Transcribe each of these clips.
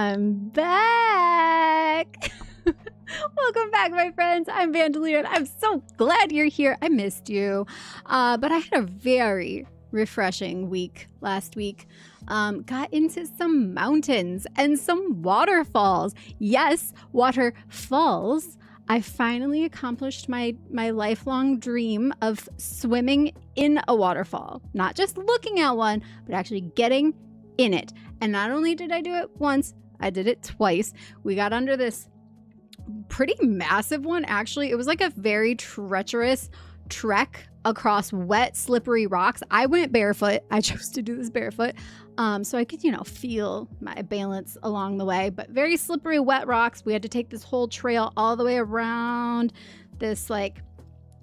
I'm back. Welcome back, my friends. I'm Vandalia, and I'm so glad you're here. I missed you. But I had a very refreshing week last week. Got into some mountains and some waterfalls. Yes, waterfalls. I finally accomplished my lifelong dream of swimming in a waterfall. Not just looking at one, but actually getting in it. And not only did I do it once, I did it twice. We got under this pretty massive one, actually. It was like a very treacherous trek across wet, slippery rocks. I went barefoot. I chose to do this barefoot so I could, feel my balance along the way. But very slippery, wet rocks. We had to take this whole trail all the way around this, it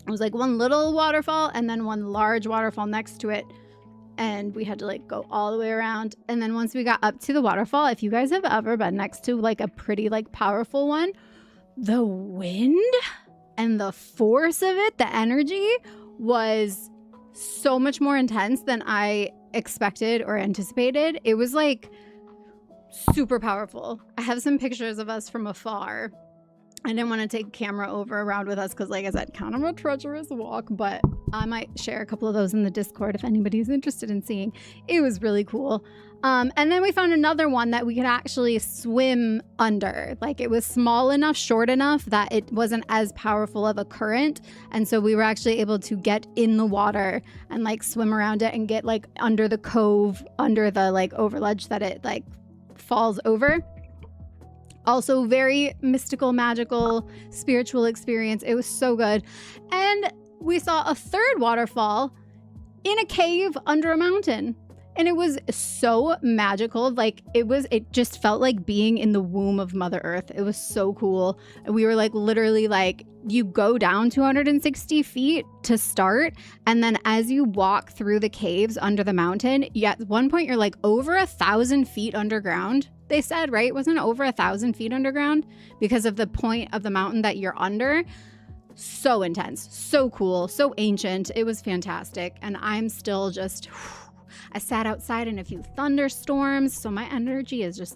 was like one little waterfall and then one large waterfall next to it. And we had to go all the way around. And then once we got up to the waterfall, if you guys have ever been next to a pretty powerful one, the wind and the force of it, the energy was so much more intense than I expected or anticipated. It was super powerful. I have some pictures of us from afar. I didn't want to take camera around with us because, like I said, kind of a treacherous walk, but I might share a couple of those in the Discord if anybody's interested in seeing. It was really cool. And then we found another one that we could actually swim under. It was small enough, short enough that it wasn't as powerful of a current. And so we were actually able to get in the water and swim around it and get under the cove, under the overledge that it falls over. Also very mystical, magical, spiritual experience. It was so good. And we saw a third waterfall in a cave under a mountain. And it was so magical. It just felt like being in the womb of Mother Earth. It was so cool. And we were literally you go down 260 feet to start. And then as you walk through the caves under the mountain, at one point you're over 1,000 feet underground. They said, right? Wasn't it over 1,000 feet underground because of the point of the mountain that you're under? So intense, so cool, so ancient. It was fantastic. And I'm still just, I sat outside in a few thunderstorms. So my energy is just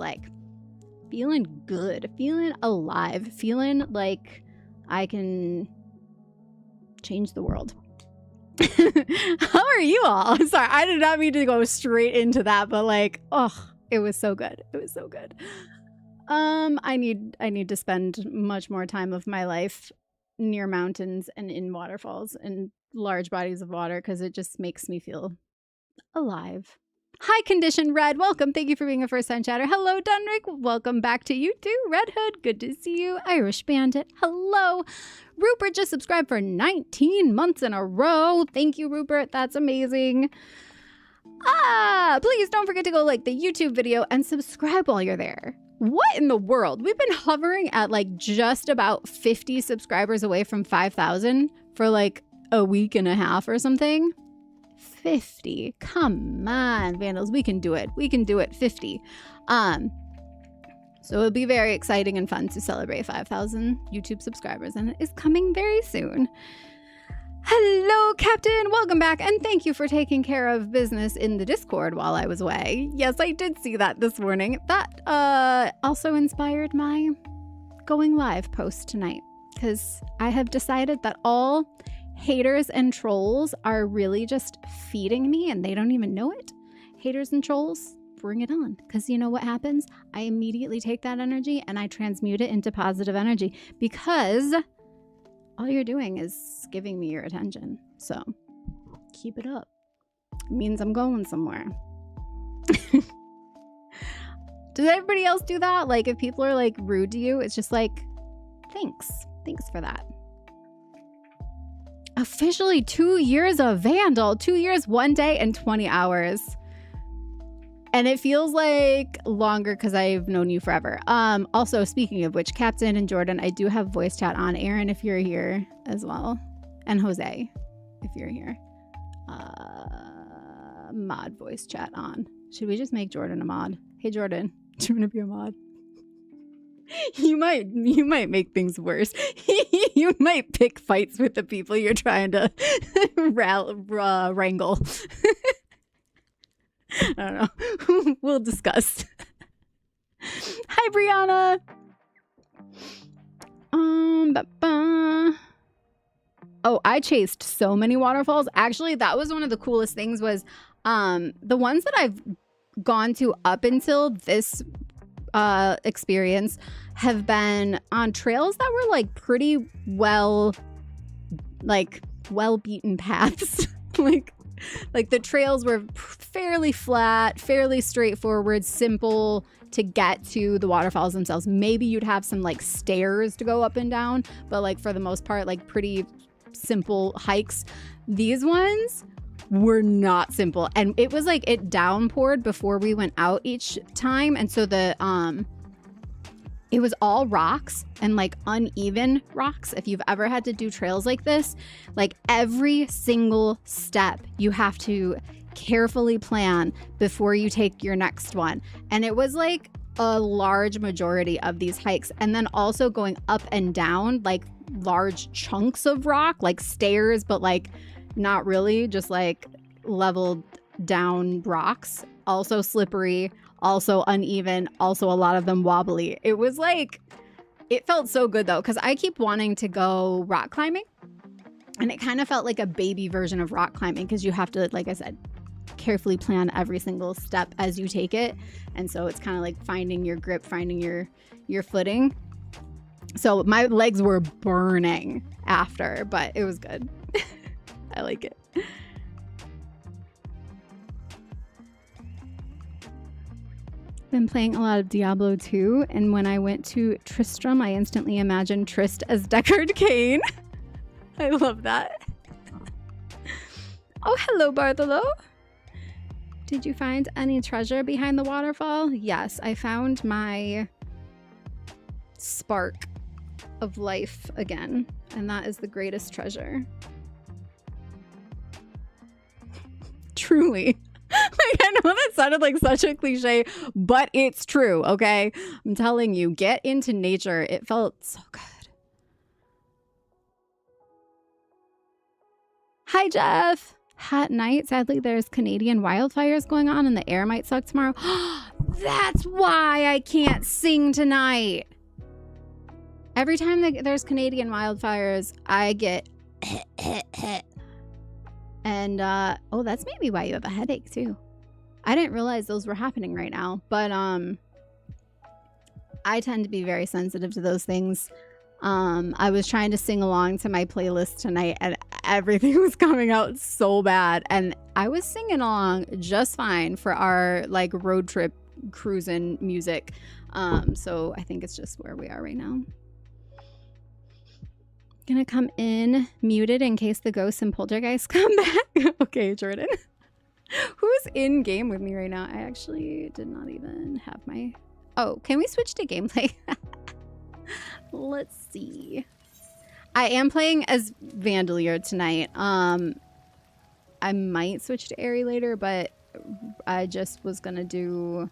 feeling good, feeling alive, feeling like I can change the world. How are you all? Sorry, I did not mean to go straight into that, but it was so good. It was so good. I need to spend much more time of my life near mountains and in waterfalls and large bodies of water because it just makes me feel alive. Hi, Condition Red. Welcome. Thank you for being a first-time chatter. Hello, Dunrick. Welcome back to you too. Red Hood. Good to see you. Irish Bandit. Hello. Rupert just subscribed for 19 months in a row. Thank you, Rupert. That's amazing. Please don't forget to go like the YouTube video and subscribe while you're there. What in the world? We've been hovering at just about 50 subscribers away from 5,000 for a week and a half or something. 50. Come on, Vandals. We can do it. We can do it. 50. So it'll be very exciting and fun to celebrate 5,000 YouTube subscribers, and it is coming very soon. Hello, Captain. Welcome back, and thank you for taking care of business in the Discord while I was away. Yes, I did see that this morning. That also inspired my going live post tonight, because I have decided that all haters and trolls are really just feeding me, and they don't even know it. Haters and trolls, bring it on, because you know what happens? I immediately take that energy and I transmute it into positive energy, because all you're doing is giving me your attention. So keep it up. It means I'm going somewhere. Does everybody else do that? If people are rude to you, it's just thanks. Thanks for that. Officially 2 years of Vandal. 2 years, 1 day, and 20 hours. And it feels longer because I've known you forever. Also, speaking of which, Captain and Jordan, I do have voice chat on. Aaron, if you're here as well. And Jose, if you're here. Mod voice chat on. Should we just make Jordan a mod? Hey, Jordan, do you want to be a mod? You might make things worse. You might pick fights with the people you're trying to wrangle. I don't know. We'll discuss. Hi, Brianna. Oh, I chased so many waterfalls. Actually, that was one of the coolest things was the ones that I've gone to up until this experience have been on trails that were like pretty well beaten paths. like the trails were fairly flat, fairly straightforward, simple to get to the waterfalls themselves. Maybe you'd have some like stairs to go up and down, but like for the most part, like pretty simple hikes. These ones were not simple, and it was like it downpoured before we went out each time, and so the it was all rocks and like uneven rocks. If you've ever had to do trails like this, like every single step you have to carefully plan before you take your next one. And it was like a large majority of these hikes. And then also going up and down like large chunks of rock, like stairs, but like not really, just like leveled down rocks. Also slippery, also uneven, also a lot of them wobbly. It was like, it felt so good though, because I keep wanting to go rock climbing. And it kind of felt like a baby version of rock climbing because you have to, like I said, carefully plan every single step as you take it. And so it's kind of like finding your grip, finding your footing. So my legs were burning after, but it was good. I like it. Been playing a lot of Diablo 2, and when I went to Tristram, I instantly imagined Trist as Deckard Cain. I love that. Oh, hello, Bartholo. Did you find any treasure behind the waterfall? Yes, I found my spark of life again, and that is the greatest treasure. Truly. Like, I know that sounded like such a cliche, but it's true, okay? I'm telling you, get into nature. It felt so good. Hi, Jeff. Hot night. Sadly, there's Canadian wildfires going on and the air might suck tomorrow. That's why I can't sing tonight. Every time there's Canadian wildfires, I get and oh, that's maybe why you have a headache too. I didn't realize those were happening right now, but I tend to be very sensitive to those things. I was trying to sing along to my playlist tonight and everything was coming out so bad, and I was singing along just fine for our like road trip cruising music. So I think it's just where we are right now. Gonna come in muted in case the ghosts and poltergeists come back. Okay, Jordan. Who's in game with me right now? I actually did not even have my... Oh, can we switch to gameplay? Let's see. I am playing as Vandalier tonight. I might switch to Aerie later, but I just was gonna do...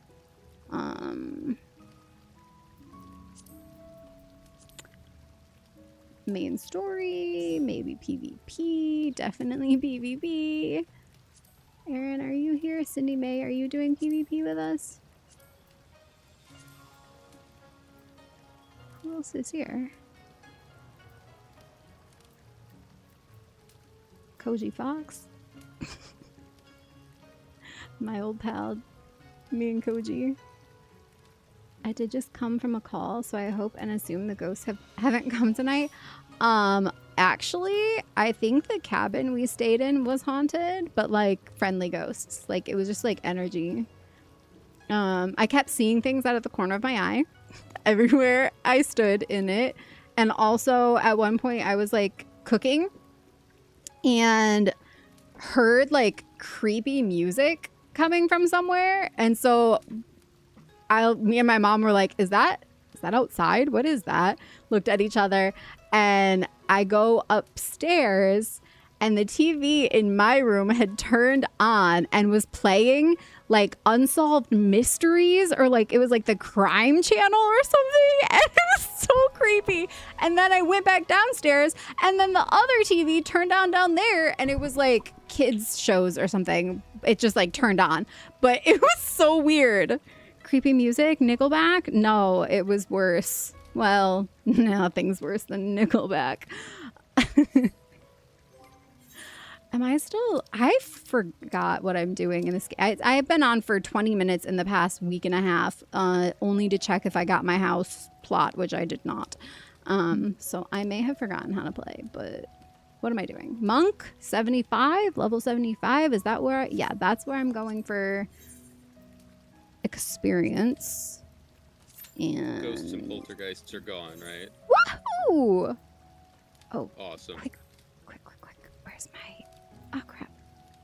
main story, maybe PvP, definitely PvP. Aaron, are you here? Cindy May, are you doing PvP with us? Who else is here? Koji Fox. My old pal, me and Koji. I did just come from a call, so I hope and assume the ghosts haven't come tonight. Actually, I think the cabin we stayed in was haunted, but like friendly ghosts. Like it was just like energy. I kept seeing things out of the corner of my eye everywhere I stood in it. And also at one point I was like cooking and heard like creepy music coming from somewhere. And so me and my mom were like, is that outside? What is that? Looked at each other, and I go upstairs and the TV in my room had turned on and was playing like Unsolved Mysteries, or like it was like the Crime Channel or something, and it was so creepy. And then I went back downstairs and then the other TV turned on down there and it was like kids shows or something. It just like turned on, but it was so weird. Creepy music? Nickelback? No, it was worse. Well, nothing's worse than Nickelback. I forgot what I'm doing in this game. I have been on for 20 minutes in the past week and a half, only to check if I got my house plot, which I did not. So I may have forgotten how to play, but what am I doing? Monk 75, level 75. Is that where yeah, that's where I'm going for experience. And ghosts and poltergeists are gone, right? Woohoo! Oh, awesome. Quick. Where's my... Oh, crap.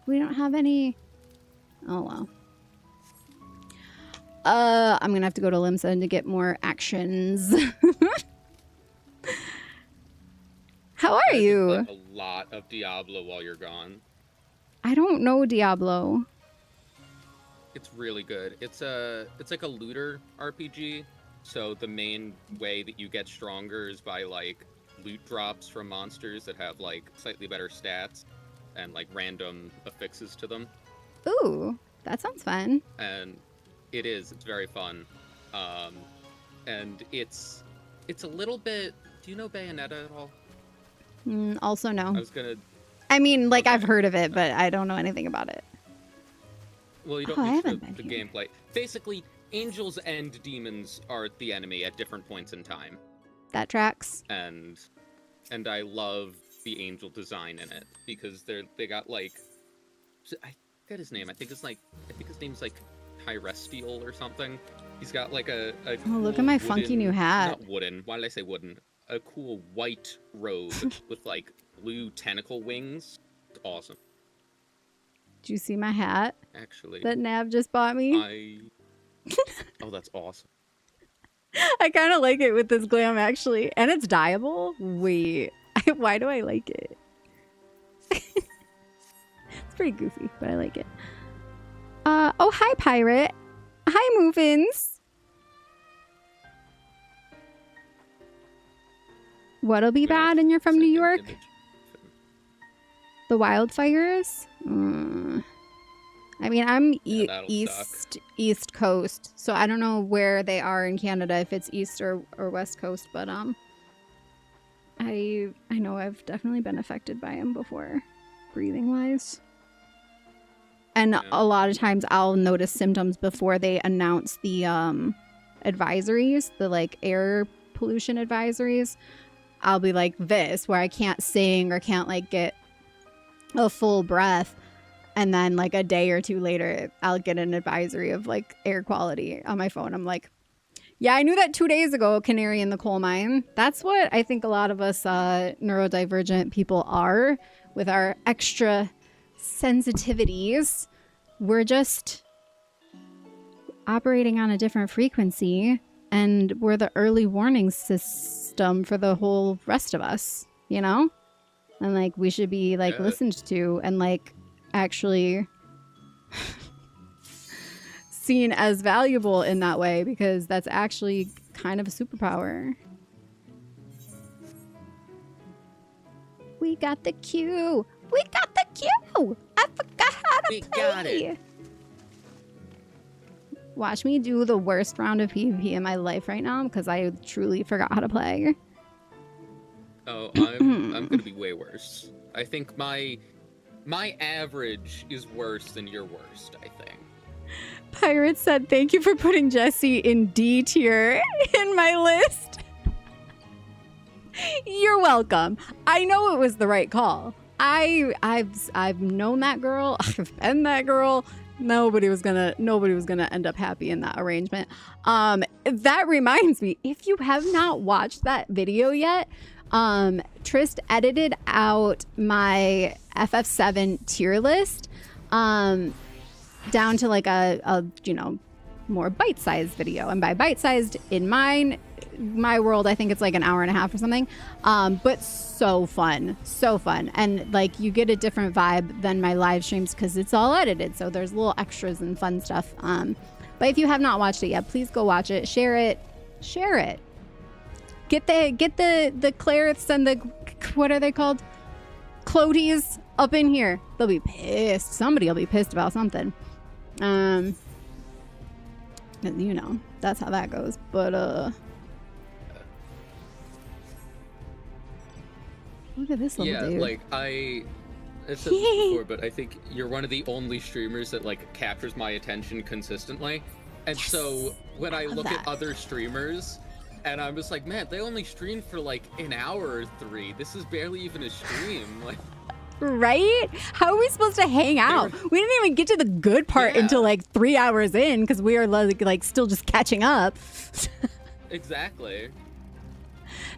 We don't have any... Oh, well. I'm gonna have to go to Limsa to get more actions. How are you? Like a lot of Diablo while you're gone. I don't know Diablo. It's really good. It's like a looter RPG. So the main way that you get stronger is by like loot drops from monsters that have like slightly better stats and like random affixes to them. Ooh, that sounds fun. And it's very fun. And it's a little bit, do you know Bayonetta at all? Also no. I mean, like, okay. I've heard of it, but I don't know anything about it. Well, you don't need the gameplay. Basically, angels and demons are the enemy at different points in time. That tracks. And I love the angel design in it because they got like, I forget his name. I think his name's like Hyrestial or something. He's got like a oh, look at my funky new hat. Not wooden. Why did I say wooden? A cool white robe with like blue tentacle wings. It's awesome. Did you see my hat? Actually, that Nav just bought me. Oh, that's awesome. I kind of like it with this glam, actually. And it's dyeable. Wait, why do I like it? It's pretty goofy, but I like it. Oh, hi, Pirate. Hi, Move-ins. What'll be bad and you're from New York? The wildfires? I mean, I'm East Coast, so I don't know where they are in Canada, if it's East or West Coast, but I know I've definitely been affected by them before, breathing-wise. And a lot of times I'll notice symptoms before they announce the advisories, the like air pollution advisories. I'll be like this, where I can't sing or can't like get a full breath. And then like a day or two later, I'll get an advisory of like air quality on my phone. I'm like, yeah, I knew that 2 days ago, canary in the coal mine. That's what I think a lot of us neurodivergent people are with our extra sensitivities. We're just operating on a different frequency, and we're the early warning system for the whole rest of us, you know? And like we should be like listened to and like actually seen as valuable in that way, because that's actually kind of a superpower. We got the cue. We got the cue. I forgot how to play. Got it. Watch me do the worst round of PvP in my life right now because I truly forgot how to play. Oh, I'm gonna be way worse. I think my average is worse than your worst, I think. Pirate said, thank you for putting Jesse in D tier in my list. You're welcome. I know it was the right call. I've known that girl. I've been that girl. Nobody was gonna end up happy in that arrangement. That reminds me, if you have not watched that video yet, Trist edited out my ff7 tier list down to like a more bite-sized video. And by bite-sized in my world, I think it's like an hour and a half or something. But so fun. And like you get a different vibe than my live streams because it's all edited. So there's little extras and fun stuff. But if you have not watched it yet, please go watch it. Share it. Get the Clarets and the, what are they called? Cloties up in here. They'll be pissed. Somebody will be pissed about something. You know, that's how that goes. But look at this little dude. Yeah, like I said this before, but I think you're one of the only streamers that like captures my attention consistently. And Yes! so when I look that. at other streamers, and I'm just like, man, they only stream for like an hour or 3. This is barely even a stream. Like, right? How are we supposed to hang out? We didn't even get to the good part until like 3 hours in because we are like still just catching up. Exactly.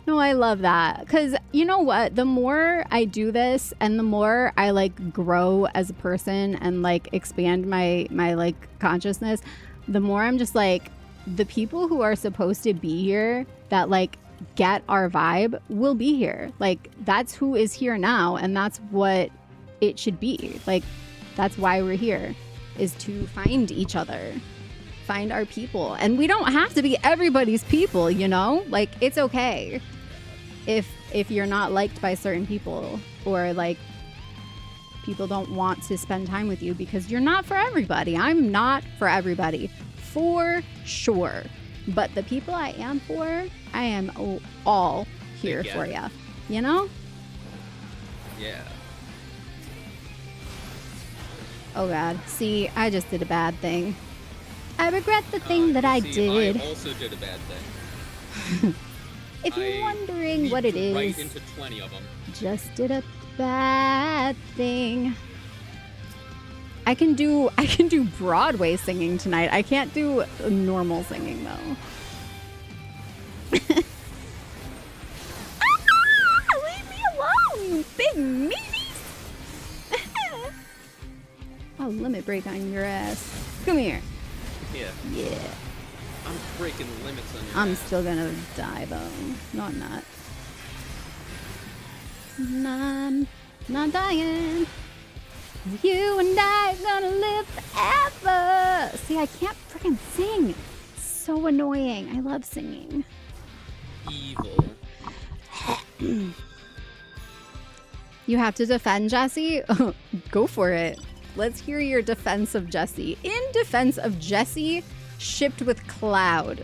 No, I love that. Because you know what? The more I do this and the more I like grow as a person and like expand my like consciousness, the more I'm just like, the people who are supposed to be here that like get our vibe will be here. Like that's who is here now, and that's what it should be. Like that's why we're here, is to find each other, find our people. And we don't have to be everybody's people, you know? Like it's okay if you're not liked by certain people, or like people don't want to spend time with you because you're not for everybody. I'm not for everybody, for sure. But the people I am for, I am all here for you. You know? Yeah. Oh God. See, I just did a bad thing. I regret the thing that I did. I also did a bad thing. If you're wondering what it is, right into 20 of them. Just did a bad thing. I can do Broadway singing tonight. I can't do normal singing though. Leave me alone, you big meanies! I'll limit break on your ass. Come here. Yeah. Yeah. I'm breaking limits on your I'm ass. still gonna die though. No, I'm not. I'm not dying. You and I are gonna live forever. See, I can't freaking sing. So annoying. I love singing. Evil. You have to defend Jesse? Go for it. Let's hear your defense of Jesse. In defense of Jesse, shipped with Cloud.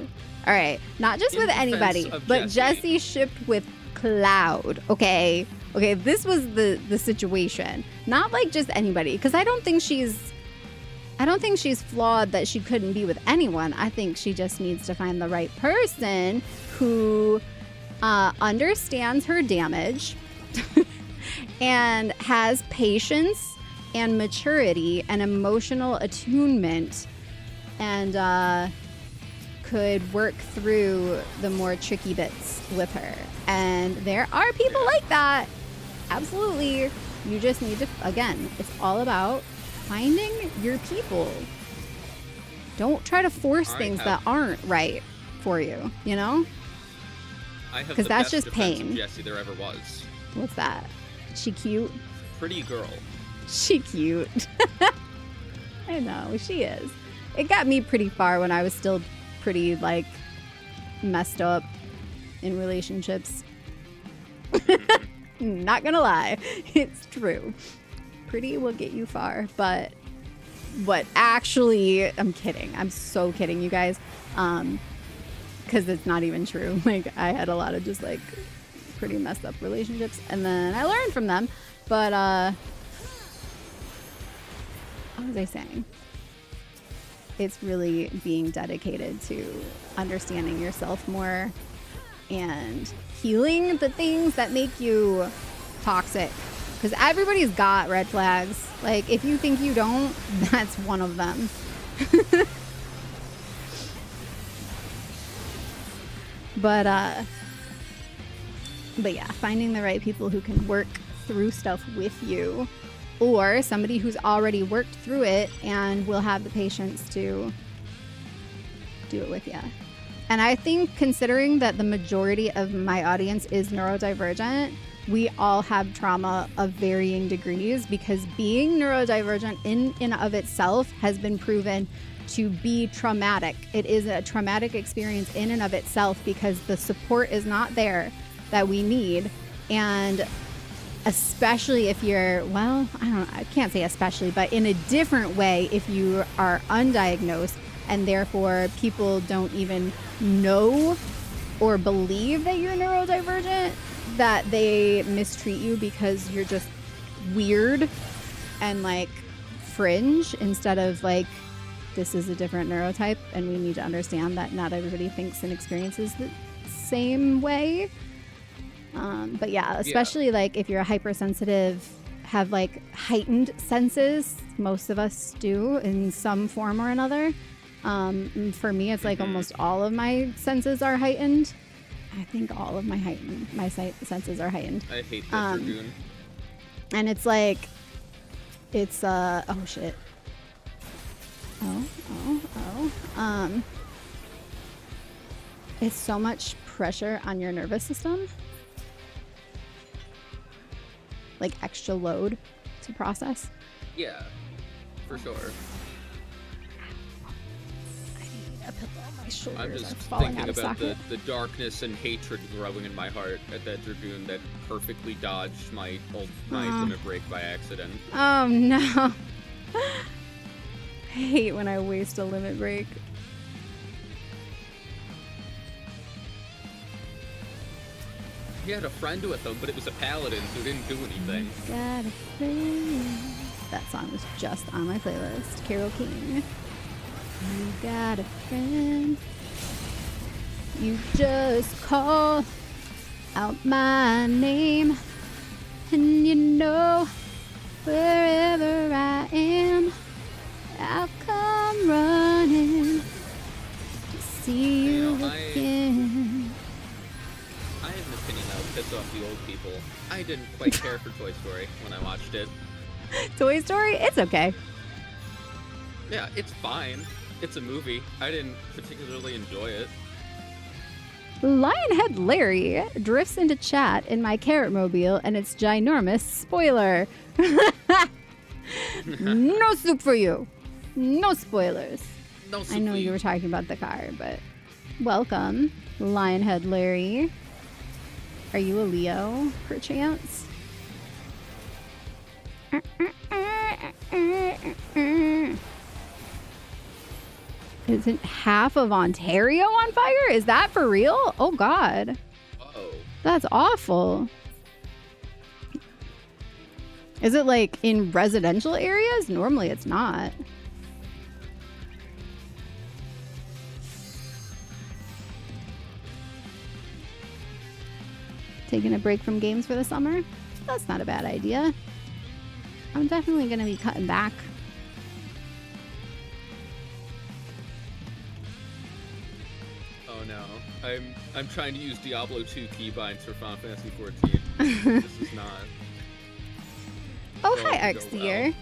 All right, not just with anybody, but Jesse shipped with Cloud. Okay, this was the situation. Not like just anybody, because I don't think she's flawed that she couldn't be with anyone. I think she just needs to find the right person who understands her damage and has patience and maturity and emotional attunement, and could work through the more tricky bits with her. And there are people like that. Absolutely. You just need to, again, it's all about finding your people. Don't try to force things that aren't right for you, you know? Because that's just pain. Jesse there ever was. What's that? She cute? Pretty girl. She cute. I know, she is. It got me pretty far when I was still pretty, like, messed up in relationships. Not gonna lie. It's true. Pretty will get you far, but actually, I'm kidding. I'm so kidding, you guys. Because it's not even true. Like, I had a lot of just, like, pretty messed up relationships, and then I learned from them. But, what was I saying? It's really being dedicated to understanding yourself more and healing the things that make you toxic. Because everybody's got red flags. Like, if you think you don't, that's one of them. But yeah, finding the right people who can work through stuff with you, or somebody who's already worked through it and will have the patience to do it with you. And I think, considering that the majority of my audience is neurodivergent, we all have trauma of varying degrees, because being neurodivergent in and of itself has been proven to be traumatic. It is a traumatic experience in and of itself, because the support is not there that we need. And especially if you're, well, I can't say especially, but in a different way, if you are undiagnosed and therefore people don't even know or believe that you're neurodivergent, that they mistreat you because you're just weird and like fringe, instead of like, this is a different neurotype and we need to understand that not everybody thinks and experiences the same way. But yeah, especially like if you're a hypersensitive, have like heightened senses, most of us do in some form or another. For me, it's like almost all of my senses are heightened. I think all of my senses are heightened. I hate that Dragoon. And it's like, it's oh shit. It's so much pressure on your nervous system. Like extra load to process. Yeah, for sure. I need a pillow on my shoulders. I'm just falling thinking out of about socket. the darkness and hatred growing in my heart at that Dragoon that perfectly dodged my limit break by accident. Oh no. I hate when I waste a limit break. He had a friend with him, but it was a paladin who didn't do anything. Got a friend. That song was just on my playlist. Carole King. You got a friend. You just call out my name, and you know wherever I am, I'll come running to see you again. I have an opinion that'll piss off the old people. I didn't quite care for Toy Story when I watched it. Toy Story? It's okay. Yeah, it's fine. It's a movie. I didn't particularly enjoy it. Lionhead Larry drifts into chat in my carrot mobile, and it's ginormous. Spoiler. No soup for you. No spoilers. No, I know you were talking about the car, but welcome, Lionhead Larry. Are you a Leo, perchance? Isn't half of Ontario on fire? Is that for real? Oh God. Uh-oh. That's awful. Is it like in residential areas? Normally it's not. Taking a break from games for the summer? That's not a bad idea. I'm definitely going to be cutting back. Oh no. I'm trying to use Diablo 2 keybinds for Final Fantasy 14. This is not. Oh, hi, XIV.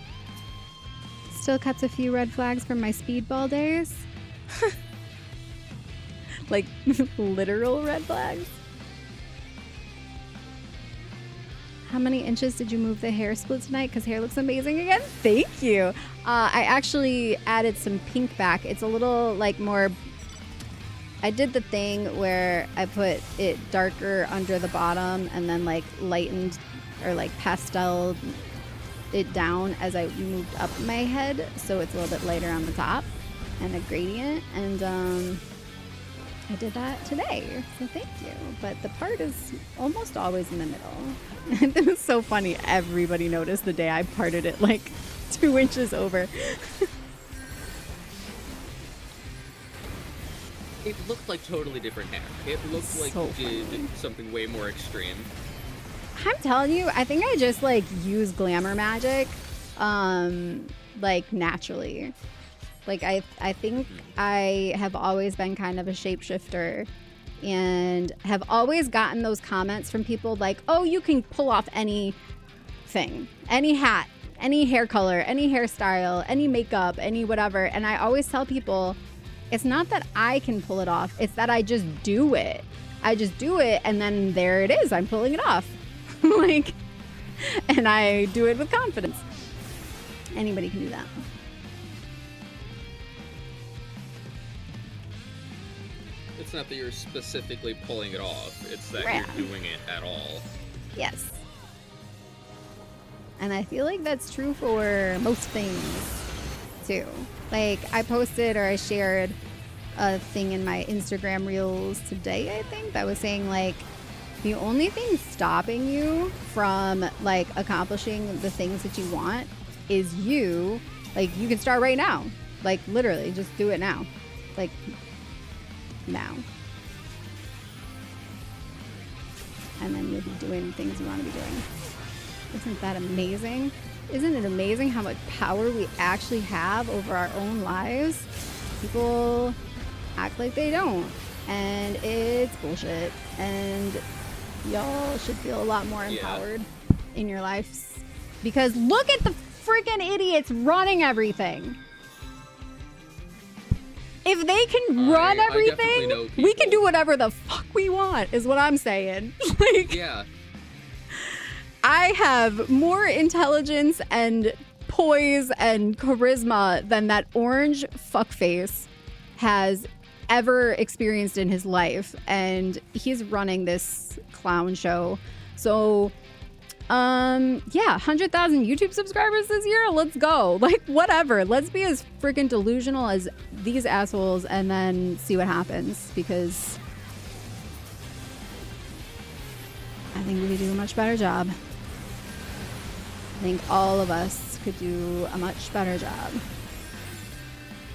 Still cuts a few red flags from my speedball days. Like, literal red flags. How many inches did you move the hair split tonight? Because hair looks amazing again. Thank you. I actually added some pink back. It's a little, like, more... I did the thing where I put it darker under the bottom and then, like, lightened or, like, pasteled it down as I moved up my head, so it's a little bit lighter on the top and a gradient, and I did that today, so thank you. But the part is almost always in the middle. It was so funny. Everybody noticed the day I parted it like 2 inches over. It looked like totally different hair. It looked like So you did funny. something way more extreme. I'm telling you, I think I just like use glamour magic, like naturally. Like I think I have always been kind of a shapeshifter, and have always gotten those comments from people like, "Oh, you can pull off anything, any hat, any hair color, any hairstyle, any makeup, any whatever." And I always tell people, it's not that I can pull it off; it's that I just do it. I just do it, and then there it is. I'm pulling it off. Like, and I do it with confidence. Anybody can do that. It's not that you're specifically pulling it off, it's that Yeah. you're doing it at all. Yes. And I feel like that's true for most things, too. Like, I posted or I shared a thing in my Instagram reels today, I think, that was saying, like, the only thing stopping you from, like, accomplishing the things that you want is you. Like, you can start right now. Like, literally, just do it now. Like, now. And then you'll be doing things you want to be doing. Isn't that amazing? Isn't it amazing how much power we actually have over our own lives? People act like they don't. And it's bullshit. And y'all should feel a lot more empowered in your lives. Because look at the freaking idiots running everything. If they can run everything, we can do whatever the fuck we want, is what I'm saying. Like, yeah. I have more intelligence and poise and charisma than that orange fuckface has ever experienced in his life. And he's running this clown show. So, yeah, 100,000 YouTube subscribers this year. Let's go. Like, whatever. Let's be as freaking delusional as these assholes and then see what happens, because I think we could do a much better job. I think all of us could do a much better job.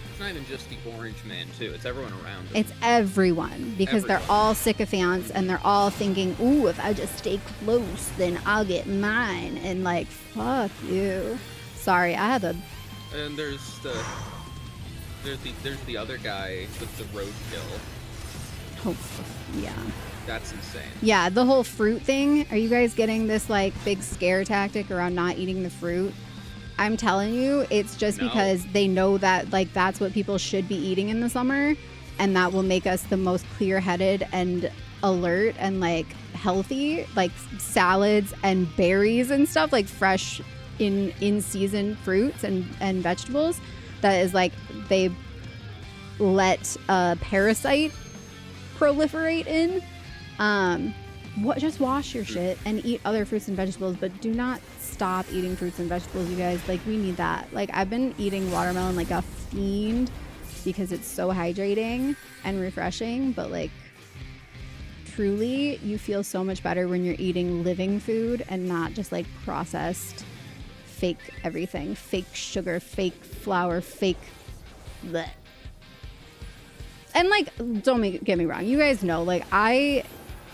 It's not even just the orange man, too. It's everyone around him. It's everyone, because they're all sycophants and they're all thinking, ooh, if I just stay close, then I'll get mine. And like, fuck you. Sorry, I had a... And there's the other guy with the roadkill. Oh, yeah. That's insane. Yeah, the whole fruit thing. Are you guys getting this like big scare tactic around not eating the fruit? I'm telling you, it's just because they know that like that's what people should be eating in the summer, and that will make us the most clear-headed and alert and like healthy, like salads and berries and stuff, like fresh in season fruits and vegetables. That is like they let a parasite proliferate in. Just wash your shit and eat other fruits and vegetables, but do not stop eating fruits and vegetables, you guys. Like, we need that. Like, I've been eating watermelon like a fiend because it's so hydrating and refreshing, but like, truly, you feel so much better when you're eating living food and not just like processed fake everything, fake sugar, fake flour, fake bleh. And like, don't get me wrong, you guys know, like, I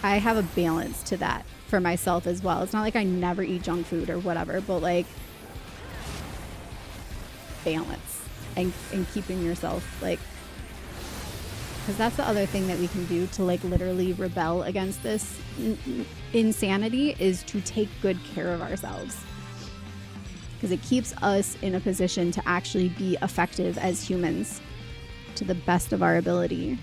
have a balance to that for myself as well. It's not like I never eat junk food or whatever, but like, balance and keeping yourself like, because that's the other thing that we can do to like literally rebel against this insanity, is to take good care of ourselves, because it keeps us in a position to actually be effective as humans to the best of our ability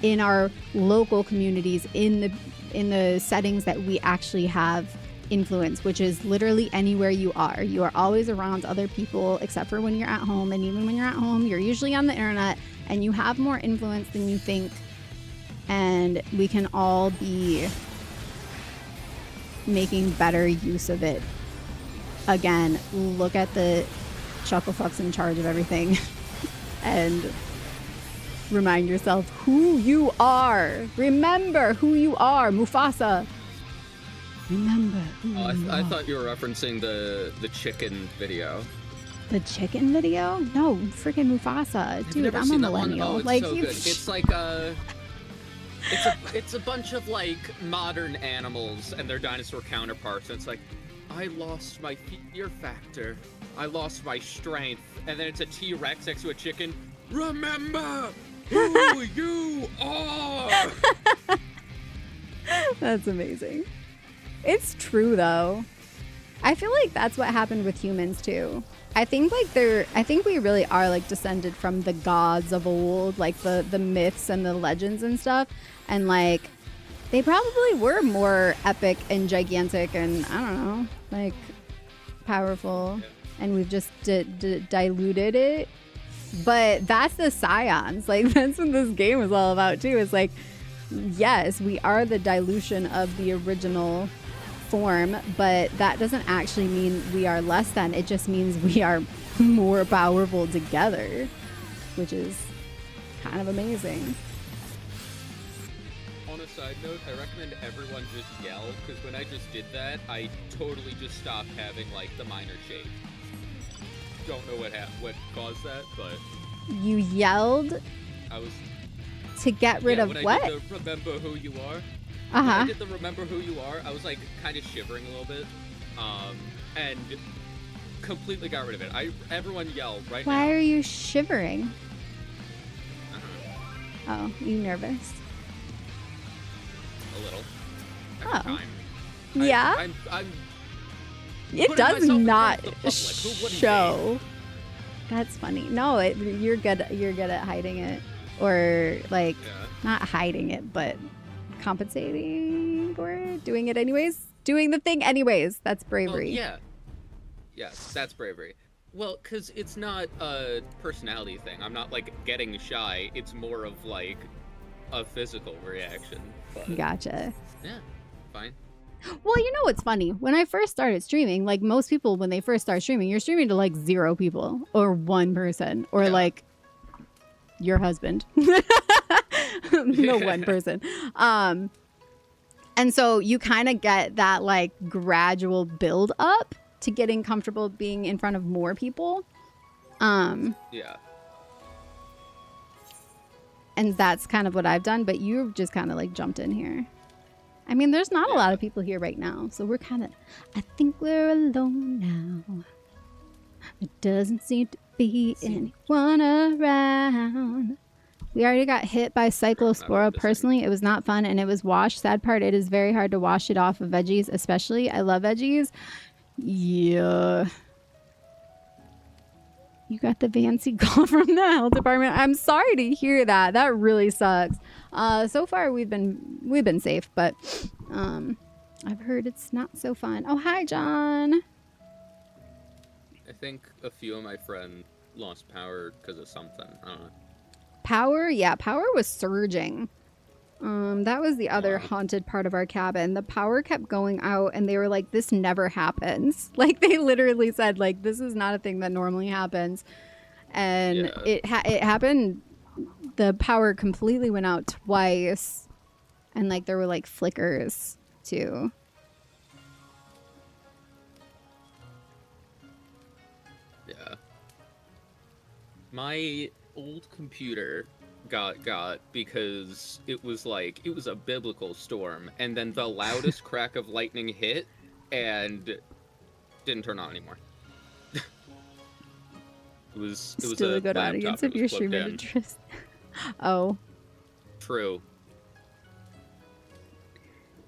in our local communities, in the settings that we actually have influence, which is literally anywhere you are. You are always around other people, except for when you're at home. And even when you're at home, you're usually on the internet, and you have more influence than you think. And we can all be making better use of it. Again, look at the chucklefucks in charge of everything and remind yourself who you are. Remember who you are, Mufasa. Remember who you are. I thought you were referencing the chicken video. The chicken video? No, freaking Mufasa. Dude, I'm a millennial. It's like, so good. It's like it's a bunch of like modern animals and their dinosaur counterparts. And it's like, I lost my fear factor. I lost my strength. And then it's a T-Rex next to a chicken. Remember who you are. That's amazing. It's true though. I feel like that's what happened with humans too. I think we really are like descended from the gods of old, like the myths and the legends and stuff. And like, they probably were more epic and gigantic and, I don't know, like powerful. Yeah. And we've just diluted it. But that's the scions. Like, that's what this game is all about too. It's like, yes, we are the dilution of the original form, but that doesn't actually mean we are less than. It just means we are more powerful together, which is kind of amazing. On a side note, I recommend everyone just yell, because when I just did that, I totally just stopped having, like, the minor shake. Don't know what caused that, but... You yelled I was... to get rid of what? I did the remember who you are. Uh-huh. When I did the remember who you are, I was, like, kind of shivering a little bit, and completely got rid of it. Everyone yell right now. Why are you shivering? Uh-huh. Oh, you nervous? A little. Oh. Every time. Yeah? I'm It does not show. show. That's funny. No, you're good. You're good at hiding it, or like not hiding it, but compensating for it, doing it anyways, doing the thing anyways. That's bravery. Well, yes, that's bravery. Well, because it's not a personality thing. I'm not like getting shy. It's more of like a physical reaction. But, Gotcha. Yeah, fine. Well, you know what's funny? When I first started streaming, like most people, when they first start streaming, you're streaming to like 0 people or 1 person or like your husband. No, 1 person. And so you kind of get that like gradual build up to getting comfortable being in front of more people. Yeah. And that's kind of what I've done, but you've just kind of like jumped in here. I mean, there's not a lot of people here right now, so we're kind of, I think we're alone now. There doesn't seem to be anyone around. We already got hit by Cyclospora. Personally, it was not fun, and it was washed. Sad part, it is very hard to wash it off of veggies, especially. I love veggies. Yeah. You got the fancy call from the health department. I'm sorry to hear that. That really sucks. So far we've been safe, but I've heard it's not so fun. Oh, hi, John. I think a few of my friends lost power because of something. I don't know. Power? Yeah, power was surging. That was the other haunted part of our cabin. The power kept going out, and they were like, this never happens. Like, they literally said, like, this is not a thing that normally happens. And it happened. The power completely went out twice. And, like, there were, like, flickers, too. Yeah. My old computer got because it was a biblical storm, and then the loudest crack of lightning hit and didn't turn on anymore. it was still a good audience if you're streaming to Tris. Oh, true.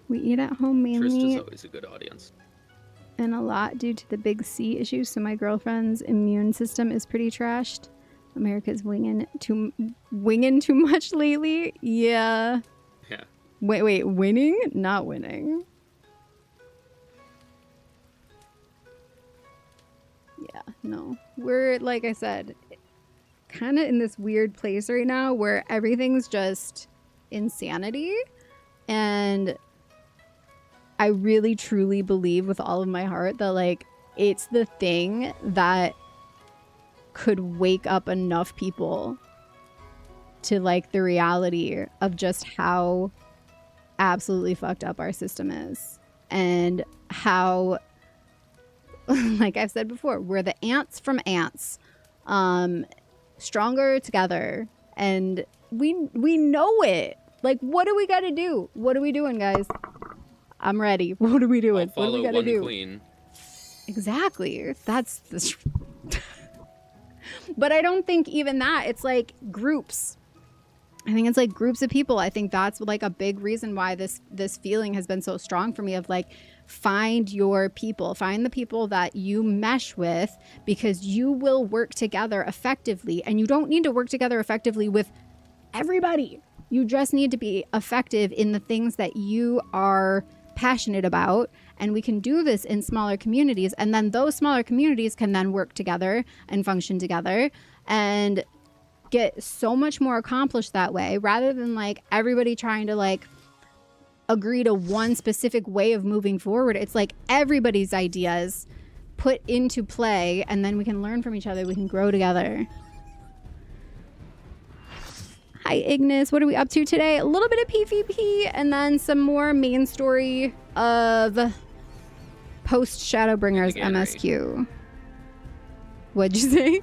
We eat at home mainly. Trista's always a good audience. And a lot due to the big C issue, so my girlfriend's immune system is pretty trashed. America's winging too much lately. Yeah. Yeah. Wait, winning? Not winning. Yeah, no. We're, like I said, kind of in this weird place right now where everything's just insanity. And I really, truly believe with all of my heart that, like, it's the thing that could wake up enough people to like the reality of just how absolutely fucked up our system is, and how, like I've said before, we're the ants from ants, stronger together, and we know it. Like, what do we got to do? What are we doing, guys? I'm ready. What are we doing? What do we got to do? Queen. Exactly. That's the But I don't think even that. It's like groups. I think it's like groups of people. I think that's like a big reason why this feeling has been so strong for me of like, find your people. Find the people that you mesh with, because you will work together effectively. And you don't need to work together effectively with everybody. You just need to be effective in the things that you are passionate about. And we can do this in smaller communities, and then those smaller communities can then work together and function together and get so much more accomplished that way, rather than like everybody trying to like, agree to one specific way of moving forward. It's like everybody's ideas put into play, and then we can learn from each other. We can grow together. Hi, Ignis. What are we up to today? A little bit of PvP and then some more main story of Post-Shadowbringers MSQ. What'd you say?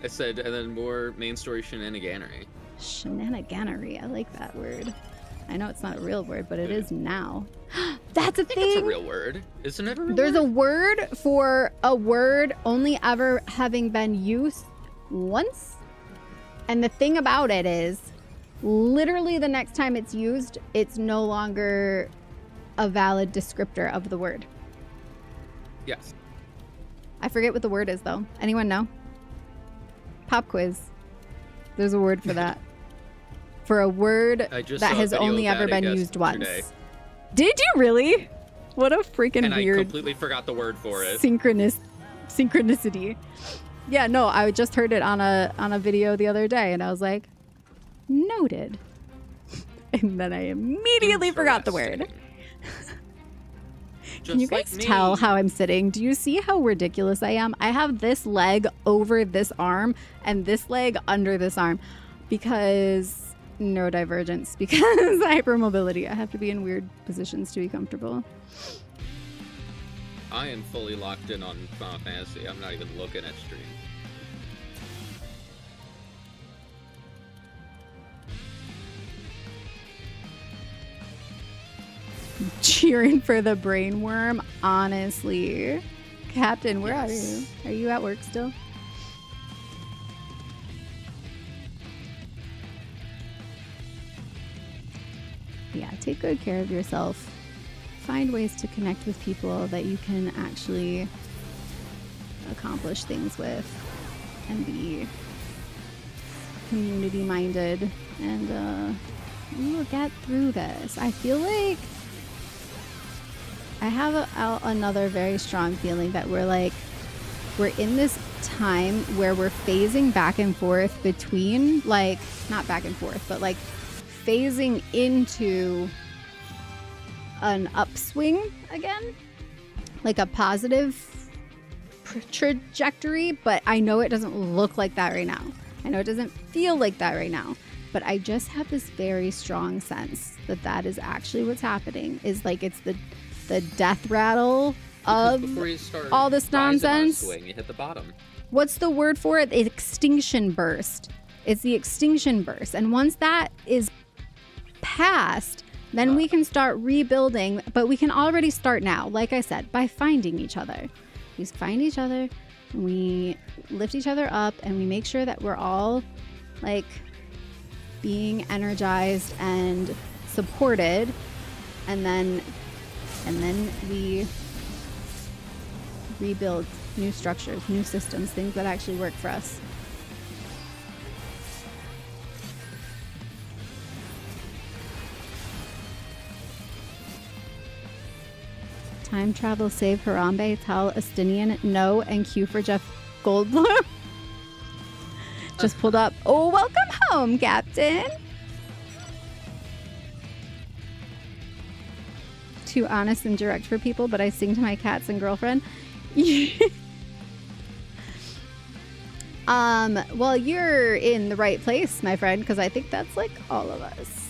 I said, and then more main story shenaniganery. Shenaniganery. I like that word. I know it's not a real word, but it is now. That's a thing. It's a real word. Isn't it a real There's word? a word for a word only ever having been used once. And the thing about it is, literally the next time it's used, it's no longer a valid descriptor of the word. Yes. I forget what the word is, though. Anyone know? Pop quiz. There's a word for that. For a word that has only ever been used once. Did you really? What a freaking weird... I completely forgot the word for it. Synchronicity. Yeah, no, I just heard it on a video the other day, and I was like, noted. And then I immediately forgot the word. Can you guys tell how I'm sitting? Do you see how ridiculous I am? I have this leg over this arm and this leg under this arm because neurodivergence, because hypermobility. I have to be in weird positions to be comfortable. I am fully locked in on Final Fantasy. I'm not even looking at stream. Cheering for the brainworm, honestly. Captain, where are you? Are you at work still? Yeah, take good care of yourself. Find ways to connect with people that you can actually accomplish things with and be community minded, and we will get through this. I feel like I have another very strong feeling that we're in this time where we're phasing back and forth between, like, not back and forth, but like phasing into an upswing again, like a positive trajectory. But I know it doesn't look like that right now. I know it doesn't feel like that right now, but I just have this very strong sense that that is actually what's happening. Is like it's the death rattle of all this nonsense. Swing, you hit the bottom. What's the word for it? Extinction burst. It's the extinction burst. And once that is past, then we can start rebuilding. But we can already start now, like I said, by finding each other. We find each other, we lift each other up, and we make sure that we're all like being energized and supported. And then we rebuild new structures, new systems, things that actually work for us. Time travel, save Harambe, tell Astinian no, and Q for Jeff Goldblum. Just pulled up. Oh, welcome home, Captain. Too honest and direct for people, but I sing to my cats and girlfriend. Well, you're in the right place, my friend, because I think that's like all of us.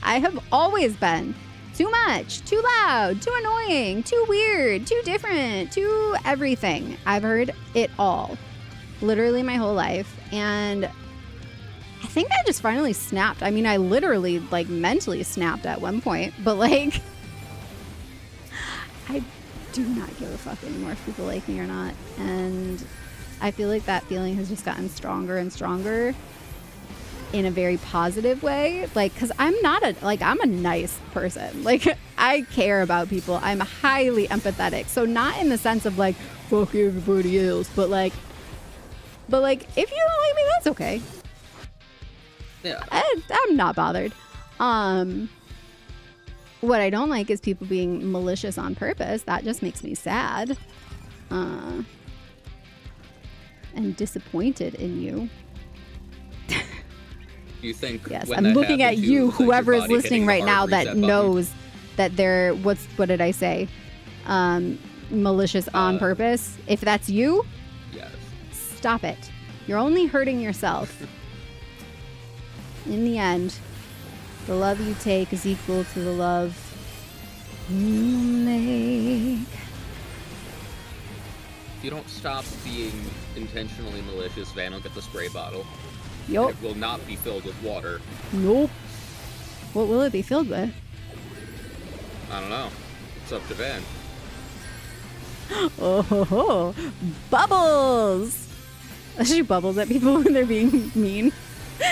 I have always been too much, too loud, too annoying, too weird, too different, too everything. I've heard it all, literally my whole life. And I think I just finally snapped. I mean, I literally like mentally snapped at one point, but like I do not give a fuck anymore if people like me or not. And I feel like that feeling has just gotten stronger and stronger in a very positive way. Like, cause I'm a nice person. Like, I care about people. I'm highly empathetic. So not in the sense of like, fuck everybody else, but like, if you don't like me, that's okay. Yeah. I'm not bothered. What I don't like is people being malicious on purpose. That just makes me sad. And disappointed in you. You think? Yes, when I'm that looking at happened, you, like, your whoever is body listening hitting the right now hard that reset button? knows that they're, what did I say? Malicious on purpose. If that's you, Yes. stop it. You're only hurting yourself. In the end, the love you take is equal to the love you make. If you don't stop being intentionally malicious, Van will get the spray bottle. Yup. It will not be filled with water. Nope. What will it be filled with? I don't know. It's up to Van. Oh ho ho. Bubbles! I shoot bubbles at people when they're being mean.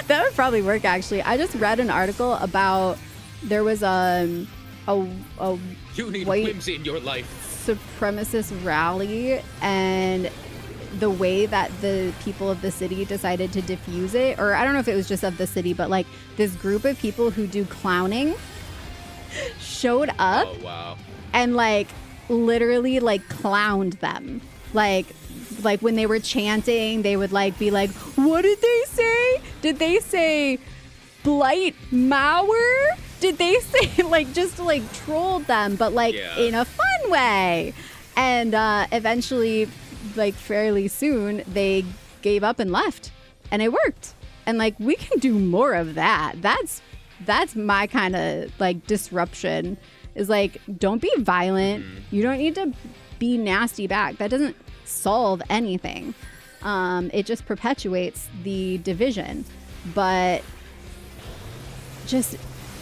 That would probably work, actually. I just read an article about there was a You need white whimsy in your life. supremacist rally, and the way that the people of the city decided to diffuse it, or I don't know if it was just of the city, but like this group of people who do clowning showed up Oh, wow. and like literally like clowned them. Like when they were chanting, they would like be like, what did they say? Did they say blight Mauer? Did they say like just like trolled them, but like in a fun way? And eventually, like fairly soon, they gave up and left, and it worked. And like we can do more of that. That's my kind of like disruption. Is like, don't be violent. You don't need to be nasty back. That doesn't solve anything. It just perpetuates the division. But just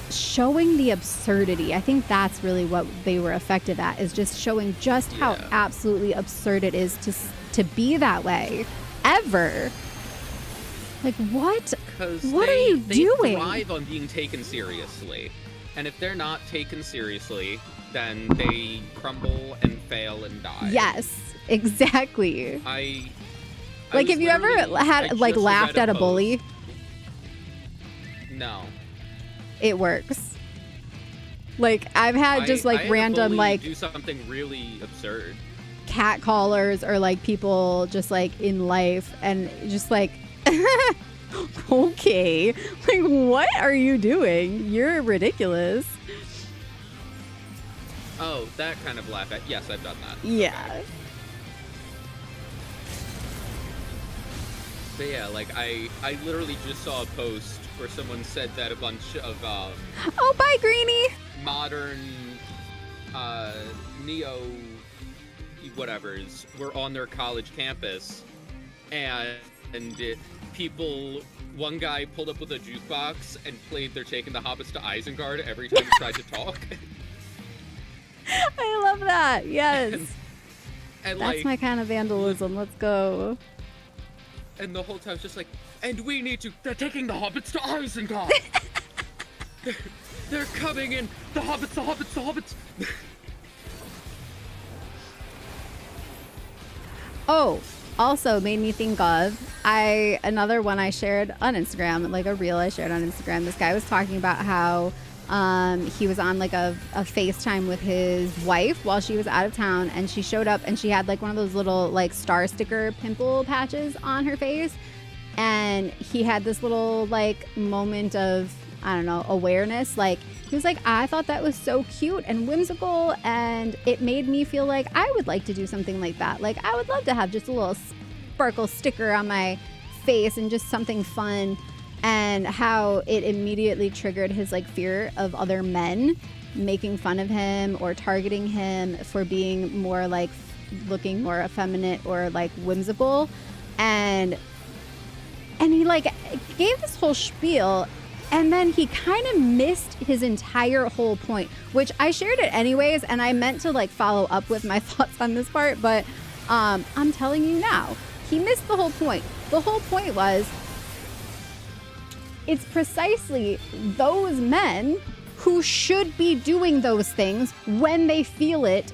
showing the absurdity, I think that's really what they were effective at, is just showing just how absolutely absurd it is to be that way ever. Like, what? What are you doing? They thrive on being taken seriously. And if they're not taken seriously, then they crumble and fail and die. Yes, exactly. Like, have you ever had like laughed at a bully? No. It works. Like I've had just like random like do something really absurd. Cat callers or like people just like in life and just like okay, like what are you doing? You're ridiculous. Oh, that kind of laugh at. Yes, I've done that. Yeah. Okay. But yeah, like I literally just saw a post where someone said that a bunch of oh, bye Greenie. Modern neo whatevers were on their college campus, and one guy pulled up with a jukebox and played "They're Taking the Hobbits to Isengard" every time he tried to talk. I love that. Yes. And that's like, my kind of vandalism. Let's go. And the whole time it's just like, and we need to. They're taking the hobbits to Isengard. they're coming in. The hobbits, the hobbits, the hobbits. Oh, also made me think of another one I shared on Instagram, like a reel I shared on Instagram. This guy was talking about how he was on like a FaceTime with his wife while she was out of town, and she showed up and she had like one of those little like star sticker pimple patches on her face, and he had this little like moment of, I don't know, awareness. Like he was like, I thought that was so cute and whimsical, and it made me feel like I would like to do something like that. Like I would love to have just a little sparkle sticker on my face and just something fun. And how it immediately triggered his like fear of other men making fun of him or targeting him for being more like looking more effeminate or like whimsical. And he like gave this whole spiel, and then he kind of missed his entire whole point, which I shared it anyways, and I meant to like follow up with my thoughts on this part, but I'm telling you now, he missed the whole point. The whole point was, it's precisely those men who should be doing those things when they feel it,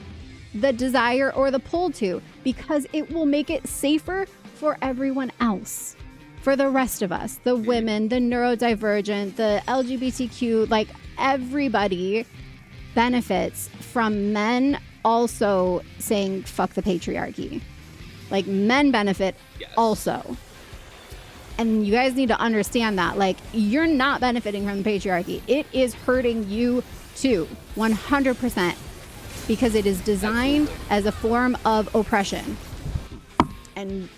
the desire or the pull to, because it will make it safer for everyone else, for the rest of us, the women, the neurodivergent, the LGBTQ, like everybody benefits from men also saying fuck the patriarchy. Like men benefit also. And you guys need to understand that, like, you're not benefiting from the patriarchy. It is hurting you too, 100%, because it is designed as a form of oppression. And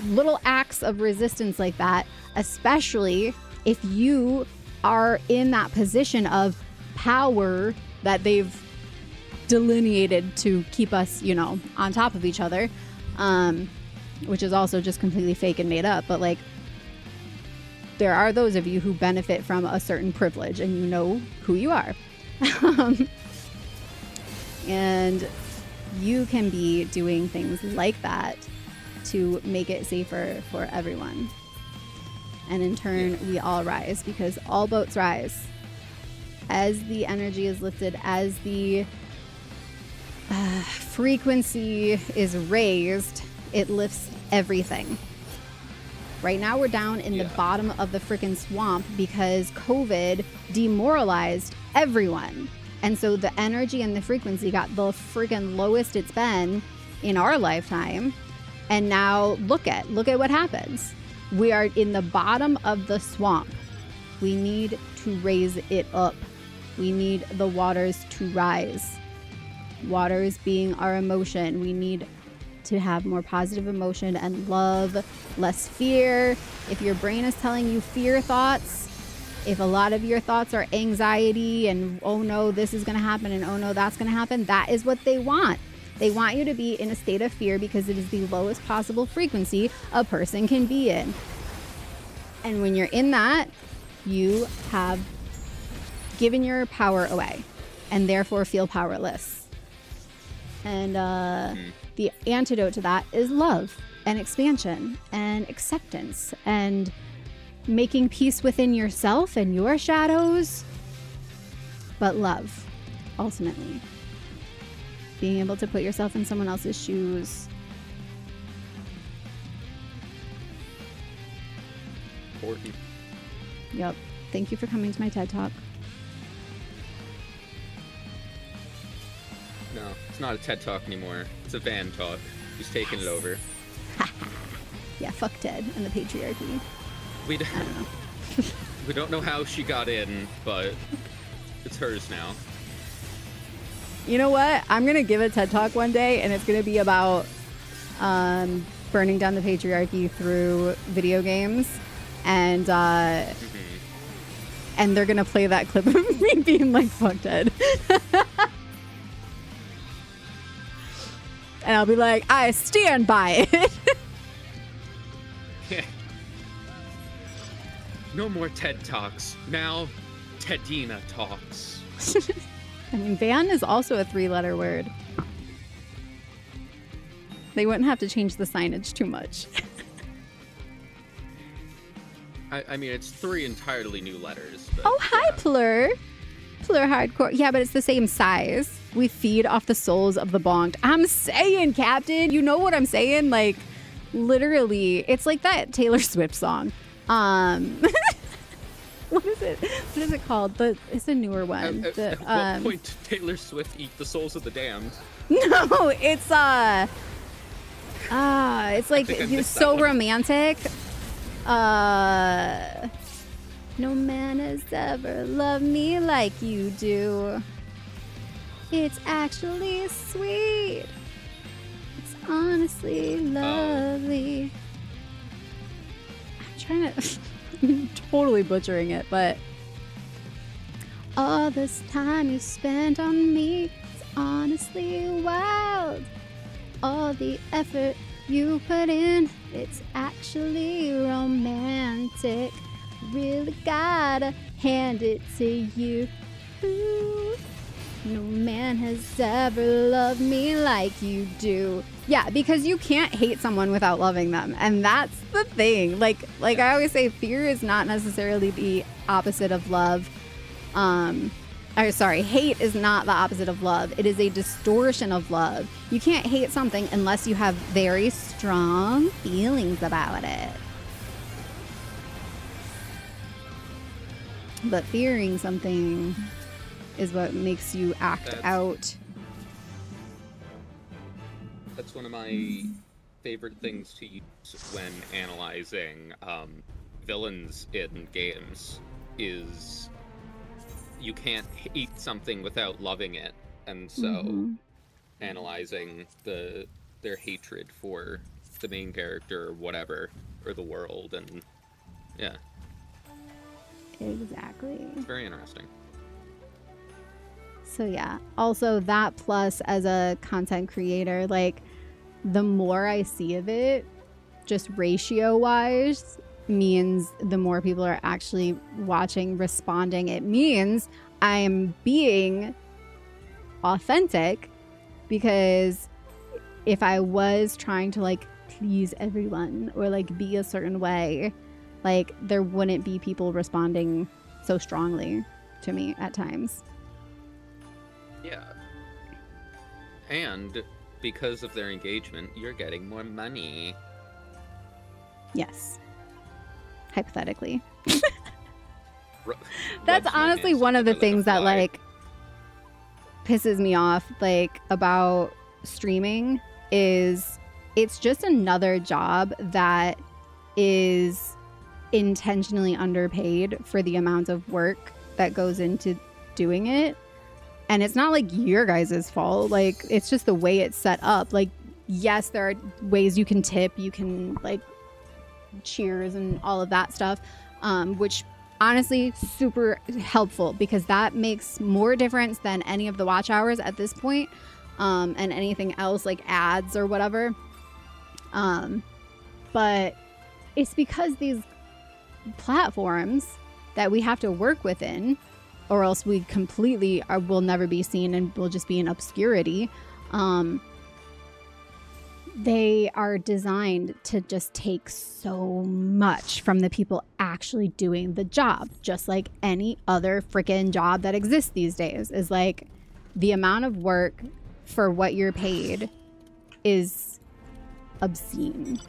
little acts of resistance like that, especially if you are in that position of power that they've delineated to keep us, you know, on top of each other, which is also just completely fake and made up. But like, there are those of you who benefit from a certain privilege, and you know who you are. And you can be doing things like that to make it safer for everyone. And in turn, we all rise, because all boats rise. As the energy is lifted, as the frequency is raised, it lifts everything. Right now we're down in the bottom of the freaking swamp because COVID demoralized everyone. And so the energy and the frequency got the freaking lowest it's been in our lifetime. And now look at what happens. We are in the bottom of the swamp. We need to raise it up. We need the waters to rise. Waters being our emotion. We need to have more positive emotion and love, less fear. If your brain is telling you fear thoughts, if a lot of your thoughts are anxiety and, oh no, this is going to happen, and oh no, that's going to happen, that is what they want. They want you to be in a state of fear because it is the lowest possible frequency a person can be in. And when you're in that, you have given your power away and therefore feel powerless. And the antidote to that is love and expansion and acceptance and making peace within yourself and your shadows, but love, ultimately. Being able to put yourself in someone else's shoes. Important. Yep. Thank you for coming to my TED Talk. No, it's not a TED Talk anymore. It's a Van Talk. He's taking it over. Yeah, fuck Ted and the patriarchy. We I don't know. we don't know how she got in, but it's hers now. You know what? I'm going to give a TED Talk one day, and it's going to be about burning down the patriarchy through video games. And and they're going to play that clip of me being like, fuck Ted. And I'll be like, I stand by it. No more TED Talks. Now, Tedina Talks. I mean, Van is also a 3-letter word. They wouldn't have to change the signage too much. I mean, it's 3 entirely new letters. But, oh, hi, Plur. Plur Hardcore. Yeah, but it's the same size. We feed off the souls of the bonked. I'm saying, Captain. You know what I'm saying? Like, literally. It's like that Taylor Swift song. What is it? What is it called? It's a newer one. At what point did Taylor Swift eat the souls of the damned? No, it's like you're so romantic. No man has ever loved me like you do. It's actually sweet. It's honestly lovely. I'm trying to I'm totally butchering it, but all this time you spent on me, it's honestly wild. All the effort you put in, it's actually romantic. Really gotta hand it to you. Ooh. No man has ever loved me like you do. Yeah, because you can't hate someone without loving them. And that's the thing. Like I always say, fear is not necessarily the opposite of love. Hate is not the opposite of love. It is a distortion of love. You can't hate something unless you have very strong feelings about it. But fearing something is what makes you act out. That's one of my favorite things to use when analyzing villains in games is you can't hate something without loving it, and so analyzing their hatred for the main character or whatever, or the world, and yeah. Exactly. It's very interesting. So yeah, also that plus as a content creator, like the more I see of it, just ratio wise, means the more people are actually watching, responding. It means I'm being authentic, because if I was trying to like please everyone or like be a certain way, like there wouldn't be people responding so strongly to me at times. Yeah. And because of their engagement, you're getting more money. Yes. Hypothetically. Rubs That's my honestly hands one of the together like a things that fly. like pisses me off like about streaming is it's just another job that is intentionally underpaid for the amount of work that goes into doing it. And it's not like your guys' fault. Like, it's just the way it's set up. Like, yes, there are ways you can tip, you can like cheers and all of that stuff, which honestly super helpful, because that makes more difference than any of the watch hours at this point, and anything else like ads or whatever. But it's because these platforms that we have to work within, or else we completely will never be seen and we'll just be in obscurity. They are designed to just take so much from the people actually doing the job, just like any other freaking job that exists these days. Is like the amount of work for what you're paid is obscene.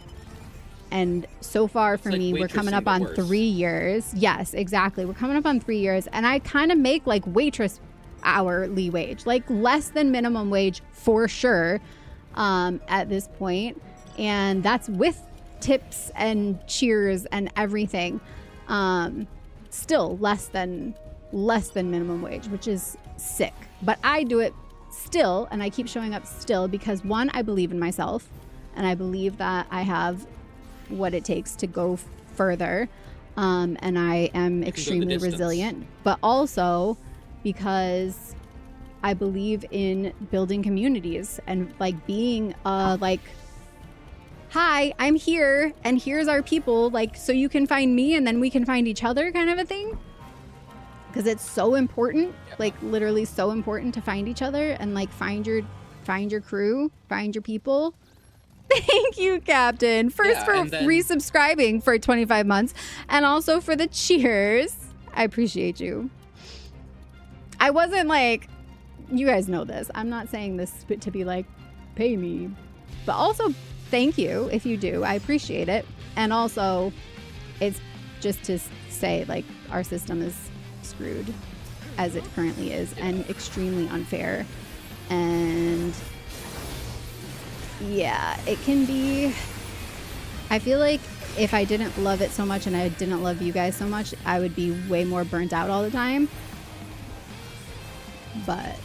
And so far for me, we're coming up on 3 years. Yes, exactly. We're coming up on 3 years, and I kind of make like waitress hourly wage, like less than minimum wage for sure, at this point. And that's with tips and cheers and everything. Still less than minimum wage, which is sick. But I do it still, and I keep showing up still because, one, I believe in myself, and I believe that I have what it takes to go further, and I am extremely resilient, but also because I believe in building communities and like being like, hi, I'm here and here's our people, like, so you can find me and then we can find each other, kind of a thing, because it's so important, like literally so important to find each other and like find your crew, find your people. Thank you, Captain. First, for resubscribing for 25 months, and also for the cheers. I appreciate you. I wasn't like, you guys know this. I'm not saying this to be like, pay me. But also, thank you if you do. I appreciate it. And also, it's just to say, like, our system is screwed as it currently is, and extremely unfair. And yeah, it can be. I feel like if I didn't love it so much and I didn't love you guys so much, I would be way more burnt out all the time. But,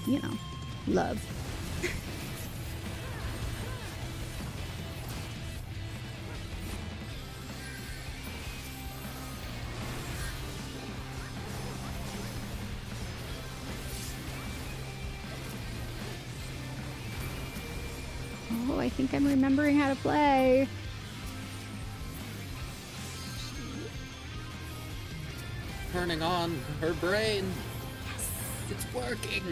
you know, love. Oh, I think I'm remembering how to play. Turning on her brain. Yes, it's working.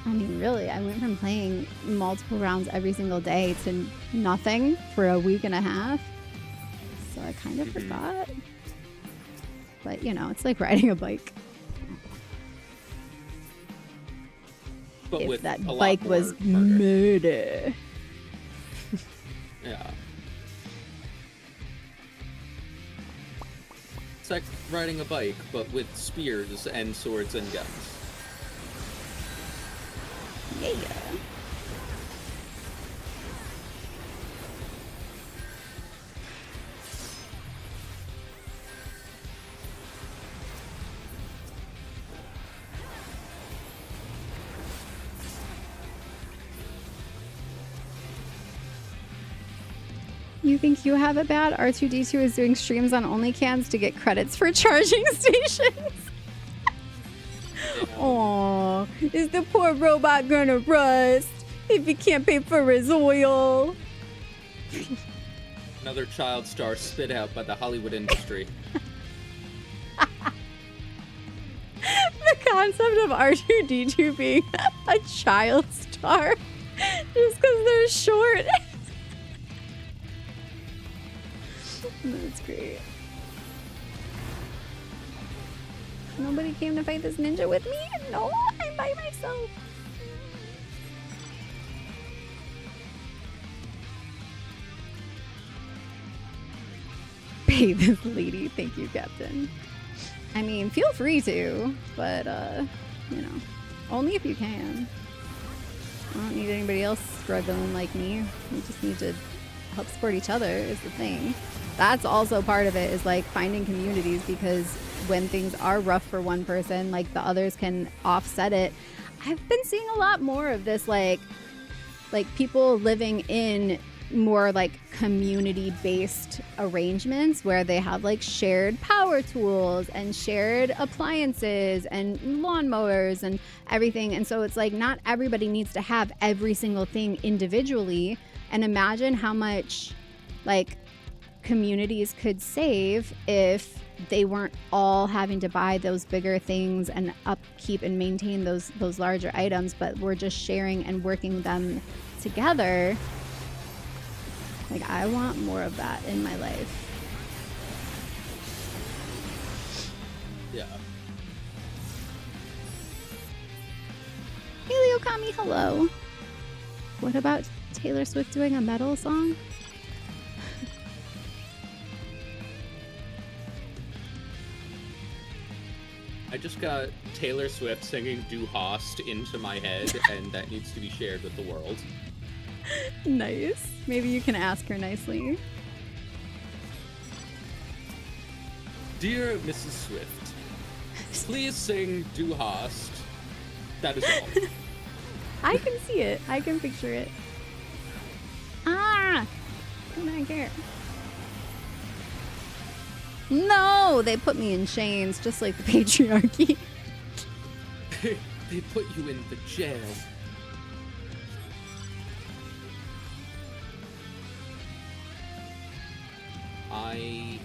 I mean, really, I went from playing multiple rounds every single day to nothing for a week and a half. So I kind of forgot. But, you know, it's like riding a bike. But if with that a bike lot more was murder. murder. Yeah. It's like riding a bike, but with spears and swords and guns. Yeah. You think you have it bad? R2-D2 is doing streams on OnlyCans to get credits for charging stations. Aww, is the poor robot gonna rust if he can't pay for his oil? Another child star spit out by the Hollywood industry. The concept of R2-D2 being a child star just because they're short. That's great. Nobody came to fight this ninja with me? No, I'm by myself. Pay this lady. Thank you, Captain. I mean, feel free to, but, you know, only if you can. I don't need anybody else struggling like me. We just need to help support each other is the thing. That's also part of it, is like finding communities, because when things are rough for one person, like the others can offset it. I've been seeing a lot more of this, like people living in more like community-based arrangements where they have like shared power tools and shared appliances and lawnmowers and everything. And so it's like not everybody needs to have every single thing individually. And imagine how much like communities could save if they weren't all having to buy those bigger things and upkeep and maintain those larger items, but we're just sharing and working them together. Like, I want more of that in my life. Yeah. Hey, Leokami, hello. What about Taylor Swift doing a metal song? I just got Taylor Swift singing Du Hast into my head, and that needs to be shared with the world. Nice. Maybe you can ask her nicely. Dear Mrs. Swift, please sing Du Hast. That is all. I can see it. I can picture it. Ah! Come on, here. No! They put me in chains, just like the patriarchy. They put you in the jail. I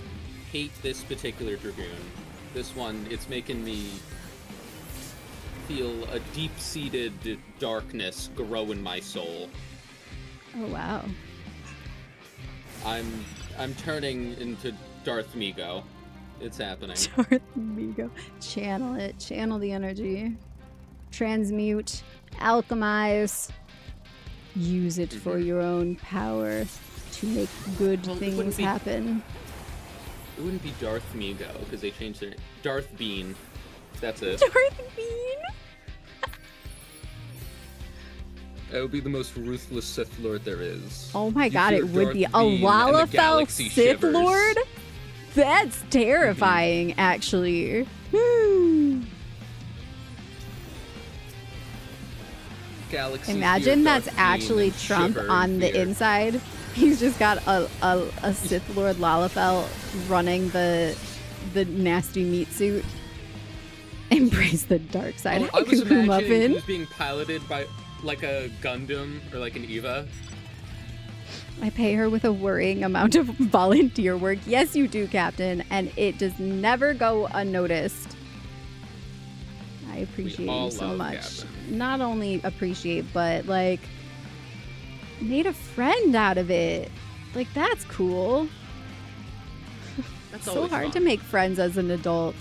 hate this particular Dragoon. This one, it's making me feel a deep-seated darkness grow in my soul. Oh, wow. I'm turning into Darth Migo. It's happening. Darth Migo. Channel it. Channel the energy. Transmute. Alchemize. Use it for your own power to make good things happen. It wouldn't be Darth Migo, because they changed their... Darth Bean. That's it. Darth Bean? That would be the most ruthless Sith Lord there is. Oh my god, it would be a Bean Lalafell Sith shivers. Lord? That's terrifying, actually. Woo. Galaxy Imagine fear that's Darth actually Bean Trump shiver on in the fear. inside. He's just got a Sith Lord Lalafell running the nasty meat suit. Embrace the dark side. I was Cuckoo imagining Muffin. he was being piloted by like a Gundam or like an Eva. I pay her with a worrying amount of volunteer work. Yes, you do, Captain, and it does never go unnoticed. I appreciate you so much. Captain. Not only appreciate, but like made a friend out of it. Like, that's cool. That's So always hard fun. to make friends as an adult.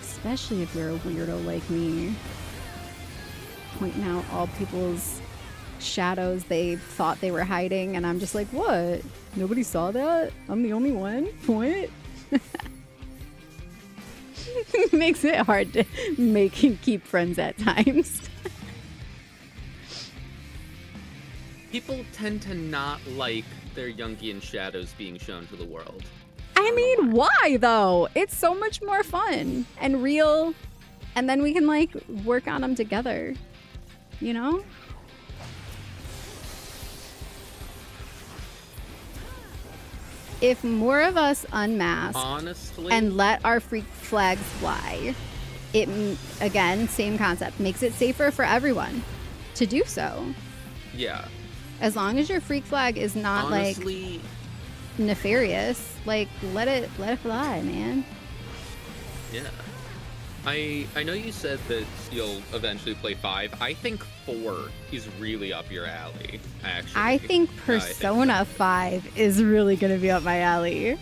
Especially if you're a weirdo like me. Pointing out all people's shadows they thought they were hiding, and I'm just like, what? Nobody saw that? I'm the only one? What? Makes it hard to make and keep friends at times. People tend to not like their Jungian shadows being shown to the world. I mean, why though? It's so much more fun and real and then we can like work on them together, you know? If more of us unmask honestly and let our freak flags fly, it, again, same concept, makes it safer for everyone to do so. Yeah. As long as your freak flag is not honestly, like nefarious, like let it fly, man. Yeah. I know you said that you'll eventually play 5. I think 4 is really up your alley, actually. I think Persona 5 is really gonna be up my alley.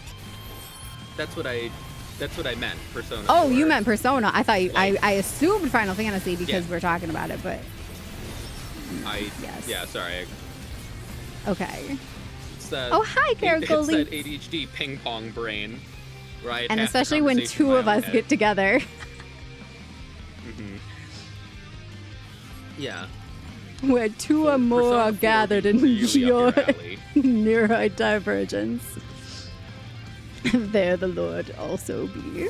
That's what I meant, Persona 4. You meant Persona. I thought I assumed Final Fantasy because we're talking about it, but yes. Yeah, sorry. Okay. It's that, hi, Gamergirl. It's that ADHD ping pong brain, right? And especially when 2 of us get together. Mm-hmm. Yeah. Where 2 or more are gathered in your neurodivergence. There the Lord also be.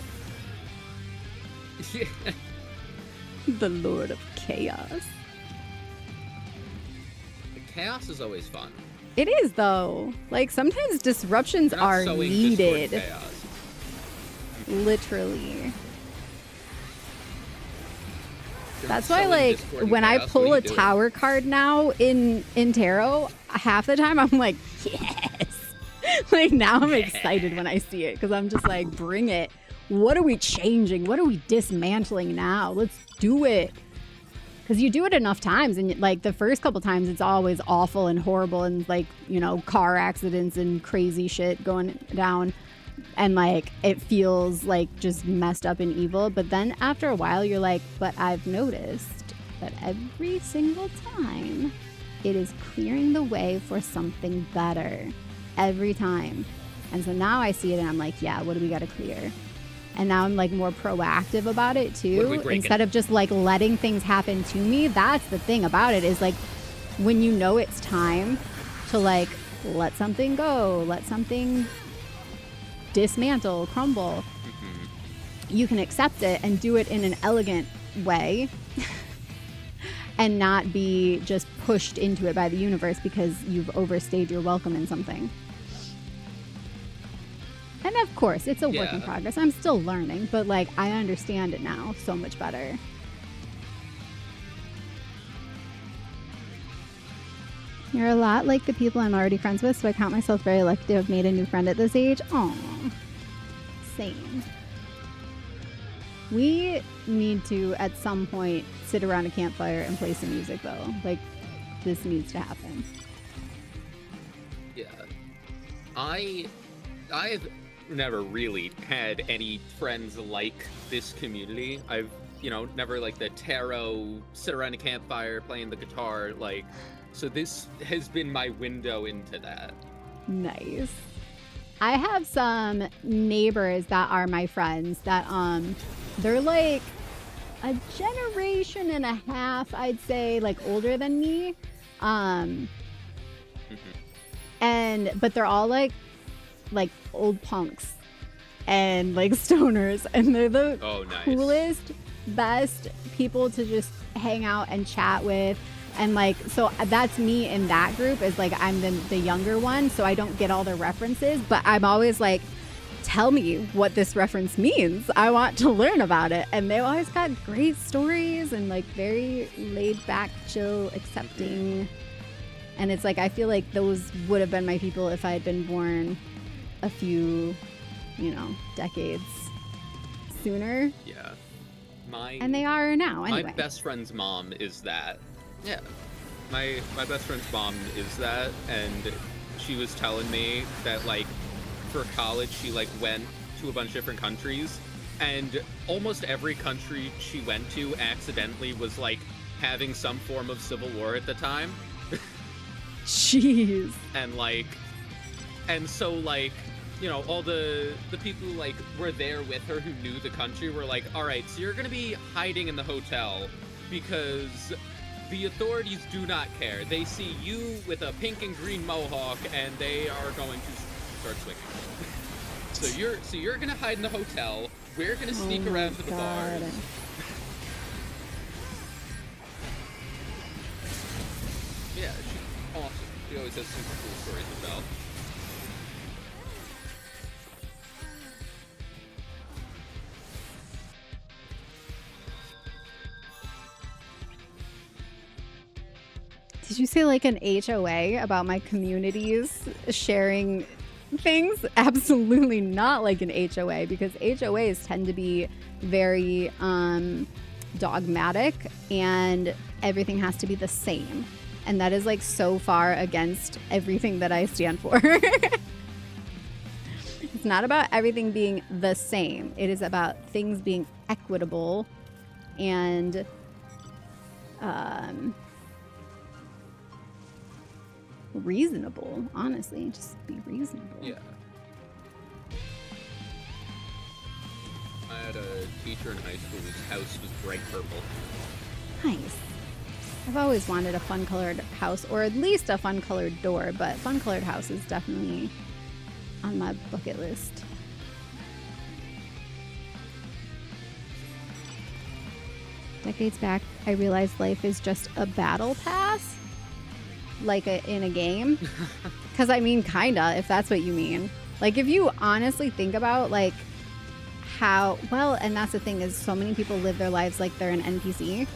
The Lord of Chaos. Chaos is always fun. It is, though. Like, sometimes disruptions are needed. Literally. That's why, like, when I pull a tower card now in tarot, half the time I'm like, yes. Like, now I'm excited when I see it because I'm just like, bring it. What are we changing? What are we dismantling now? Let's do it. Because you do it enough times, and like the first couple times it's always awful and horrible and like, you know, car accidents and crazy shit going down, and like it feels like just messed up and evil. But then after a while you're like, but I've noticed that every single time it is clearing the way for something better every time. And so now I see it and I'm like, yeah, what do we got to clear? And now I'm like more proactive about it too, instead of just like letting things happen to me. That's the thing about it, is like when you know it's time to like let something go, let something dismantle, crumble, you can accept it and do it in an elegant way and not be just pushed into it by the universe because you've overstayed your welcome in something. And of course, it's a work in progress. I'm still learning, but like I understand it now so much better. You're a lot like the people I'm already friends with, so I count myself very lucky to have made a new friend at this age. Aw, same. We need to, at some point, sit around a campfire and play some music, though. Like, this needs to happen. Yeah. I've never really had any friends like this community. I've, you know, never like the tarot, sit around a campfire playing the guitar, like, so this has been my window into that. Nice. I have some neighbors that are my friends that they're like a generation and a half, I'd say, like older than me. But they're all like old punks and like stoners, and they're the coolest, best people to just hang out and chat with. And like, so that's me in that group, is like I'm the younger one, so I don't get all the references, but I'm always like, tell me what this reference means. I want to learn about it. And they've always got great stories and like very laid back, chill, accepting. And it's like, I feel like those would have been my people if I had been born a few, you know, decades sooner. Yeah. And they are now, anyway. My best friend's mom is that. Yeah. My best friend's mom is that, and she was telling me that, like, for college, she, like, went to a bunch of different countries, and almost every country she went to accidentally was, like, having some form of civil war at the time. Jeez. And, like, and so, like, you know, all the people who, like, were there with her who knew the country were like, all right, so you're gonna be hiding in the hotel because the authorities do not care. They see you with a pink and green mohawk, and they are going to start swinging. So you're gonna hide in the hotel. We're gonna sneak around to the bars. Yeah, she's awesome. She always has super cool stories to tell. Did you say like an HOA about my communities sharing things? Absolutely not like an HOA, because HOAs tend to be very dogmatic and everything has to be the same. And that is like so far against everything that I stand for. It's not about everything being the same. It is about things being equitable and reasonable, honestly. Just be reasonable. Yeah. I had a teacher in high school whose house was bright purple. Nice. I've always wanted a fun colored house, or at least a fun colored door, but fun colored house is definitely on my bucket list. Decades back, I realized life is just a battle pass, like in a game. Because I mean, kinda, if that's what you mean. Like, if you honestly think about, like, how, well, and that's the thing, is so many people live their lives like they're an NPC.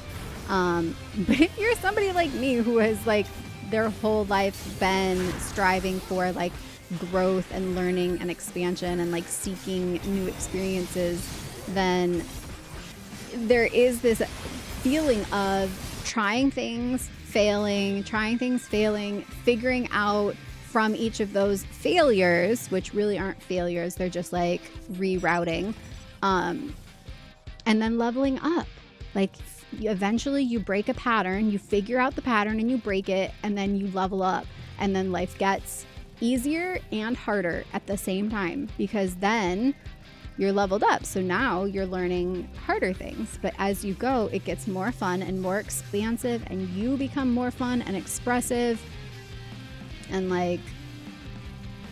But if you're somebody like me who has, like, their whole life been striving for, like, growth and learning and expansion and, like, seeking new experiences, then there is this feeling of trying things, failing, figuring out from each of those failures, which really aren't failures, they're just like rerouting, and then leveling up. Like, eventually you break a pattern, you figure out the pattern and you break it, and then you level up, and then life gets easier and harder at the same time, because then you're leveled up. So now you're learning harder things, but as you go, it gets more fun and more expansive, and you become more fun and expressive. And, like,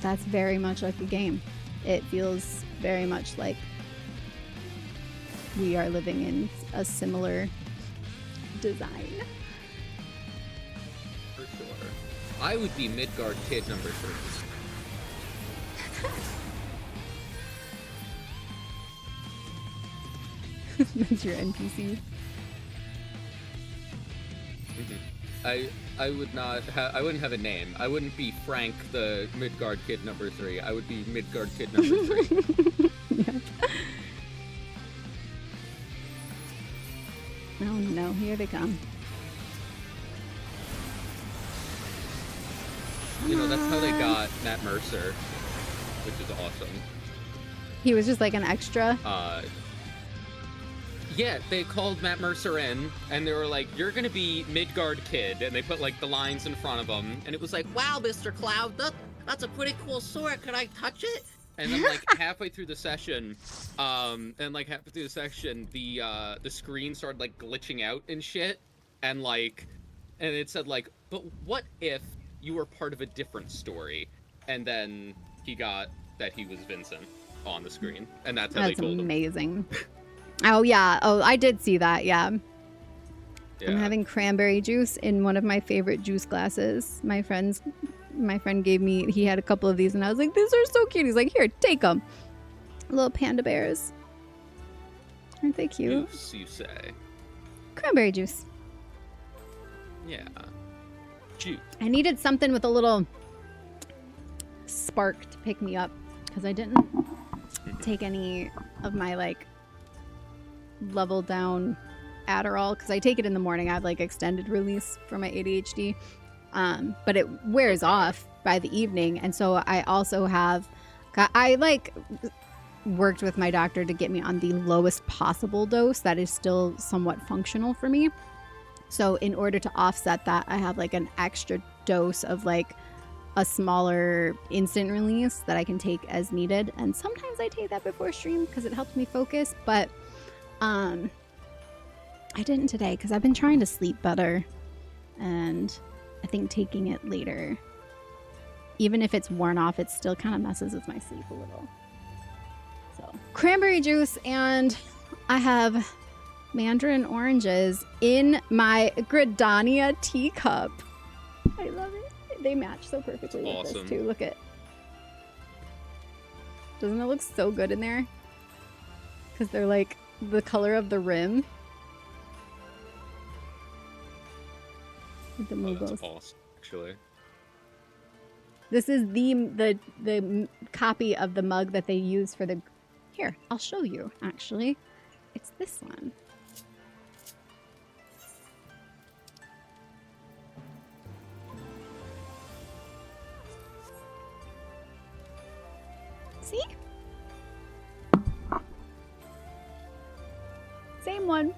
that's very much like a game. It feels very much like we are living in a similar design. For sure. I would be Midgard kid number 3. That's your NPC. I would not. I wouldn't have a name. I wouldn't be Frank, the Midgard kid number 3. I would be Midgard kid number 3. Yeah. Oh no! Here they come. You know, that's how they got Matt Mercer, which is awesome. He was just like an extra. Yeah, they called Matt Mercer in, and they were like, "You're gonna be Midgard kid," and they put like the lines in front of him, and it was like, "Wow, Mr. Cloud, that's a pretty cool sword. Can I touch it?" And then like halfway through the session, the screen started like glitching out and shit, and it said like, "But what if you were part of a different story?" And then he got that he was Vincent on the screen, and that's how they told him. That's amazing. Oh yeah. Oh, I did see that. Yeah. I'm having cranberry juice in one of my favorite juice glasses. My friend gave me, he had a couple of these, and I was like, these are so cute. He's like, here, take them. Little panda bears. Aren't they cute? Juice, you say? Cranberry juice. Yeah. Juice. I needed something with a little spark to pick me up, because I didn't take any of my, like, level down Adderall, because I take it in the morning. I have like extended release for my ADHD, but it wears off by the evening. And so I also have worked with my doctor to get me on the lowest possible dose that is still somewhat functional for me. So in order to offset that, I have like an extra dose of like a smaller instant release that I can take as needed. And sometimes I take that before stream because it helps me focus, but I didn't today because I've been trying to sleep better, and I think taking it later, even if it's worn off, it still kind of messes with my sleep a little. So cranberry juice, and I have mandarin oranges in my Gridania teacup. I love it. They match so perfectly with awesome. this too. Look at. Doesn't it look so good in there? Because they're like the color of the rim. With the Oh, that's Moogles. awesome, actually. This is the copy of the mug that they use for the... Here, I'll show you, actually. It's this one. See? Same one.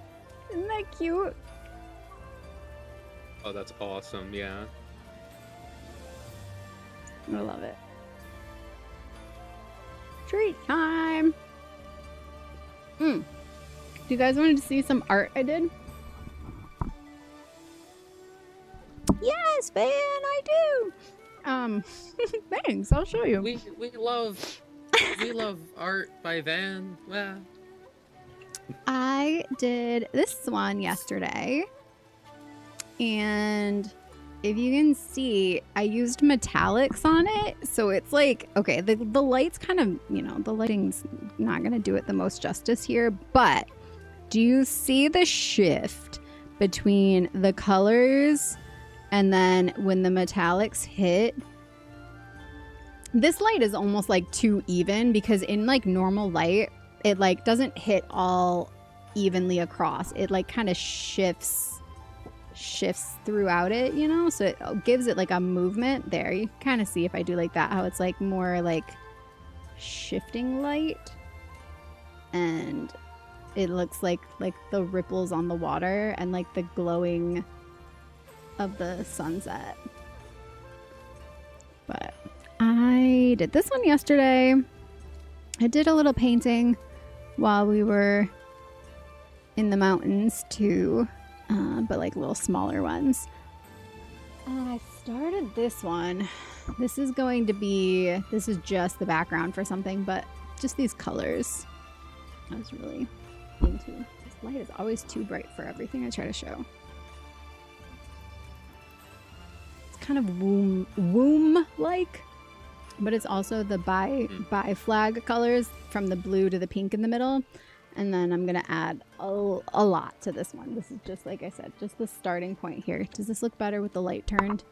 Isn't that cute? Oh, that's awesome, yeah. I love it. Treat time! Do you guys want to see some art I did? Yes, Van, I do! Thanks, I'll show you. We love art by Van. Well, I did this one yesterday, and if you can see, I used metallics on it, so it's like, okay, the light's kind of, you know, the lighting's not gonna do it the most justice here, but do you see the shift between the colors and then when the metallics hit? This light is almost like too even, because in like normal light, it like doesn't hit all evenly across. It like kind of shifts throughout it, you know, so it gives it like a movement. There, you kind of see if I do like that, how it's like more like shifting light, and it looks like the ripples on the water and like the glowing of the sunset. But I did this one yesterday. I did a little painting while we were in the mountains too, but like little smaller ones. And I started this one. This is just the background for something, but just these colors I was really into. This light is always too bright for everything I try to show. It's kind of womb-like, but it's also the bi flag colors from the blue to the pink in the middle. And then I'm going to add a lot to this one. This is just, like I said, just the starting point here. Does this look better with the light turned?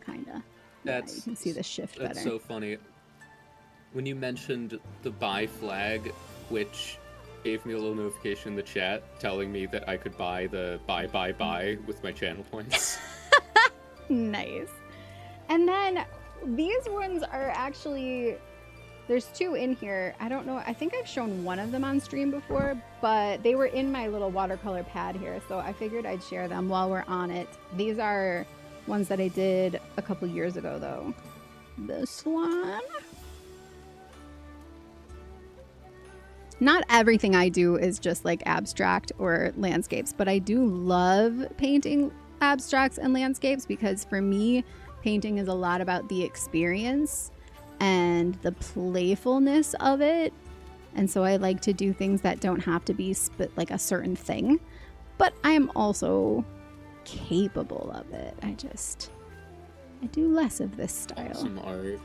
Kinda. Yeah, you can see the shift better. That's so funny. When you mentioned the buy flag, which gave me a little notification in the chat telling me that I could buy the buy with my channel points. Nice. And then these ones are actually... There's two in here. I don't know. I think I've shown one of them on stream before, but they were in my little watercolor pad here, so I figured I'd share them while we're on it. These are ones that I did a couple years ago, though. This one. Not everything I do is just like abstract or landscapes, but I do love painting abstracts and landscapes because for me, painting is a lot about the experience and the playfulness of it. And so I like to do things that don't have to be like a certain thing, but I am also capable of it. I do less of this style. Awesome art.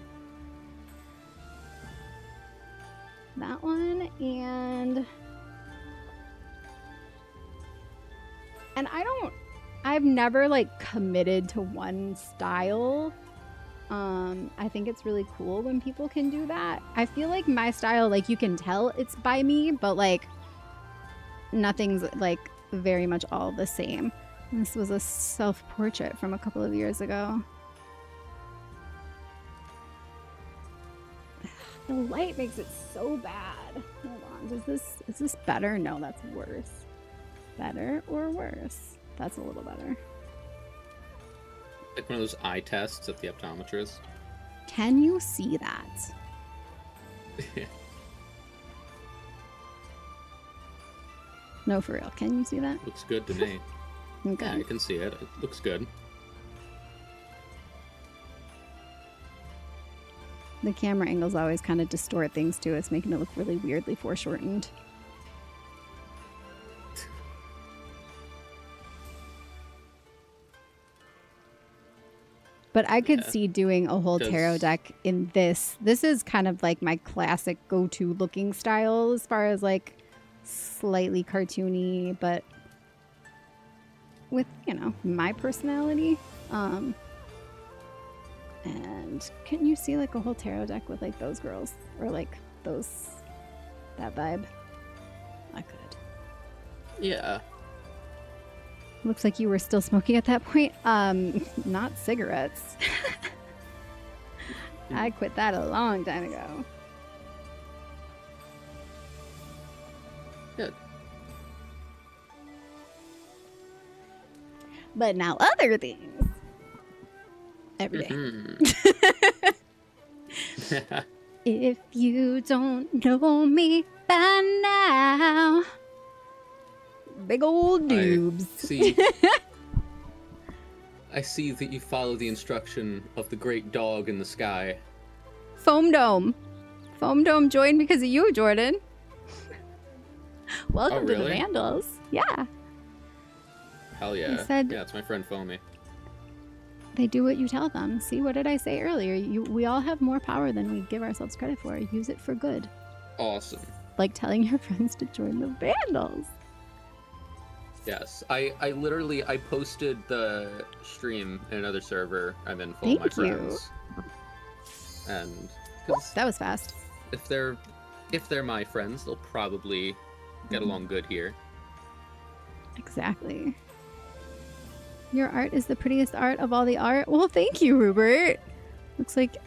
That one, and I've never like committed to one style. I think it's really cool when people can do that. I feel like my style, like you can tell it's by me, but like nothing's like very much all the same. And this was a self-portrait from a couple of years ago. The light makes it so bad. Hold on, is this better? No, that's worse. Better or worse? That's a little better. Like one of those eye tests at the optometrist. Can you see that? Yeah. No, for real. Can you see that? Looks good to me. Okay. Yeah, I can see it. It looks good. The camera angles always kind of distort things too. It's making it look really weirdly foreshortened. But I could Yeah. see doing a whole tarot deck in this. This is kind of like my classic go-to looking style as far as like slightly cartoony, but with, you know, my personality. And can you see like a whole tarot deck with like those girls or like those, that vibe? I could. Yeah. Looks like you were still smoking at that point. Not cigarettes. I quit that a long time ago. Good. But now other things. Every day. Mhm. If you don't know me by now. Big old dubs. I see that you follow the instruction of the great dog in the sky. Foam Dome. Foam Dome joined because of you, Jordan. Welcome to the really? Vandals. Yeah. Hell yeah. said- Yeah, it's my friend Foamy. They do what you tell them. See, what did I say earlier? We all have more power than we give ourselves credit for. Use it for good. Awesome. Like telling your friends to join the Vandals. Yes. I literally posted the stream in another server I'm in full of my Thank you. friends. And because That was fast. if they're my friends, they'll probably get along good here. Exactly. Your art is the prettiest art of all the art. Well, thank you, Rupert. Looks like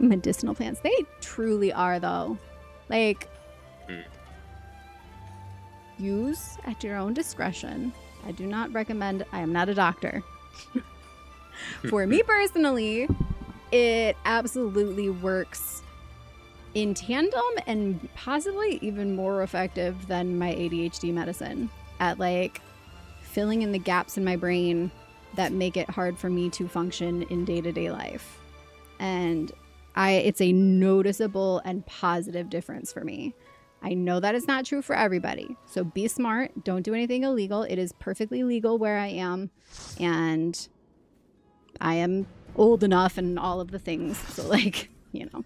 medicinal plants. They truly are, though. Like, use at your own discretion. I do not recommend. I am not a doctor. For me personally, it absolutely works in tandem and possibly even more effective than my ADHD medicine at like filling in the gaps in my brain that make it hard for me to function in day-to-day life. And it's a noticeable and positive difference for me. I know that it's not true for everybody. So be smart. Don't do anything illegal. It is perfectly legal where I am. And I am old enough and all of the things. So like, you know,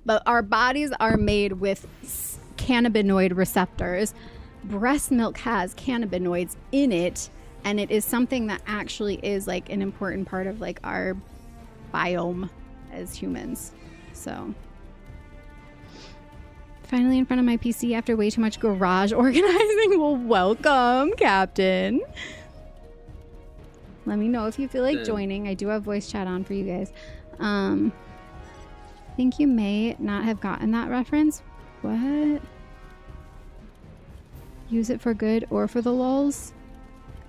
but our bodies are made with cannabinoid receptors. Breast milk has cannabinoids in it, and it is something that actually is like an important part of like our biome as humans. So finally in front of my PC after way too much garage organizing. Well, welcome, Captain. Let me know if you feel like joining. I do have voice chat on for you guys. Think you may not have gotten that reference. What? Use it for good or for the lulz.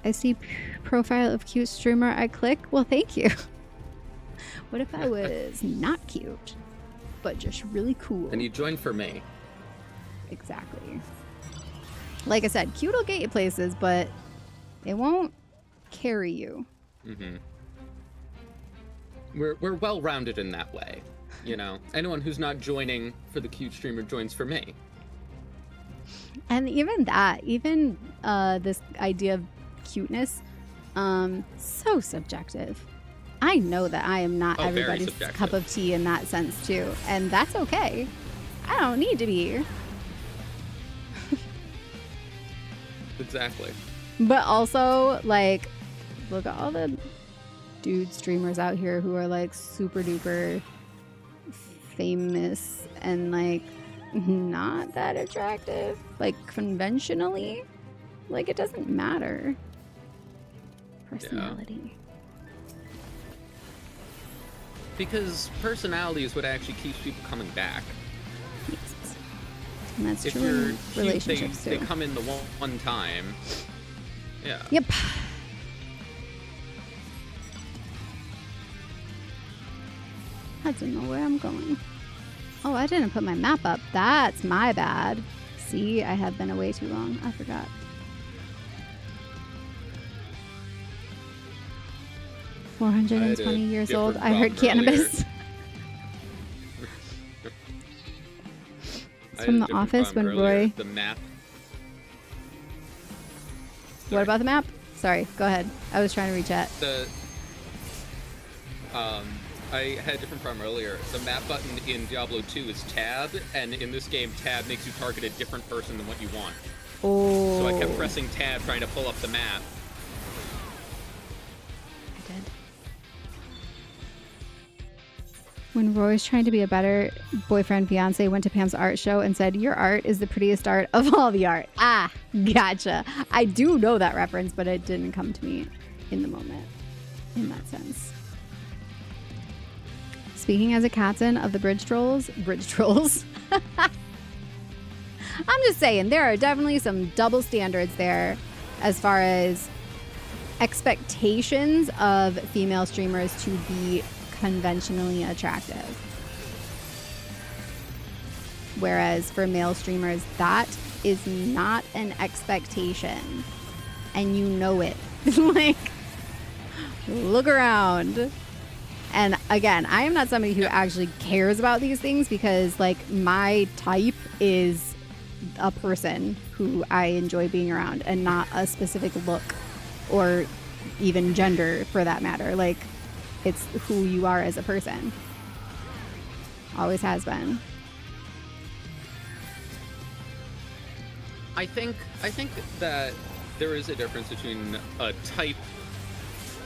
I see profile of cute streamer. I click. Well, thank you. What if I was not cute, but just really cool? And you join for me. Exactly. Like I said, cute will get you places, but it won't carry you. Mm-hmm. We're well-rounded in that way. You know, anyone who's not joining for the cute streamer joins for me. And even this idea of cuteness, so subjective. I know that I am not everybody's cup of tea in that sense too, and that's okay. I don't need to be. Exactly. But also, like, look at all the dude streamers out here who are like super duper famous and like not that attractive, like conventionally. Like, it doesn't matter. Personality. Yeah. Because personality is what actually keeps people coming back. Yes. And that's If true you're in cute, relationships they too. come in the one time. Yeah. Yep. I don't know where I'm going. Oh, I didn't put my map up. That's my bad. See, I have been away too long. I forgot. $420 years old. I heard cannabis. It's from The Office when Roy. The map. What about the map? Sorry, go ahead. I was trying to reach chat. I had a different problem earlier. The map button in Diablo 2 is tab, and in this game, tab makes you target a different person than what you want. Oh. So I kept pressing tab, trying to pull up the map. I did. When Roy's trying to be a better boyfriend, fiance went to Pam's art show and said, "Your art is the prettiest art of all the art." Ah, gotcha. I do know that reference, but it didn't come to me in the moment in that sense. Speaking as a captain of the bridge trolls. I'm just saying, there are definitely some double standards there as far as expectations of female streamers to be conventionally attractive. Whereas for male streamers, that is not an expectation. And you know it. Like, look around. And again, I am not somebody who actually cares about these things because, like, my type is a person who I enjoy being around and not a specific look or even gender for that matter. Like, it's who you are as a person. Always has been. I think that there is a difference between a type,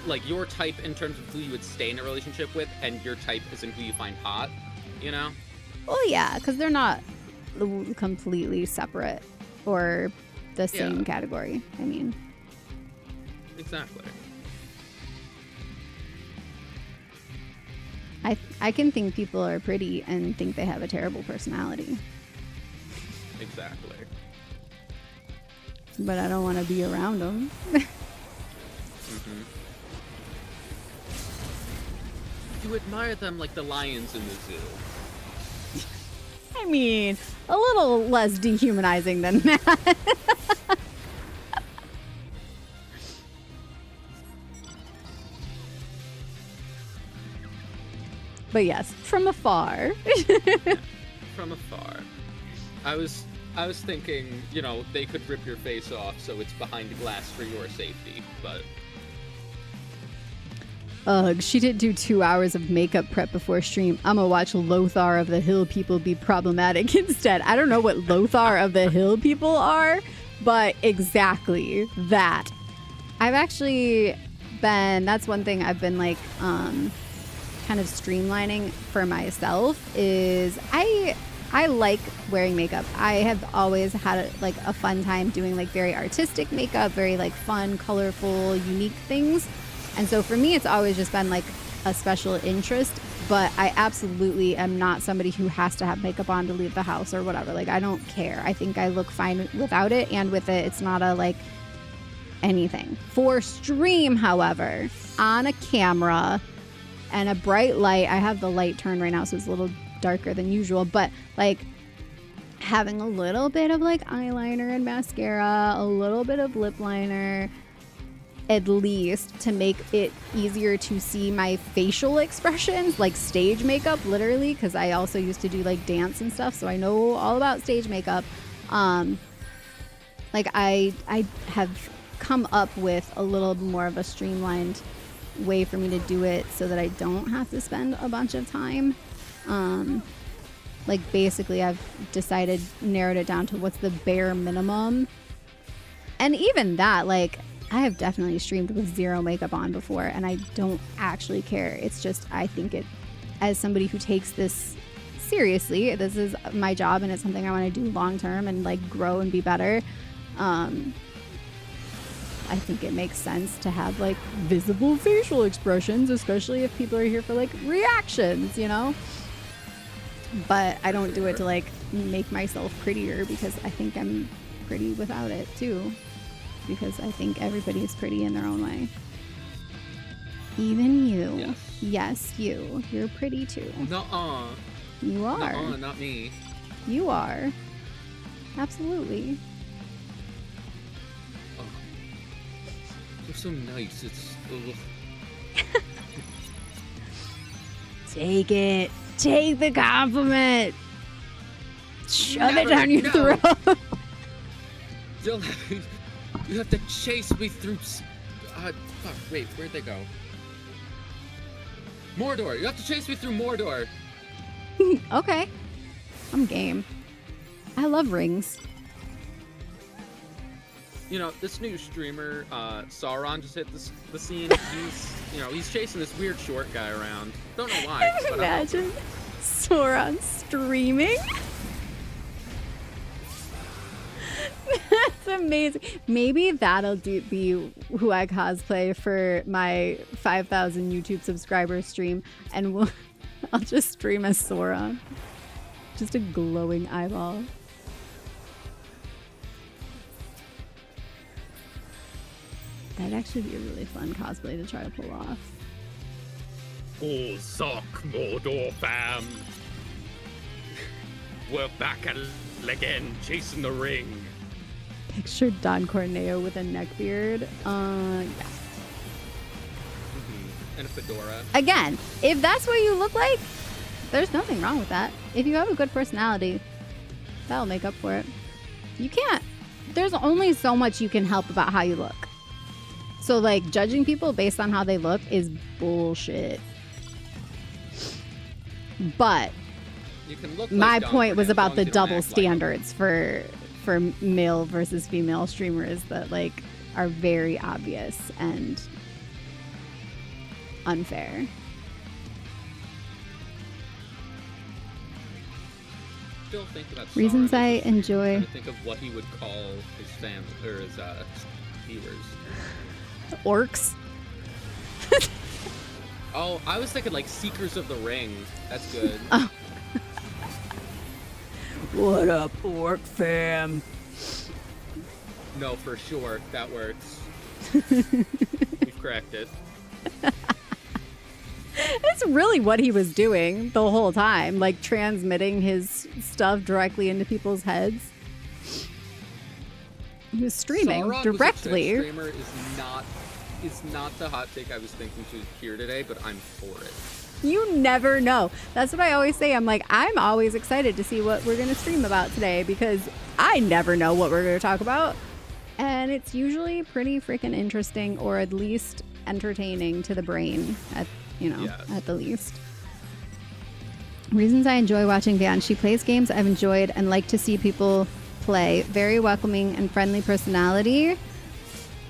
like your type in terms of who you would stay in a relationship with, and your type as in who you find hot, you know? Well, yeah, because they're not completely separate or the same category. I mean, exactly. I can think people are pretty and think they have a terrible personality. Exactly. But I don't want to be around them. Mm-hmm. You admire them like the lions in the zoo. I mean, a little less dehumanizing than that. But yes, from afar. Yeah, from afar. I was thinking, you know, they could rip your face off, so it's behind glass for your safety, but... Ugh, she didn't do 2 hours of makeup prep before stream. I'ma watch Lothar of the Hill People be problematic instead. I don't know what Lothar of the Hill People are, but exactly that. I've actually been, that's one thing I've been like, kind of streamlining for myself is I like wearing makeup. I have always had a fun time doing like very artistic makeup, very like fun, colorful, unique things. And so for me, it's always just been like a special interest, but I absolutely am not somebody who has to have makeup on to leave the house or whatever. Like, I don't care. I think I look fine without it, and with it, it's not a like anything. For stream, however, on a camera and a bright light, I have the light turned right now, so it's a little darker than usual, but like having a little bit of like eyeliner and mascara, a little bit of lip liner, at least to make it easier to see my facial expressions, like stage makeup, literally, because I also used to do like dance and stuff, so I know all about stage makeup. Like I have come up with a little more of a streamlined way for me to do it so that I don't have to spend a bunch of time. Like basically I've narrowed it down to what's the bare minimum. And even that, like, I have definitely streamed with zero makeup on before, and I don't actually care. It's just, I think it, as somebody who takes this seriously, this is my job and it's something I want to do long term and like grow and be better. I think it makes sense to have like visible facial expressions, especially if people are here for like reactions, you know? But I don't do it to like make myself prettier, because I think I'm pretty without it too. Because I think everybody is pretty in their own way. Even you. Yes. Yes, you. You're pretty too. Nuh-uh. You are. Nuh-uh, not me. You are. Absolutely. Oh. You're so nice. It's... Take it. Take the compliment. Shove it down your throat. You have to chase me through Fuck, wait, where'd they go? Mordor! You have to chase me through Mordor! Okay. I'm game. I love rings. You know, this new streamer, Sauron, just hit the scene. He's chasing this weird short guy around. Don't know why. But Imagine Sauron streaming. That's amazing. Maybe that'll be who I cosplay for my 5,000 YouTube subscriber stream, and I'll just stream as Sauron. Just a glowing eyeball. That'd actually be a really fun cosplay to try to pull off. Oh, suck, Mordor fam! We're back at it again, chasing the ring. Picture Don Corneo with a neckbeard. Yeah. And a fedora. Again, if that's what you look like, there's nothing wrong with that. If you have a good personality, that'll make up for it. You can't. There's only so much you can help about how you look. So, like, judging people based on how they look is bullshit. But You can look my like Don point was Corneo, about as the long as you don't double act like him. standards for male versus female streamers that, like, are very obvious and unfair. Still think about Reasons Sauron I as a streamer. enjoy- I'm trying to think of what he would call his family or his viewers. Orcs. Oh, I was thinking like Seekers of the Ring. That's good. Oh. What up, orc fam? No, for sure, that works. We've cracked it. That's really what he was doing the whole time, like transmitting his stuff directly into people's heads. He was streaming Sauron directly. Was a streamer is not the hot take I was thinking to hear today, but I'm for it. You never know. That's what I always say. I'm like, I'm always excited to see what we're going to stream about today because I never know what we're going to talk about. And it's usually pretty freaking interesting or at least entertaining to the brain at the least. Reasons I enjoy watching Van. She plays games I've enjoyed and like to see people play. Very welcoming and friendly personality.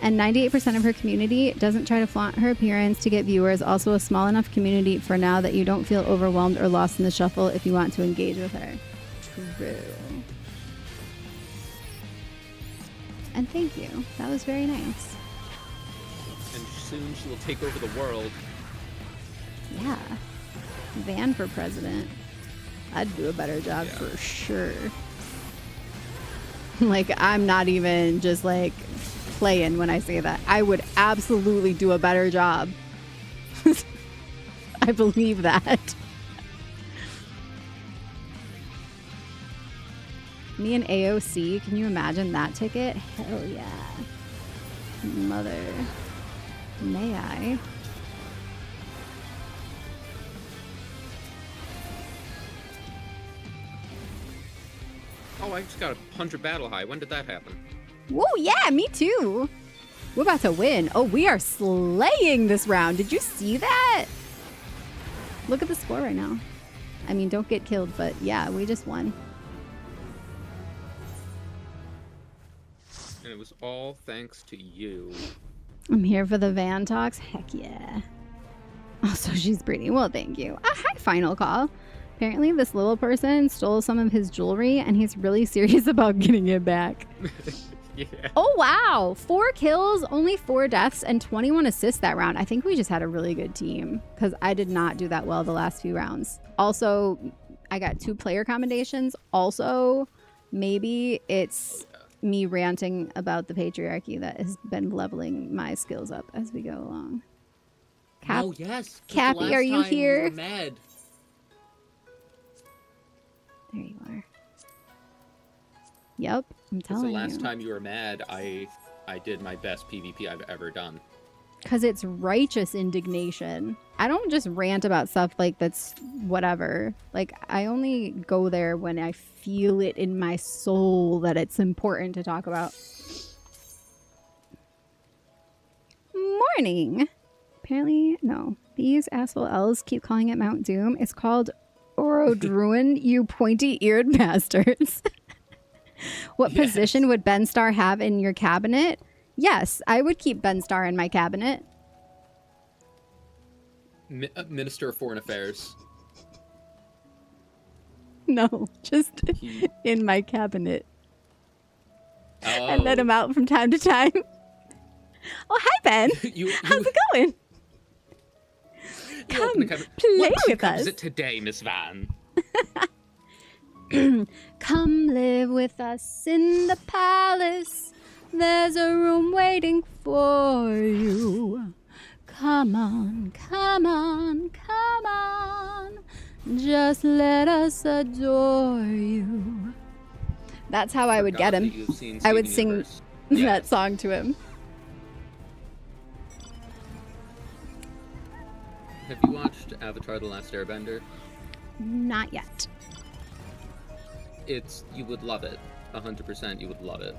And 98% of her community doesn't try to flaunt her appearance to get viewers. Also a small enough community for now that you don't feel overwhelmed or lost in the shuffle if you want to engage with her. True. And thank you. That was very nice. And soon she will take over the world. Yeah. Van for president. I'd do a better job for sure. Like, I'm not even just like playing when I say that. I would absolutely do a better job. I believe that. Me and AOC, can you imagine that ticket? Hell yeah. Mother. May I? Oh, I just got a 100 battle high. When did that happen? Whoa, yeah, me too. We're about to win. Oh, we are slaying this round. Did you see that? Look at the score right now. I mean, don't get killed, but yeah, we just won. And it was all thanks to you. I'm here for the Van talks. Heck yeah. Oh, so she's pretty. Well, thank you. Hi, Final Call. Apparently, this little person stole some of his jewelry, and he's really serious about getting it back. Yeah. Oh, wow. 4 kills, only 4 deaths, and 21 assists that round. I think we just had a really good team because I did not do that well the last few rounds. Also, I got 2 player commendations. Also, maybe it's me ranting about the patriarchy that has been leveling my skills up as we go along. Oh, yes. Cappy, are you here? You were mad. There you are. Yep, I'm telling you. The last time you were mad, I did my best PvP I've ever done. Because it's righteous indignation. I don't just rant about stuff like that's whatever. Like, I only go there when I feel it in my soul that it's important to talk about. morning. Apparently, no. These asshole elves keep calling it Mount Doom. It's called Orodruin, you pointy-eared bastards. What position would Ben Starr have in your cabinet? Yes, I would keep Ben Starr in my cabinet. Minister of Foreign Affairs. No, just in my cabinet. And let him out from time to time. Oh, hi, Ben. How's it going? Come, play with us. What is it today, Miss Van? Come live with us in the palace. There's a room waiting for you. Come on, come on, come on. Just let us adore you. That's how I would get him. I would sing that song to him. Have you watched Avatar: The Last Airbender? Not yet. You would love it. 100% you would love it.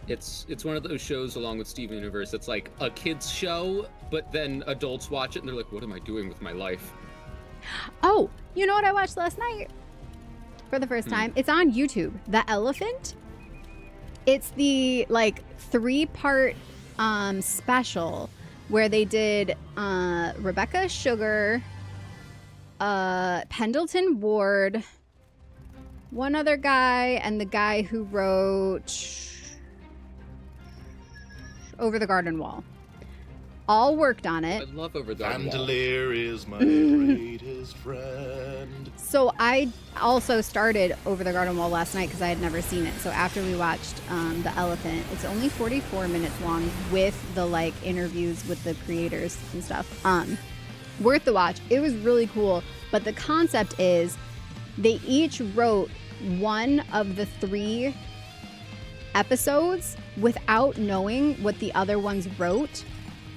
It's one of those shows along with Steven Universe. It's like a kid's show, but then adults watch it and they're like, what am I doing with my life? Oh, you know what I watched last night? For the first time. It's on YouTube. The Elephant. It's the like 3-part special where they did Rebecca Sugar, Pendleton Ward, one other guy, and the guy who wrote Over the Garden Wall. All worked on it. I love Over the Garden Wall. Chandelier is my greatest friend. So I also started Over the Garden Wall last night because I had never seen it. So after we watched The Elephant, it's only 44 minutes long with the like interviews with the creators and stuff. Worth the watch. It was really cool. But the concept is they each wrote one of the 3 episodes without knowing what the other ones wrote.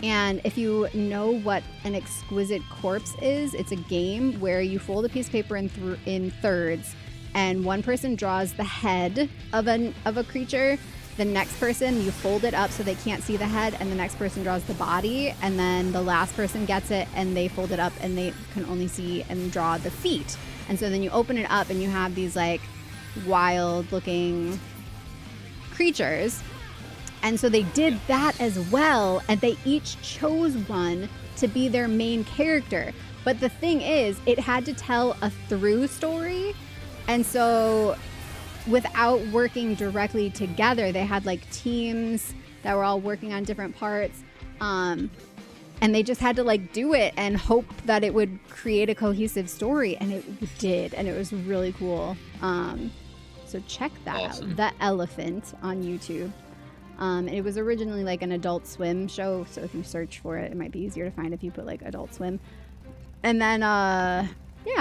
And if you know what an exquisite corpse is, it's a game where you fold a piece of paper in thirds, and one person draws the head of a creature. The next person, you fold it up so they can't see the head, and the next person draws the body, and then the last person gets it, and they fold it up, and they can only see and draw the feet. And so then you open it up, and you have these like wild-looking creatures. And so they did that as well, and they each chose one to be their main character. But the thing is, it had to tell a through story, and so without working directly together, they had like teams that were all working on different parts, and they just had to like do it and hope that it would create a cohesive story, and it did, and it was really cool. So check that out, The Elephant on YouTube. It was originally like an Adult Swim show, so if you search for it, it might be easier to find if you put like Adult Swim. And then, yeah,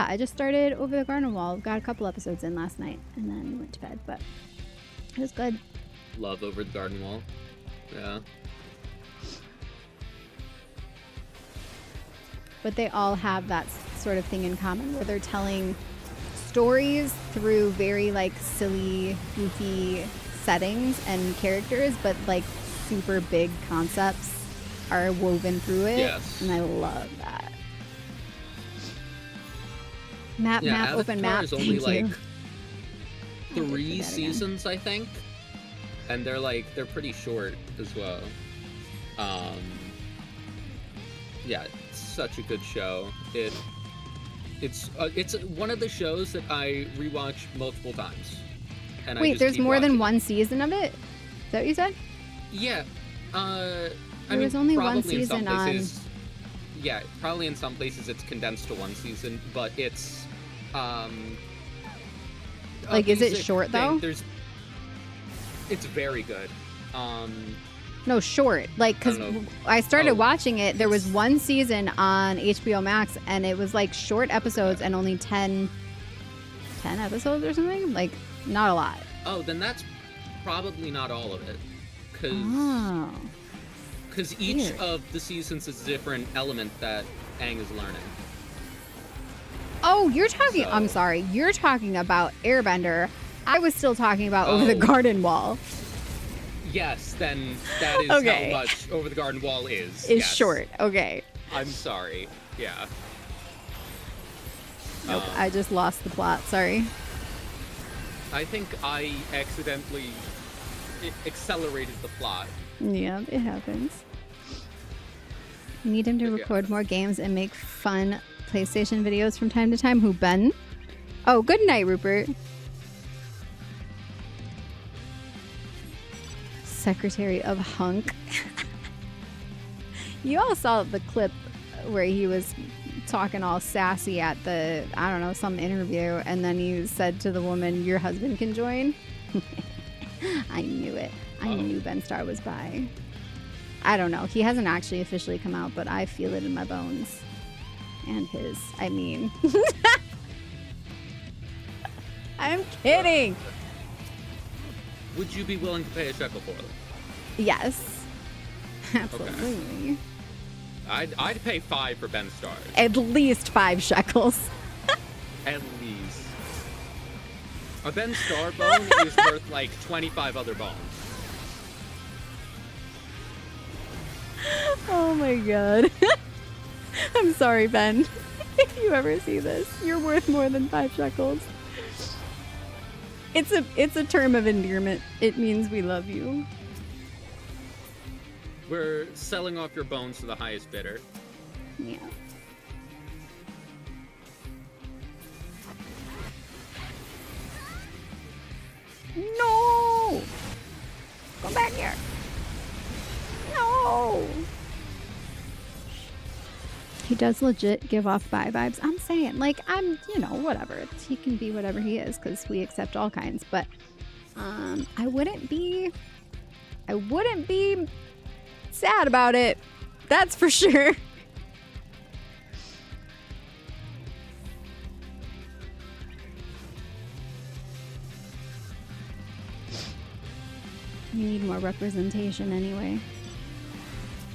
I just started Over the Garden Wall. Got a couple episodes in last night, and then went to bed, but it was good. Love Over the Garden Wall. Yeah. But they all have that sort of thing in common, where they're telling stories through very like silly, goofy settings and characters, but like super big concepts are woven through it. Yes. And I love that. Map, open map. There's only like 3 seasons, I think, and they're pretty short as well. Yeah, it's such a good show. It's one of the shows that I rewatch multiple times. And wait, there's more than one season of it? Is that what you said? Yeah. There was only one season on. Yeah, probably in some places it's condensed to 1 season, but it's like, is it short though? It's very good. No, short. Like, because I started watching it, there was 1 season on HBO Max, and it was like short episodes and only 10 episodes or something. Like, not a lot. Oh, then that's probably not all of it. Because each of the seasons is a different element that Aang is learning. Oh, you're talking... I'm sorry. You're talking about Airbender. I was still talking about Over the Garden Wall. yes, then that is Okay. how much Over the Garden Wall is. It's Yes. short. Okay. I'm sorry. Yeah. Nope. I just lost the plot. Sorry. I think I accidentally accelerated the plot. Yeah, it happens. We need him to Yeah. record more games and make fun PlayStation videos from time to time. Who, Ben? Oh, good night, Rupert. Secretary of Hunk. You all saw the clip where he was talking all sassy at the, I don't know, some interview, and then he said to the woman, "Your husband can join." I knew it. I knew Ben Starr was bi. I don't know. He hasn't actually officially come out, but I feel it in my bones. And his. I mean. I'm kidding. Would you be willing to pay a shekel for them? Yes. Absolutely. I'd pay 5 for Ben Starr. At least 5 shekels. At least. A Ben Starr bone is worth like 25 other bones. Oh my god. I'm sorry, Ben. If you ever see this, you're worth more than 5 shekels. It's a term of endearment. It means we love you. We're selling off your bones to the highest bidder. Yeah. No! Come back here. No! He does legit give off bi vibes. I'm saying, like, whatever. He can be whatever he is because we accept all kinds. But I wouldn't be sad about it. That's for sure. We need more representation anyway.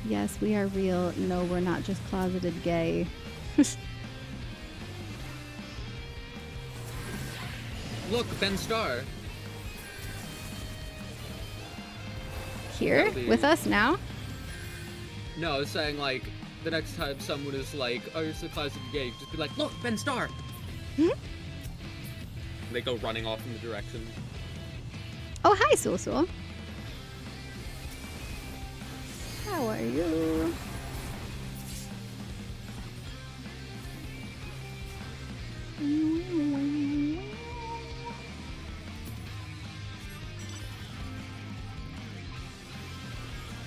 Yes, we are real. No, we're not just closeted gay. Look, Ben Starr. Here? With us now? No, it's saying like the next time someone is like, "Oh, you're so closeted gay," just be like, "Look, Ben Starr." They go running off in the direction. Oh, hi, Sul. How are you?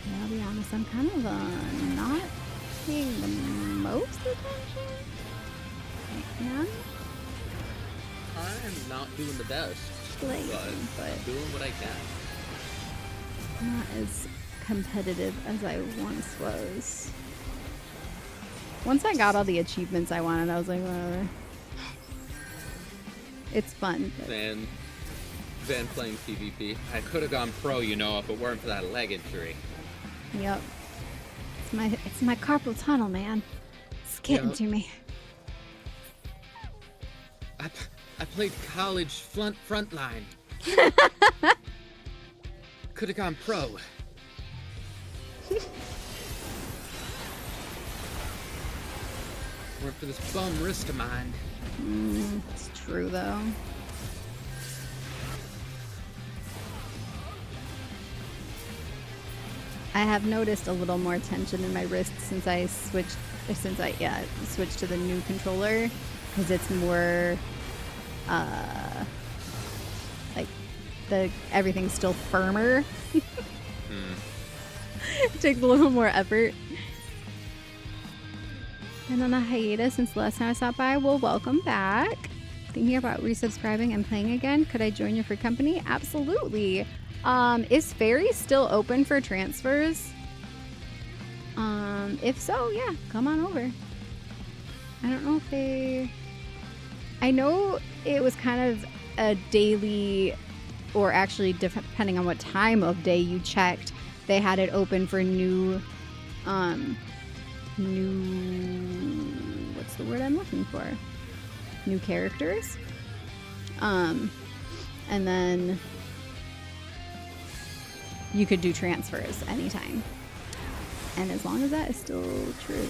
Yeah, I'll be honest, I'm kind of not paying the most attention. None? I'm not doing the best, Like, but I'm doing what I can. not as competitive as I once was. Once I got all the achievements I wanted, I was like, whatever. It's fun. But Van playing PvP. I could have gone pro, if it weren't for that leg injury. yep. It's my carpal tunnel, man. It's getting Yep. to me. I played college frontline. Could have gone pro. Weren't for this bum wrist of mine. It's true, though. I have noticed a little more tension in my wrist since I switched to the new controller, because it's more like everything's still firmer. It takes a little more effort. And on a hiatus since the last time I stopped by. Well, welcome back. Thinking about resubscribing and playing again. Could I join you for company? Absolutely. Is Fairy still open for transfers? If so, yeah, come on over. I don't know if I know it was kind of a daily, or actually depending on what time of day you checked, they had it open for new, what's the word I'm looking for? New characters. And then you could do transfers anytime. And as long as that is still true.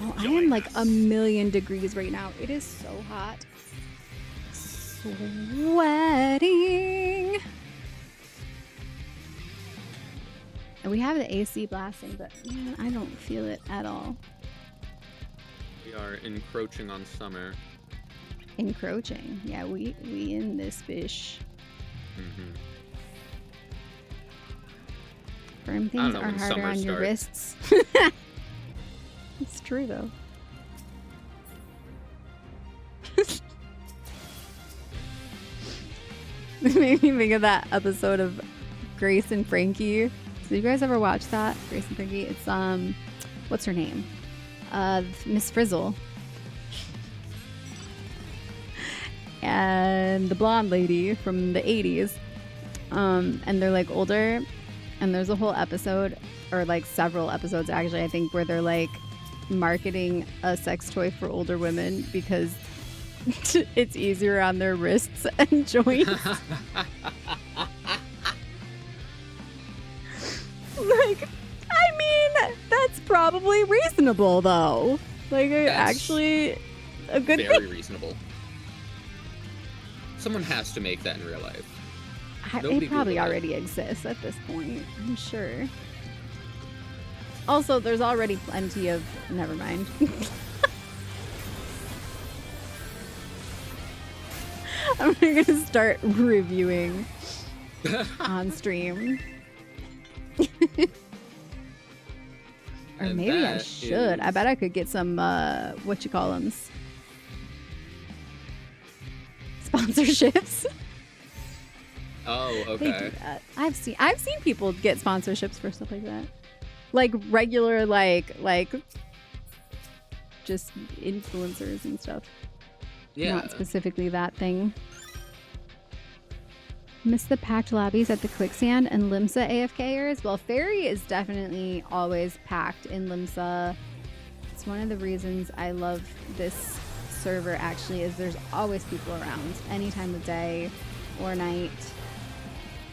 Oh, I am like a million degrees right now. It is so hot. Sweating. And we have the AC blasting, but man, I don't feel it at all. We are encroaching on summer. Encroaching. Yeah, we in this fish. Mm-hmm. Firm things are harder on your wrists. It's true though. It made me think of that episode of Grace and Frankie. So you guys ever watch that? Grace and Frankie? It's what's her name? Miss Frizzle. And the blonde lady from the 80s. And they're like older, and there's a whole episode, or like several episodes actually, I think, where they're like marketing a sex toy for older women because it's easier on their wrists and joints. Like, I mean, that's probably reasonable though. Like, that's actually a good very thing. Reasonable. Someone has to make that in real life. It probably already exists at this point, I'm sure. Also, there's already plenty of... Never mind. I'm going to start reviewing on stream. Or And maybe I that should. I bet I could get some, whatchamacallums. Sponsorships. Oh, They do okay. that. I've seen people get sponsorships for stuff like that. Like regular, like just influencers and stuff. Yeah. Not specifically that thing. Miss the packed lobbies at the Quicksand and Limsa AFKers? Well, Fairy is definitely always packed in Limsa. It's one of the reasons I love this server, actually, is there's always people around any time of day or night.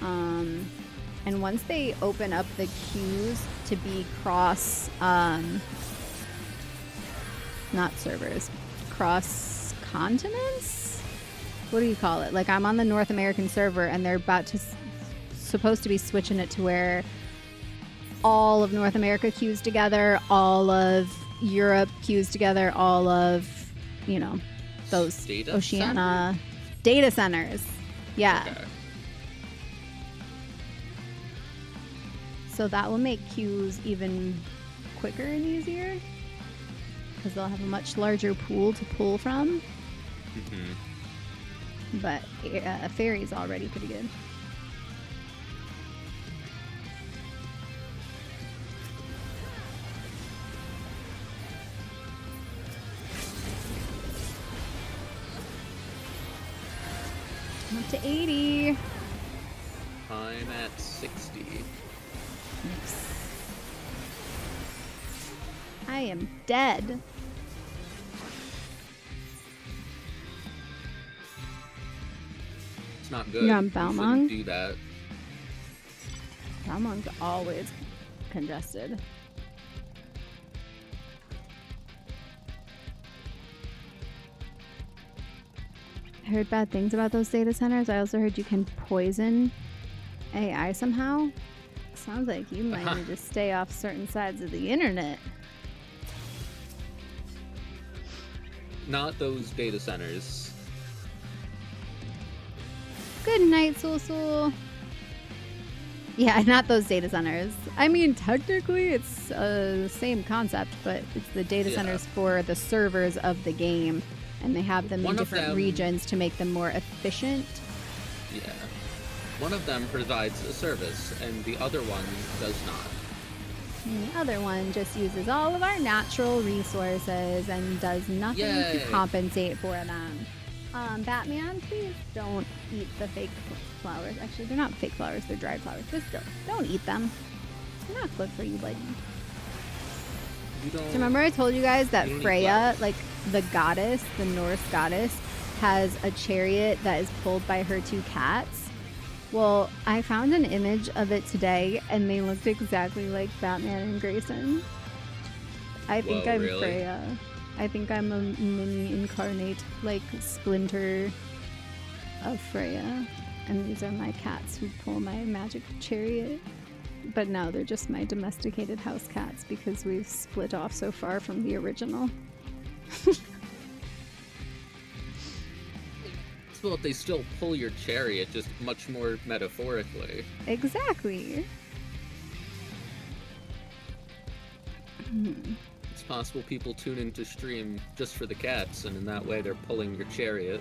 And once they open up the queues to be cross, not servers, cross continents? What do you call it? Like, I'm on the North American server and they're about to, supposed to be switching it to where all of North America queues together, all of Europe queues together, all of, you know, those Oceania data centers. Yeah. Okay. So that will make queues even quicker and easier because they'll have a much larger pool to pull from. Mm-hmm. But Fairy's already pretty good. I'm up to 80. I'm at 60. Nice. I am dead. It's not good. You're on You Balmung? shouldn't do that. Balmung's always congested. I heard bad things about those data centers. I also heard you can poison AI somehow. Sounds like you might need to stay off certain sides of the internet. Not those data centers. Good night, Sul. Yeah, not those data centers. I mean, technically it's the same concept, but it's the data centers for the servers of the game, and they have them in different regions to make them more efficient. Yeah. One of them provides a service, and the other one does not. And the other one just uses all of our natural resources and does nothing to compensate for them. Batman, please don't eat the fake flowers. Actually, they're not fake flowers, they're dried flowers. But still, don't eat them. They're not good for you, buddy. You don't... So remember I told you guys that Freya, like the goddess, the Norse goddess, has a chariot that is pulled by her 2 cats. Well, I found an image of it today, and they looked exactly like Batman and Grayson. I think I'm really? Freya. I think I'm a mini incarnate, like, splinter of Freya. And these are my cats who pull my magic chariot. But now they're just my domesticated house cats because we've split off so far from the original. Well, they still pull your chariot, just much more metaphorically. Exactly. It's possible people tune into stream just for the cats, and in that way they're pulling your chariot.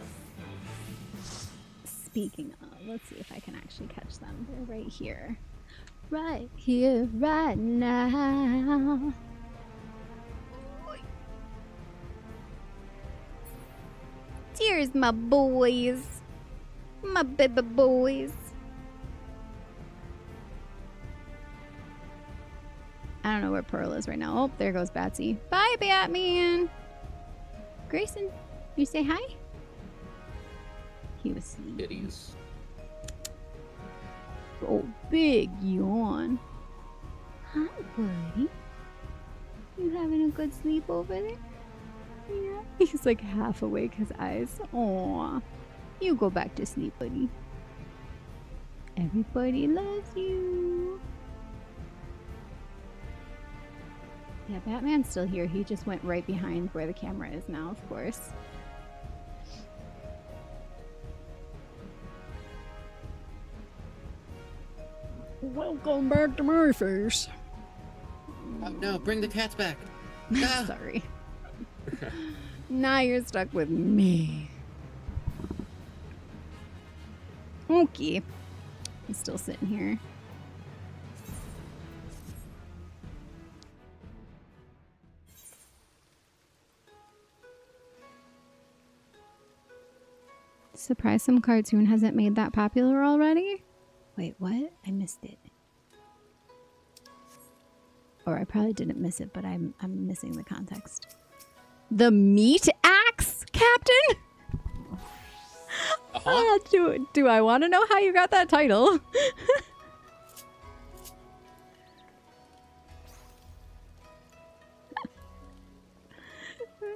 Speaking of, let's see if I can actually catch them. They're right here. Right here, right now. Here's my boys. My baby boys. I don't know where Pearl is right now. Oh, there goes Batsy. Bye, Batman. Grayson, you say hi? He was sleeping. Kitties. Oh, big yawn. Hi, buddy. You having a good sleep over there? Yeah. He's like half awake, his eyes. Aw. You go back to sleep, buddy. Everybody loves you. Yeah, Batman's still here. He just went right behind where the camera is now, of course. Welcome back to my face. Oh, no, bring the cats back. Sorry. Now you're stuck with me. Okay. He's still sitting here. Surprised some cartoon hasn't made that popular already? Wait, what? I missed it. Or I probably didn't miss it, but I'm missing the context. The meat axe, Captain? Do I want to know how you got that title?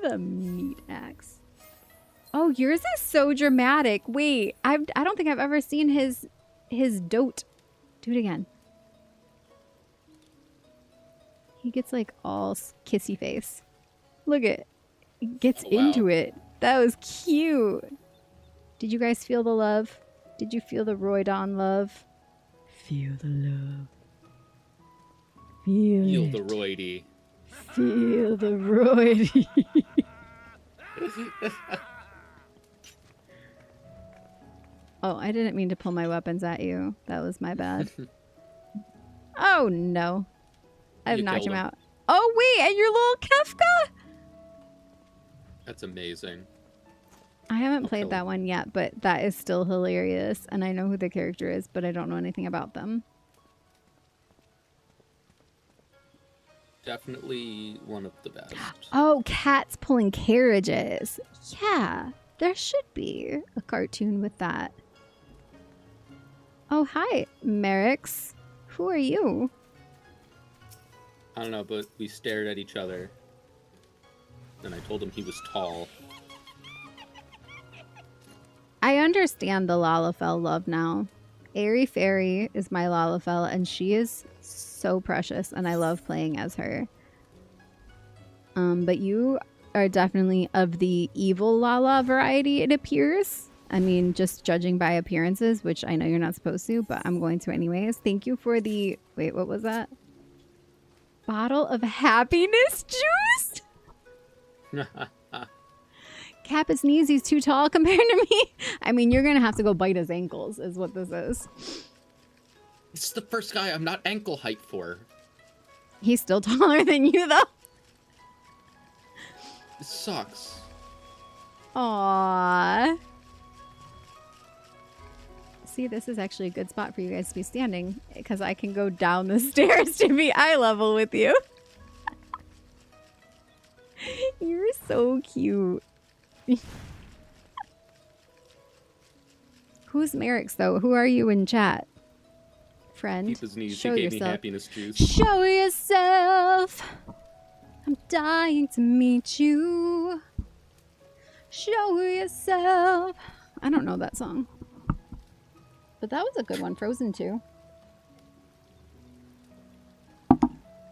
The meat axe. Oh, yours is so dramatic. Wait, I don't think I've ever seen his dote. Do it again. He gets like all kissy face. Look at, he gets into it. That was cute. Did you guys feel the love? Did you feel the Roydon love? Feel the love. Feel the roidy. Feel the roidy. Oh, I didn't mean to pull my weapons at you. That was my bad. Oh, no. I've knocked him out. Oh, wait, and your little Kefka? That's amazing. I haven't played that one yet, but that is still hilarious. And I know who the character is, but I don't know anything about them. Definitely one of the best. Oh, cats pulling carriages. Yeah, there should be a cartoon with that. Oh, hi, Merrick's. Who are you? I don't know, but we stared at each other. And I told him he was tall. I understand the Lalafell love now. Airy Fairy is my Lalafell, and she is so precious, and I love playing as her. But you are definitely of the evil Lala variety, it appears. I mean, just judging by appearances, which I know you're not supposed to, but I'm going to anyways. Thank you for the... Wait, what was that? Bottle of happiness juice? Cap is knees, he's too tall compared to me. I mean, you're gonna have to go bite his ankles, is what this is. This is the first guy I'm not ankle height for. He's still taller than you, though. This sucks. Aww. See, this is actually a good spot for you guys to be standing, because I can go down the stairs to be eye level with you. You're so cute. Who's Merrick's though? Who are you in chat? Friend. Keep his knees. Show He gave me yourself. happiness juice. Show yourself. I'm dying to meet you. Show yourself. I don't know that song. But that was a good one. Frozen 2.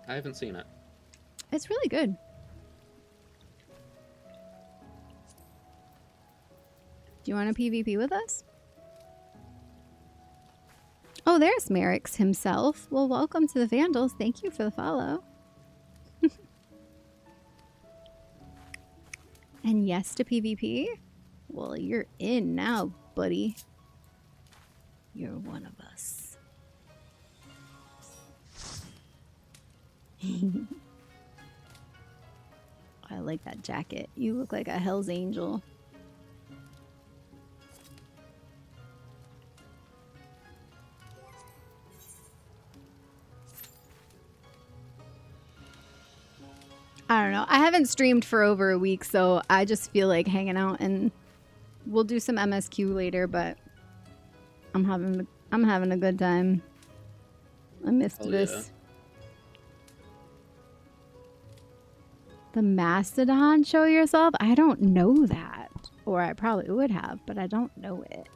I haven't seen it. It's really good. Do you want to PvP with us? Oh, there's Merrick's himself. Well, welcome to the Vandals. Thank you for the follow. And yes to PvP? Well, you're in now, buddy. You're one of us. I like that jacket. You look like a Hell's Angel. I don't know. I haven't streamed for over a week, so I just feel like hanging out, and we'll do some MSQ later, but I'm having a good time. I missed this. Yeah. The Mastodon, show yourself? I don't know that. Or I probably would have, but I don't know it.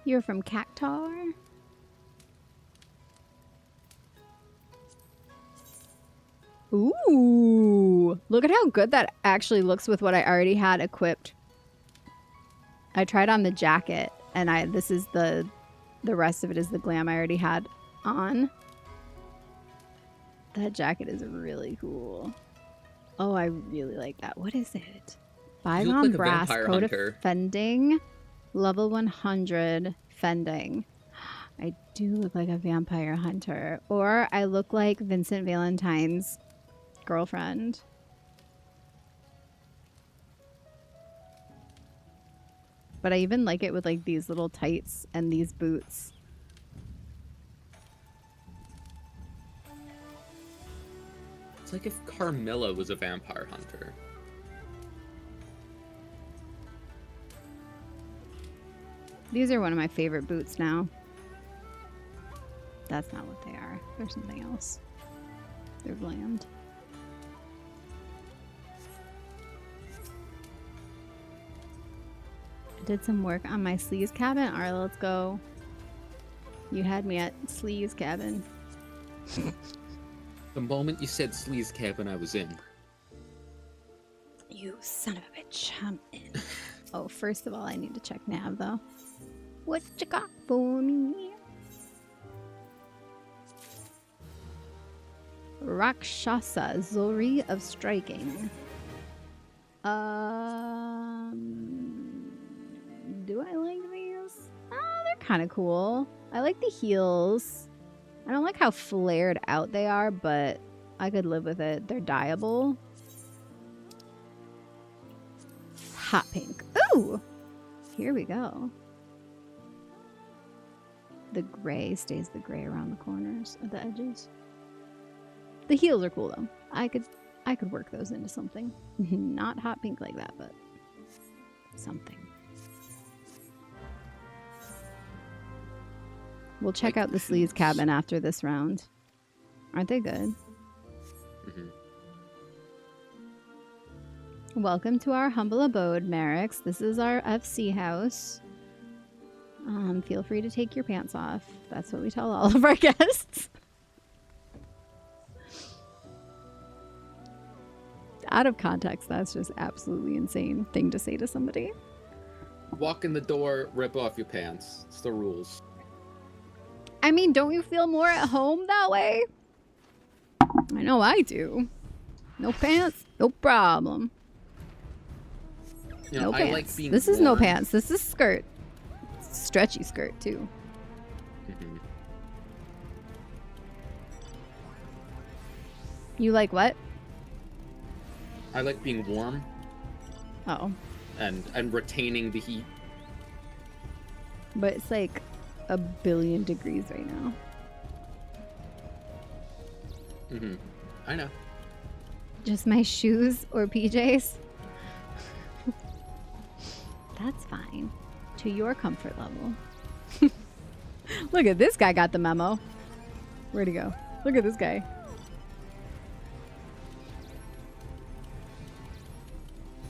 You're from Cactar? Ooh, look at how good that actually looks with what I already had equipped. I tried on the jacket, and this is the rest of it is the glam I already had on. That jacket is really cool. Oh, I really like that. What is it? Bygone like brass, vampire coat of hunter. fending, level 100 fending. I do look like a vampire hunter, or I look like Vincent Valentine's girlfriend. But I even like it with like these little tights and these boots. It's like if Carmilla was a vampire hunter. These are one of my favorite boots now. That's not what they are. They're something else. They're bland. I did some work on my sleeves cabin. Alright, let's go. You had me at sleeves cabin. The moment you said Sleaze Cabin, I was in. You son of a bitch. I'm in. Oh, first of all, I need to check nav though. What you got for me? Rakshasa, Zori of Striking. Do I like these? Oh, they're kind of cool. I like the heels. I don't like how flared out they are, but I could live with it. They're dyeable. Hot pink. Ooh! Here we go. The gray stays the gray around the corners of the edges. The heels are cool though. I could work those into something. Not hot pink like that, but something. We'll check out the sleeves cabin after this round. Aren't they good? Mm-hmm. Welcome to our humble abode, Merrick's. This is our FC house. Feel free to take your pants off. That's what we tell all of our guests. Out of context, that's just absolutely insane thing to say to somebody. Walk in the door, rip off your pants. It's the rules. I mean, don't you feel more at home that way? I know I do. No pants, no problem. You know, No I pants. like being This is no warm. pants. This is skirt. Stretchy skirt too. Mhm. You like what? I like being warm Oh, and retaining the heat. but it's like 1 billion degrees right now. Mm-hmm. I know. Just my shoes or PJs? That's fine. To your comfort level. Look at this guy got the memo. Where'd he go? Look at this guy.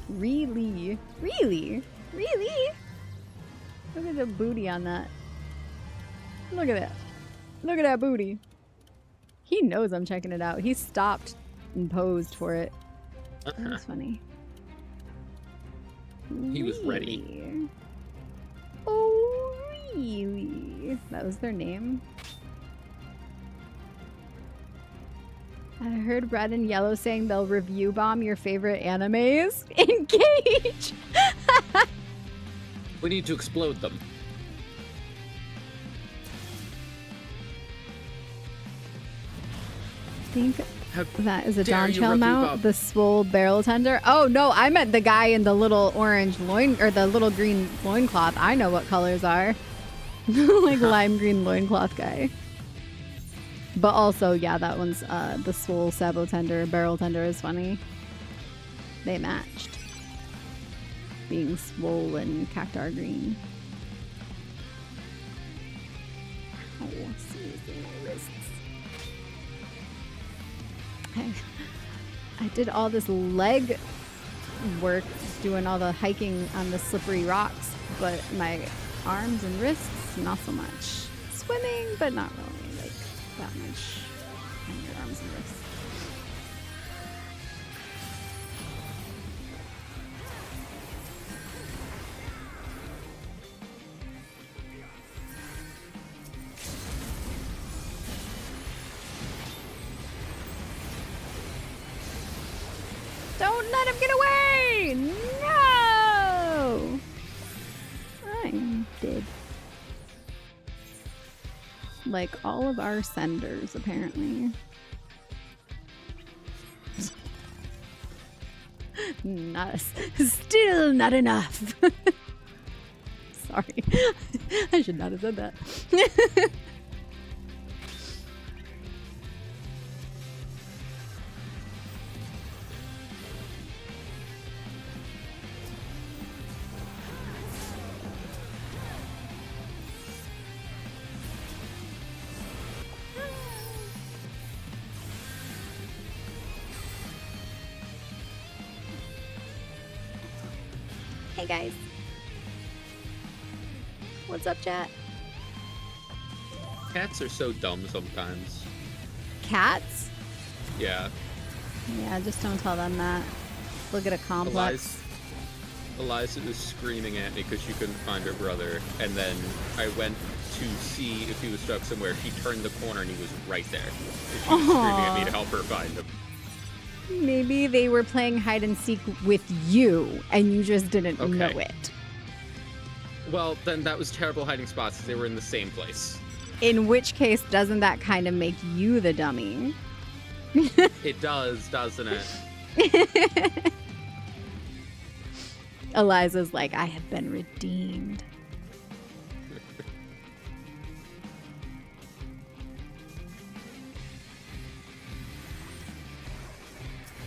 Really? Really? Really? Look at the booty on that. Look at that. Look at that booty. He knows I'm checking it out. He stopped and posed for it. That was funny. He was ready. Really? Oh, really? That was their name? I heard Red and Yellow saying they'll review bomb your favorite animes. Engage! We need to explode them. I think that is a dare Don you Shell review mount, bomb? the swole barrel tender. Oh no, I meant the guy in the little orange loin, or the little green loincloth. I know what colors are. Like lime green loincloth guy. But also, yeah, that one's the swole sabo tender, barrel tender is funny. They matched. Being swollen cactar green. Oh, seriously, my wrists. I did all this leg work doing all the hiking on the slippery rocks, but my arms and wrists, not so much. Swimming, but not really like that much on your arms and wrists. Don't let him get away! No! I'm dead. Like all of our senders, apparently. Still not enough. Sorry. I should not have said that. Hey guys. What's up, chat? Cats are so dumb sometimes. Cats? Yeah. Yeah, just don't tell them that. Look at a complex. Eliza was screaming at me because she couldn't find her brother, and then I went to see if he was stuck somewhere. She turned the corner and he was right there. And she was screaming at me to help her find him. Maybe they were playing hide and seek with you, and you just didn't know it. Well, then that was terrible hiding spots. They were in the same place. In which case, doesn't that kind of make you the dummy? It does, doesn't it? Eliza's like, I have been redeemed.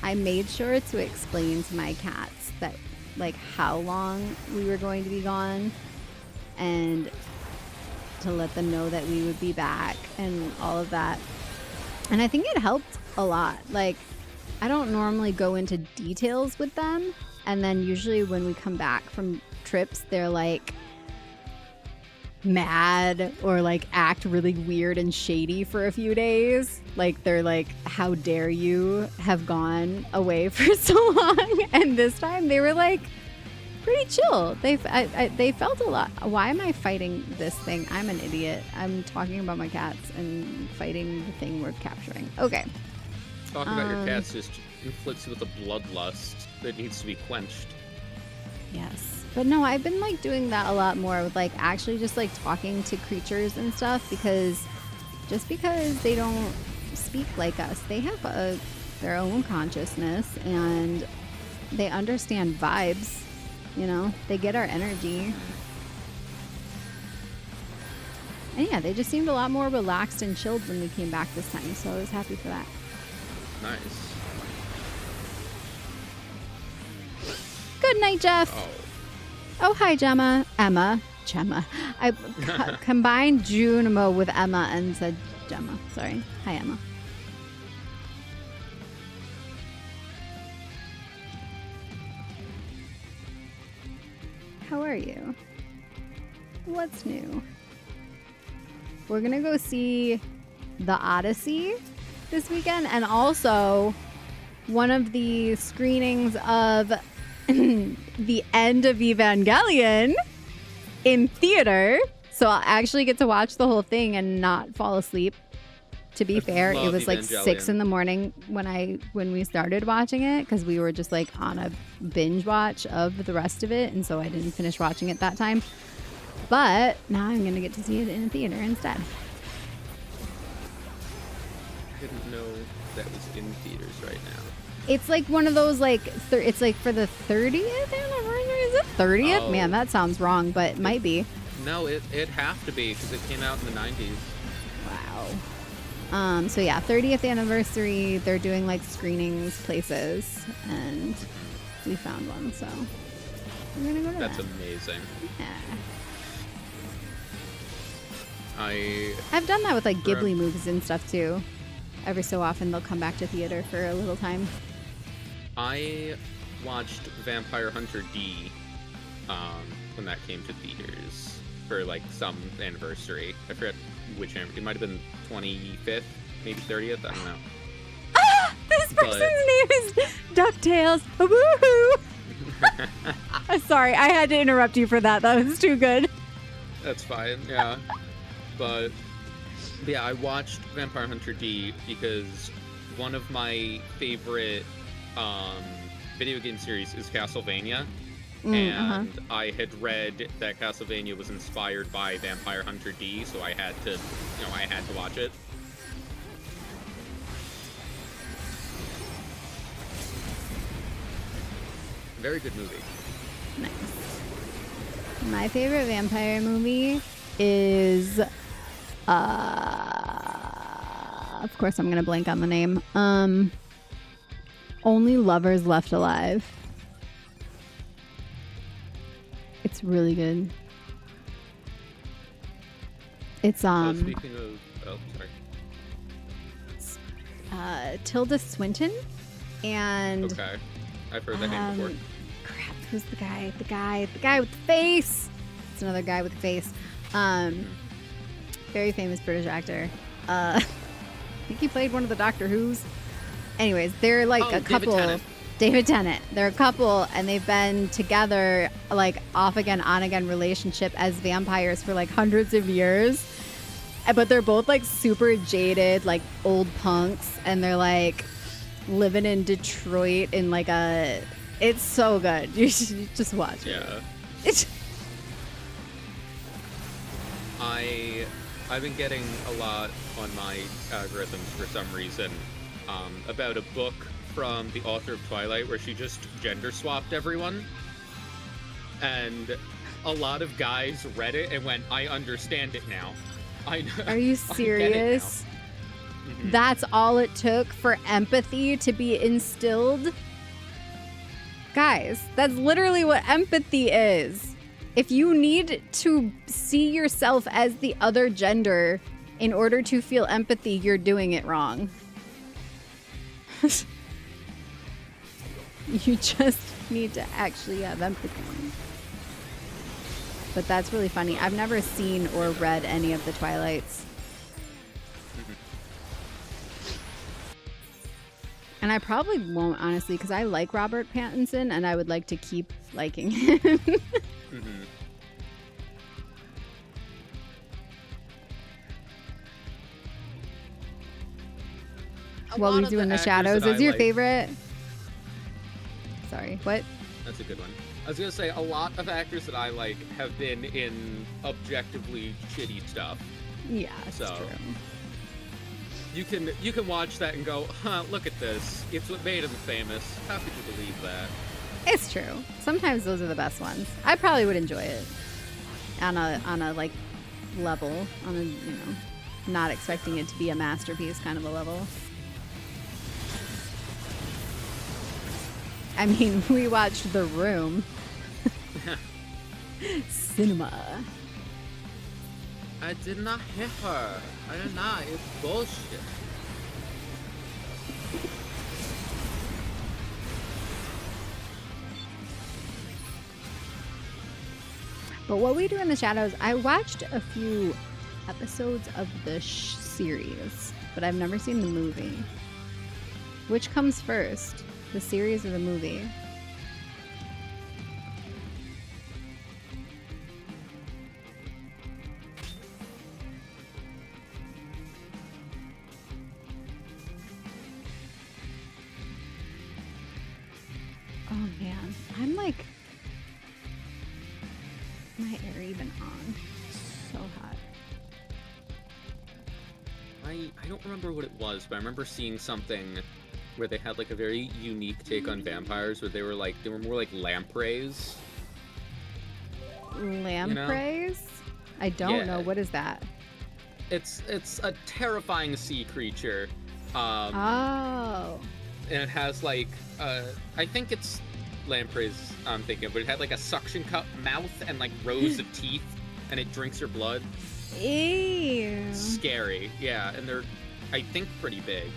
I made sure to explain to my cats that, like, how long we were going to be gone, and to let them know that we would be back and all of that. And I think it helped a lot. Like, I don't normally go into details with them, and then usually when we come back from trips, they're like mad or like act really weird and shady for a few days. Like, they're like, how dare you have gone away for so long? And this time they were like pretty chill. They felt a lot. Why am I fighting this thing? I'm an idiot. I'm talking about my cats and fighting the thing we're capturing. Okay. Talking about your cats just inflicts you with a bloodlust that needs to be quenched. Yes. But no, I've been like doing that a lot more with like actually just like talking to creatures and stuff, because just because they don't speak like us, they have their own consciousness and they understand vibes, you know, they get our energy. And yeah, they just seemed a lot more relaxed and chilled when we came back this time, so I was happy for that. Nice. Good night, Jeff. Oh, hi, Gemma. Gemma. I combined Junimo with Emma and said Gemma. Sorry. Hi, Emma. How are you? What's new? We're gonna go see The Odyssey this weekend, and also one of the screenings of the end of Evangelion in theater. So I'll actually get to watch the whole thing and not fall asleep. To be fair, it was like 6 in the morning when we started watching it, because we were just like on a binge watch of the rest of it, and so I didn't finish watching it that time. But now I'm gonna get to see it in a theater instead. I didn't know that was in theaters right now. It's like one of those like it's like for the 30th anniversary. Is it 30th? Oh. Man, that sounds wrong, but it might be. No, it'd have to be because it came out in the 90s. Wow. So yeah, 30th anniversary. They're doing like screenings places, and we found one, so we're gonna go to That's that. amazing. Yeah. I've done that with like Ghibli movies and stuff too. Every so often they'll come back to theater for a little time. I watched Vampire Hunter D when that came to theaters for like some anniversary. I forget which it might have been 25th, maybe 30th. I don't know. Ah! This person's name is DuckTales. Woohoo! Sorry, I had to interrupt you for that. That was too good. That's fine, yeah. But yeah, I watched Vampire Hunter D because one of my favorite video game series is Castlevania. And I had read that Castlevania was inspired by Vampire Hunter D, so I had to, I had to watch it. Very good movie. Nice. My favorite vampire movie is, of course I'm gonna blank on the name. Only Lovers Left Alive. It's really good. It's Speaking of, sorry. Tilda Swinton and Okay, I've heard that name before. Crap, who's the guy? The guy with the face. It's another guy with the face. Very famous British actor. I think he played one of the Doctor Who's. Anyways, they're like a couple. David Tennant. They're a couple, and they've been together, like off again, on again relationship as vampires for like hundreds of years. But they're both like super jaded, like old punks, and they're like living in Detroit in like a. It's so good. You should just watch it. Yeah. It's. I've been getting a lot on my algorithms for some reason about a book from the author of Twilight where she just gender swapped everyone, and a lot of guys read it and went, I understand it now. Are you serious? Mm-hmm. That's all it took for empathy to be instilled? Guys, that's literally what empathy is. If you need to see yourself as the other gender in order to feel empathy, you're doing it wrong. You just need to actually have empathy. But that's really funny. I've never seen or read any of the Twilights. And I probably won't, honestly, because I like Robert Pattinson and I would like to keep liking him. What We Do in the Shadows is your favorite? Sorry, what? That's a good one. I was gonna say, a lot of actors that I like have been in objectively shitty stuff. Yeah, it's true. You can watch that and go, huh, look at this. It's what made him famous. How could you believe that? It's true. Sometimes those are the best ones. I probably would enjoy it on a like level, on a not expecting it to be a masterpiece kind of a level. I mean, we watched The Room. Cinema. I did not hit her. I did not. It's bullshit. But what we do in the shadows, I watched a few episodes of the series, but I've never seen the movie. Which comes first, the series or the movie? Oh man, I'm like, my air even on? So hot. I don't remember what it was, but I remember seeing something where they had like a very unique take on vampires, where they were more like lampreys. Lampreys? I don't know. What is that? It's a terrifying sea creature. Oh. And it has like I think it's lampreys I'm thinking, but it had like a suction cup mouth and like rows of teeth, and it drinks your blood. Ew. Scary, yeah, and they're, I think, pretty big.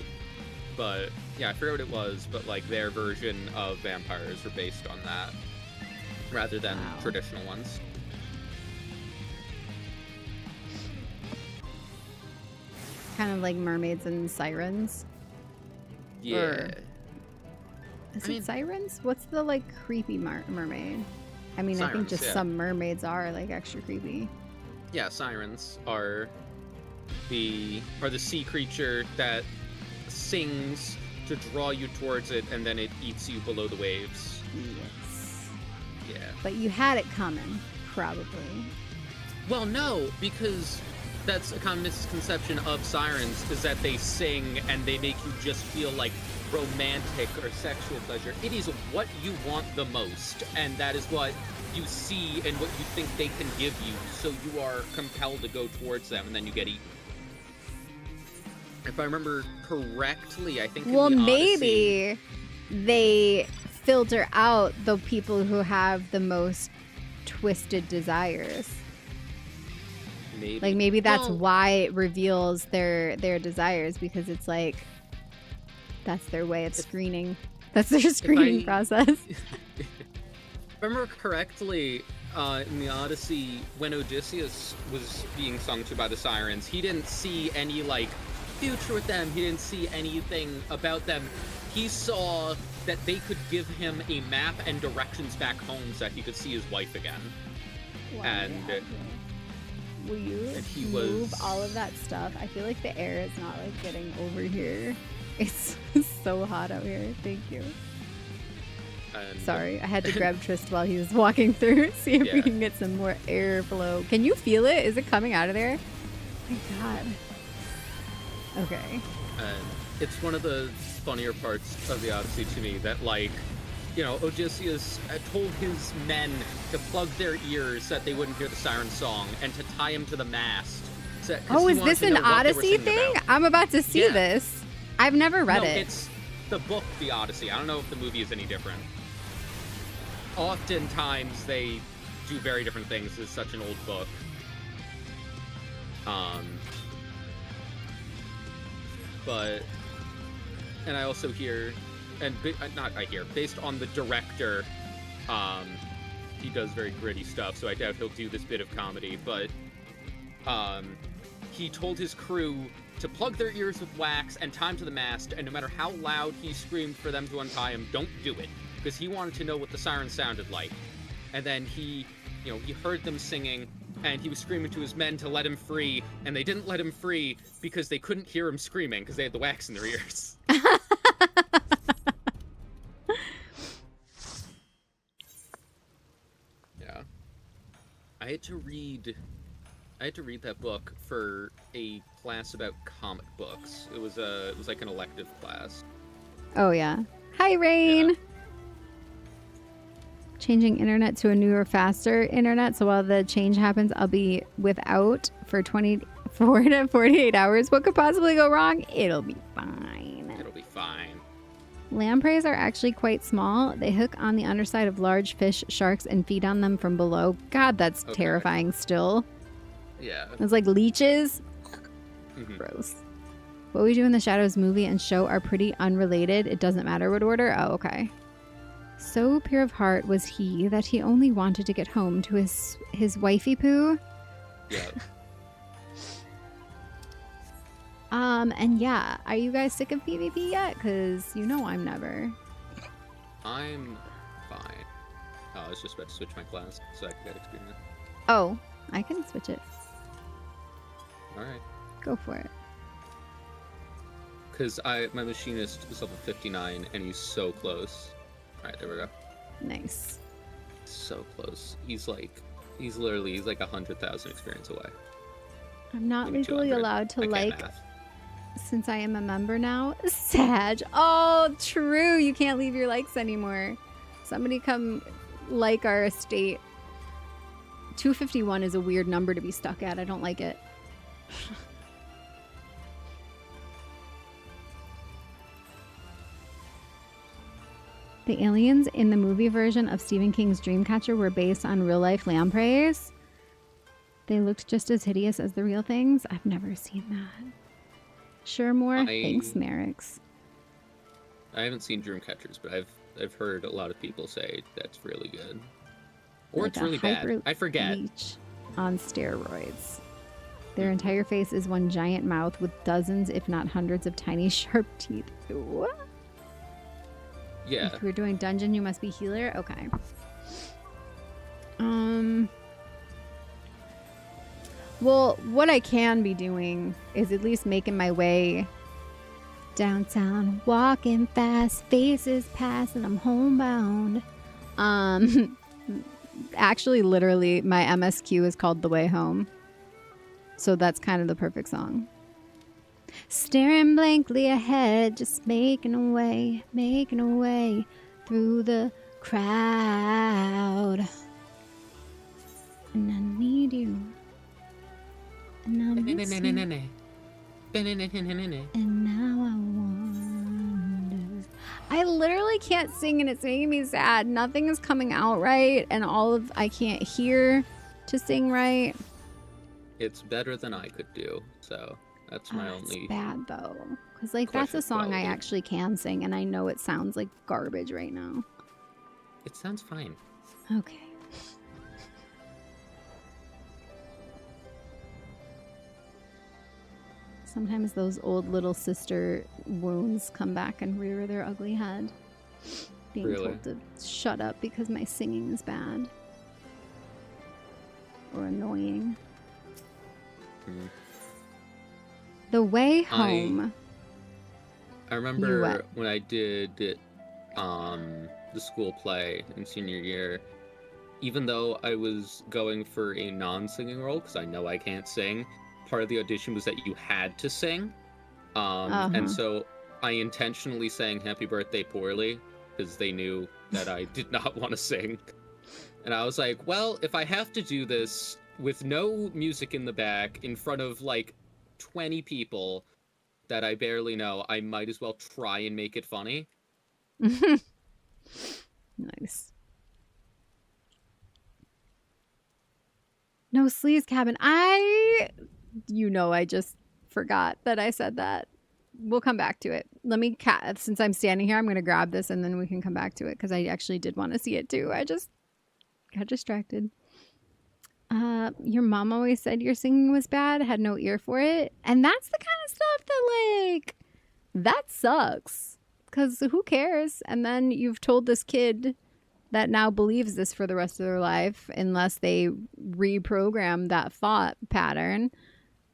But yeah, I forget what it was, but like their version of vampires were based on that, rather than traditional ones. Kind of like mermaids and sirens. Yeah. Or... Is it sirens? What's the like creepy mermaid? I mean, Sirens, I think just yeah. some mermaids are like extra creepy. Yeah, sirens are the sea creature that sings to draw you towards it, and then it eats you below the waves. Yes. Yeah. But you had it coming, probably. Well, no, because that's a common misconception of sirens, is that they sing and they make you just feel like romantic or sexual pleasure. It is what you want the most, and that is what you see and what you think they can give you, so you are compelled to go towards them, and then you get eaten. If I remember correctly, I think in the Odyssey, maybe they filter out the people who have the most twisted desires. Maybe that's why it reveals their desires, because it's like that's their way of screening. That's their screening process. If I remember correctly, in the Odyssey, when Odysseus was being sung to by the sirens, he didn't see any like future with them. He didn't see anything about them. He saw that they could give him a map and directions back home so that he could see his wife again. Wow, and will you move all of that stuff? I feel like the air is not like getting over here. It's so hot out here. Thank you. Sorry, I had to grab Trist while he was walking through, see if we can get some more airflow. Can you feel it? Is it coming out of there? Oh my god. Okay. It's one of the funnier parts of the Odyssey to me that, like, you know, Odysseus told his men to plug their ears so that they wouldn't hear the siren song, and to tie him to the mast. Oh, is this an Odyssey thing? I'm about to see this. I've never read it. It's the book, The Odyssey. I don't know if the movie is any different. Oftentimes they do very different things. It's such an old book. But, and I also hear, and based on the director, he does very gritty stuff, so I doubt he'll do this bit of comedy, but he told his crew to plug their ears with wax and tie him to the mast, and no matter how loud he screamed for them to untie him, don't do it, because he wanted to know what the siren sounded like. And then he heard them singing, and he was screaming to his men to let him free, and they didn't let him free because they couldn't hear him screaming because they had the wax in their ears. Yeah. I had to read that book for a class about comic books. It was like an elective class. Oh yeah. Hi, Rain. Yeah. Changing internet to a newer, faster internet. So while the change happens, I'll be without for 24 to 48 hours. What could possibly go wrong? It'll be fine. It'll be fine. Lampreys are actually quite small. They hook on the underside of large fish, sharks, and feed on them from below. God, that's Okay. terrifying still. Yeah. It's like leeches. Mhm. Gross. What we do in the Shadows movie and show are pretty unrelated. It doesn't matter what order. Oh, okay. So pure of heart was he that he only wanted to get home to his wifey poo. Yeah. And yeah, are you guys sick of PvP yet? Because you know I'm never. I'm fine. Oh, I was just about to switch my class so I could get experience. Oh, I can switch it. Alright. Go for it. Because my machinist is level 59 and he's so close. Alright, there we go. Nice. So close. He's like 100,000 experience away. I'm not Maybe legally 200. allowed to I can't like, math. since I am a member now. Sag. Oh, true. You can't leave your likes anymore. Somebody come like our estate. 251 is a weird number to be stuck at. I don't like it. The aliens in the movie version of Stephen King's Dreamcatcher were based on real-life lampreys. They looked just as hideous as the real things. I've never seen that. Sure, more? Thanks, Merrick's. I haven't seen Dreamcatchers, but I've heard a lot of people say that's really good. Or Like it's a really bad. I forget. leech on steroids. Their entire face is one giant mouth with dozens, if not hundreds, of tiny sharp teeth. What? Yeah. If we're doing dungeon, you must be healer? Okay. Well, what I can be doing is at least making my way downtown, walking fast, faces pass, and I'm homebound. Actually, literally, my MSQ is called The Way Home. So that's kind of the perfect song. Staring blankly ahead, just making a way through the crowd. And I need you. And I miss you. And now I wonder. I literally can't sing and it's making me sad. Nothing is coming out right, and I can't hear to sing right. It's better than I could do, so that's my only. It's bad though, because like that's a song I actually can sing, and I know it sounds like garbage right now. It sounds fine. Okay. Sometimes those old little sister wounds come back and rear their ugly head. Being Really? told to shut up because my singing is bad. Or annoying. The Way Home. I remember when I did the school play in senior year, even though I was going for a non-singing role, because I know I can't sing, part of the audition was that you had to sing. And so I intentionally sang Happy Birthday poorly, because they knew that I did not want to sing. And I was like, well, if I have to do this with no music in the back, in front of like 20 people that I barely know, I might as well try and make it funny. Nice. No Sleeves Cabin. I just forgot that I said that. We'll come back to it. Since I'm standing here, I'm going to grab this and then we can come back to it because I actually did want to see it too. I just got distracted. Your mom always said your singing was bad, had no ear for it. And that's the kind of stuff that, like, that sucks. Because who cares? And then you've told this kid that now believes this for the rest of their life unless they reprogram that thought pattern.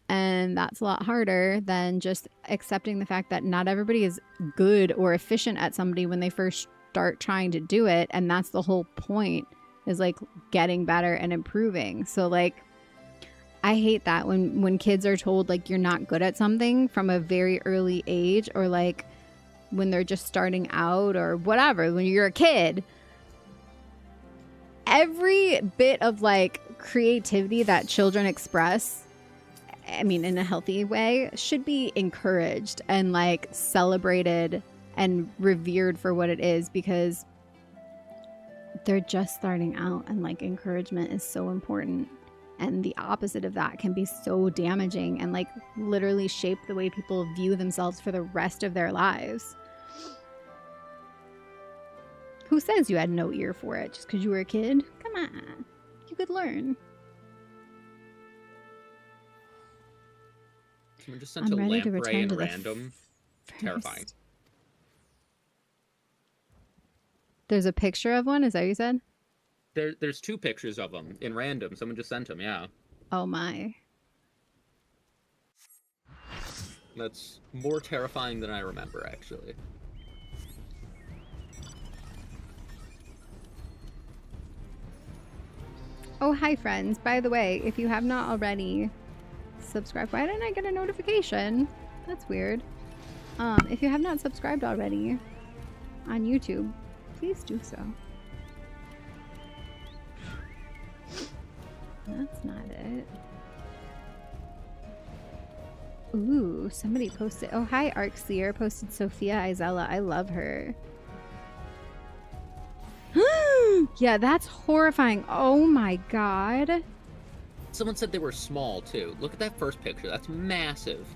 And that's a lot harder than just accepting the fact that not everybody is good or efficient at somebody when they first start trying to do it. And that's the whole point, is like getting better and improving. So like, I hate that when kids are told like you're not good at something from a very early age, or like when they're just starting out or whatever, when you're a kid. Every bit of like creativity that children express, I mean, in a healthy way, should be encouraged and like celebrated and revered for what it is, because they're just starting out, and like encouragement is so important. And the opposite of that can be so damaging and like literally shape the way people view themselves for the rest of their lives. Who says you had no ear for it just because you were a kid? Come on. You could learn. Someone just sent a lamprey in random. Terrifying. There's a picture of one? Is that what you said? There's 2 pictures of them in random. Someone just sent them, yeah. Oh my. That's more terrifying than I remember, actually. Oh, hi friends. By the way, if you have not already subscribed, why didn't I get a notification? That's weird. If you have not subscribed already on YouTube, please do so. That's not it. Ooh, somebody posted. Oh, hi, Arcseer posted Sophia Izella. I love her. Yeah, that's horrifying. Oh my god. Someone said they were small, too. Look at that first picture. That's massive.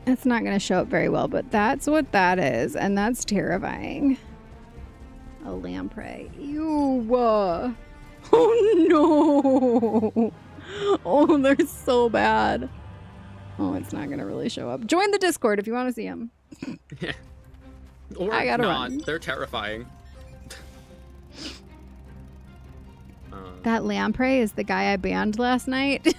It's not going to show up very well, but that's what that is, and that's terrifying. A lamprey. Ew. Oh no. Oh, they're so bad. Oh, it's not going to really show up. Join the Discord if you want to see them. Or I gotta not. run. They're terrifying. That lamprey is the guy I banned last night.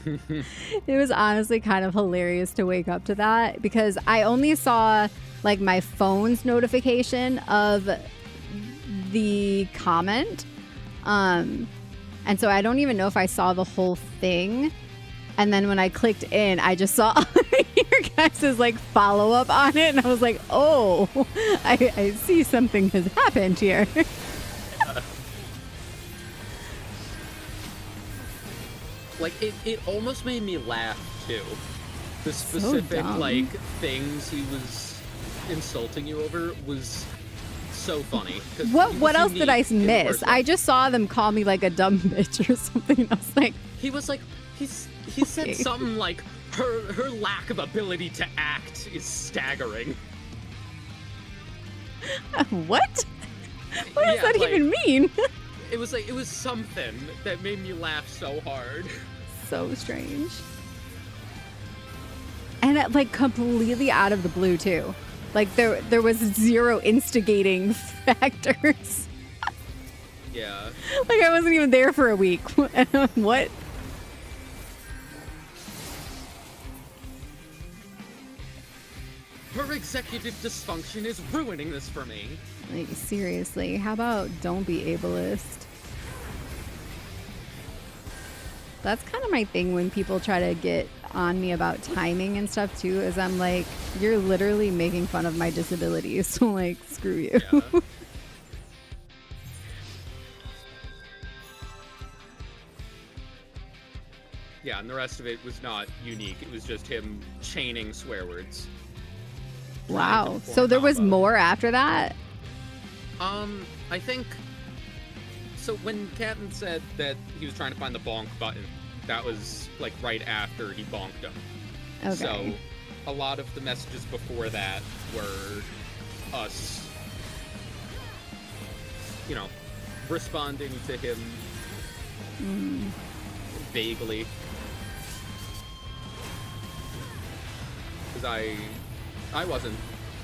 It was honestly kind of hilarious to wake up to that, because I only saw like my phone's notification of the comment. And so I don't even know if I saw the whole thing. And then when I clicked in, I just saw your guys' like follow up on it. And I was like, oh, I see something has happened here. Like, it almost made me laugh, too. The specific, like, things he was insulting you over was so funny. What else did I miss? I just saw them call me, like, a dumb bitch or something. I was like... He was like... He said something like, her lack of ability to act is staggering. What? What does that even mean? It was something that made me laugh so hard. So strange. And like completely out of the blue too. Like there was zero instigating factors. Yeah. Like I wasn't even there for a week. What? Her executive dysfunction is ruining this for me. Like seriously, how about don't be ableist? That's kind of my thing when people try to get on me about timing and stuff too, is I'm like, you're literally making fun of my disability, so like, screw you. Yeah. Yeah, and the rest of it was not unique. It was just him chaining swear words. Wow. So there was more after that? I think... So when Captain said that he was trying to find the bonk button, that was, like, right after he bonked him. Okay. So a lot of the messages before that were us, you know, responding to him vaguely. Because I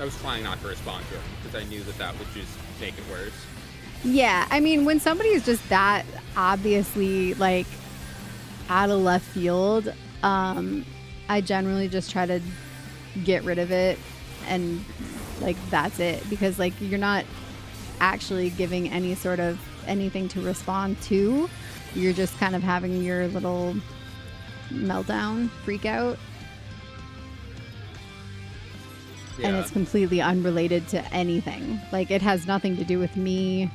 was trying not to respond to him, because I knew that would just make it worse. Yeah, I mean, when somebody is just that obviously, like, out of left field, I generally just try to get rid of it, and, like, that's it. Because, like, you're not actually giving any sort of anything to respond to. You're just kind of having your little meltdown, freak out. Yeah. And it's completely unrelated to anything. Like, it has nothing to do with me,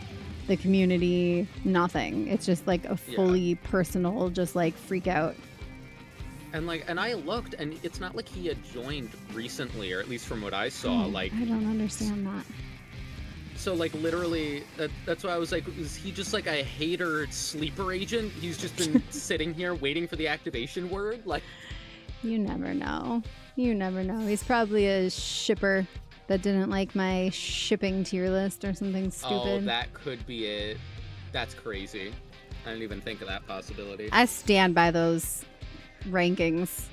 the community, nothing. It's just like a fully personal, just like freak out. And I looked, and it's not like he had joined recently, or at least from what I saw. Like, I don't understand that. so like literally, that's why I was like, is he just like a hater sleeper agent? He's just been sitting here waiting for the activation word, like. You never know. You never know. He's probably a shipper that didn't like my shipping tier list or something stupid. Oh, that could be it. That's crazy. I didn't even think of that possibility. I stand by those rankings.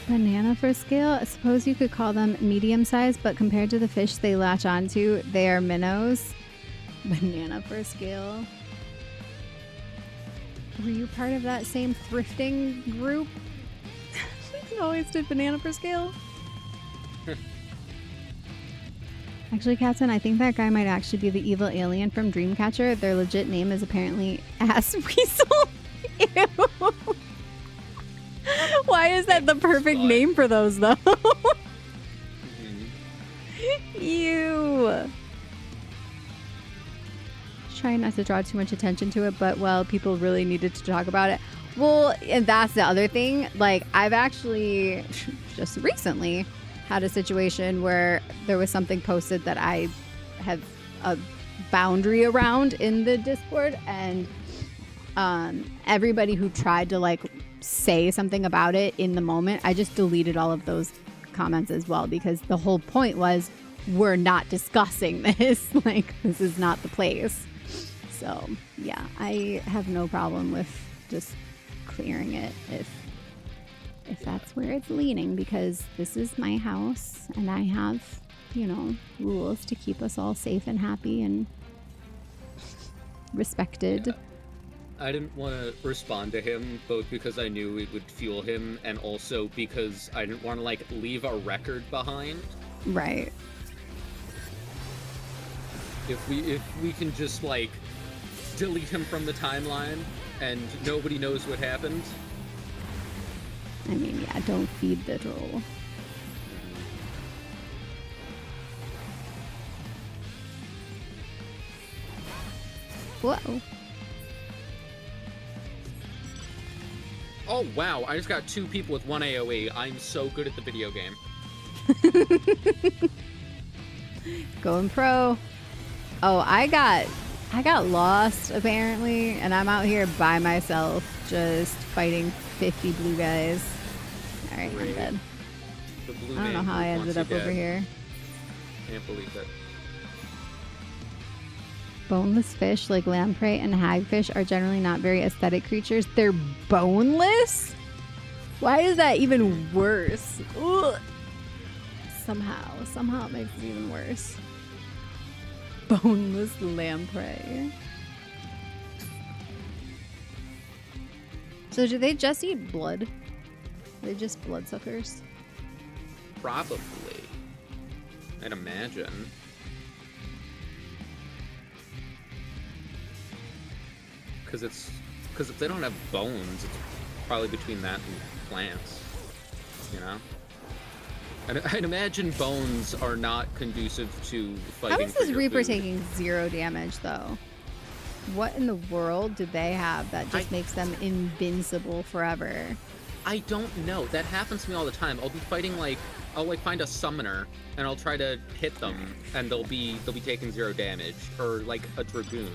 Banana for scale? I suppose you could call them medium size, but compared to the fish they latch onto, they are minnows. Banana for scale. Were you part of that same thrifting group? We always did banana per scale. Actually, Katzen, I think that guy might actually be the evil alien from Dreamcatcher. Their legit name is apparently Ass Weasel. Ew. Why is that the perfect name for those, though? Ew. Trying not to draw too much attention to it, but, well, people really needed to talk about it. Well, and that's the other thing. Like, I've actually just recently had a situation where there was something posted that I have a boundary around in the Discord, and everybody who tried to, like, say something about it in the moment, I just deleted all of those comments as well, because the whole point was, we're not discussing this. Like, this is not the place. So, yeah, I have no problem with just clearing it if that's where it's leaning, because this is my house and I have, you know, rules to keep us all safe and happy and respected. Yeah. I didn't want to respond to him, both because I knew it would fuel him and also because I didn't want to, like, leave a record behind. Right. If we can just, like, delete him from the timeline and nobody knows what happened. I mean, yeah, don't feed the troll. Whoa. Oh, wow, I just got 2 people with 1 AoE. I'm so good at the video game. Going pro. Oh, I got lost, apparently, and I'm out here by myself, just fighting 50 blue guys. Alright, I'm dead. The blue I don't know how I ended up over here. Can't believe it. Boneless fish like lamprey and hagfish are generally not very aesthetic creatures. They're boneless? Why is that even worse? Ugh. Somehow it makes it even worse. Boneless lamprey. So do they just eat blood? Are they just bloodsuckers? Probably. I'd imagine. Because if they don't have bones, it's probably between that and plants, you know? And I'd imagine bones are not conducive to fighting. How is this Reaper taking 0 damage, though? What in the world do they have that just makes them invincible forever? I don't know. That happens to me all the time. I'll be fighting, like, I'll, like, find a summoner, and I'll try to hit them, and they'll be taking 0 damage, or, like, a dragoon.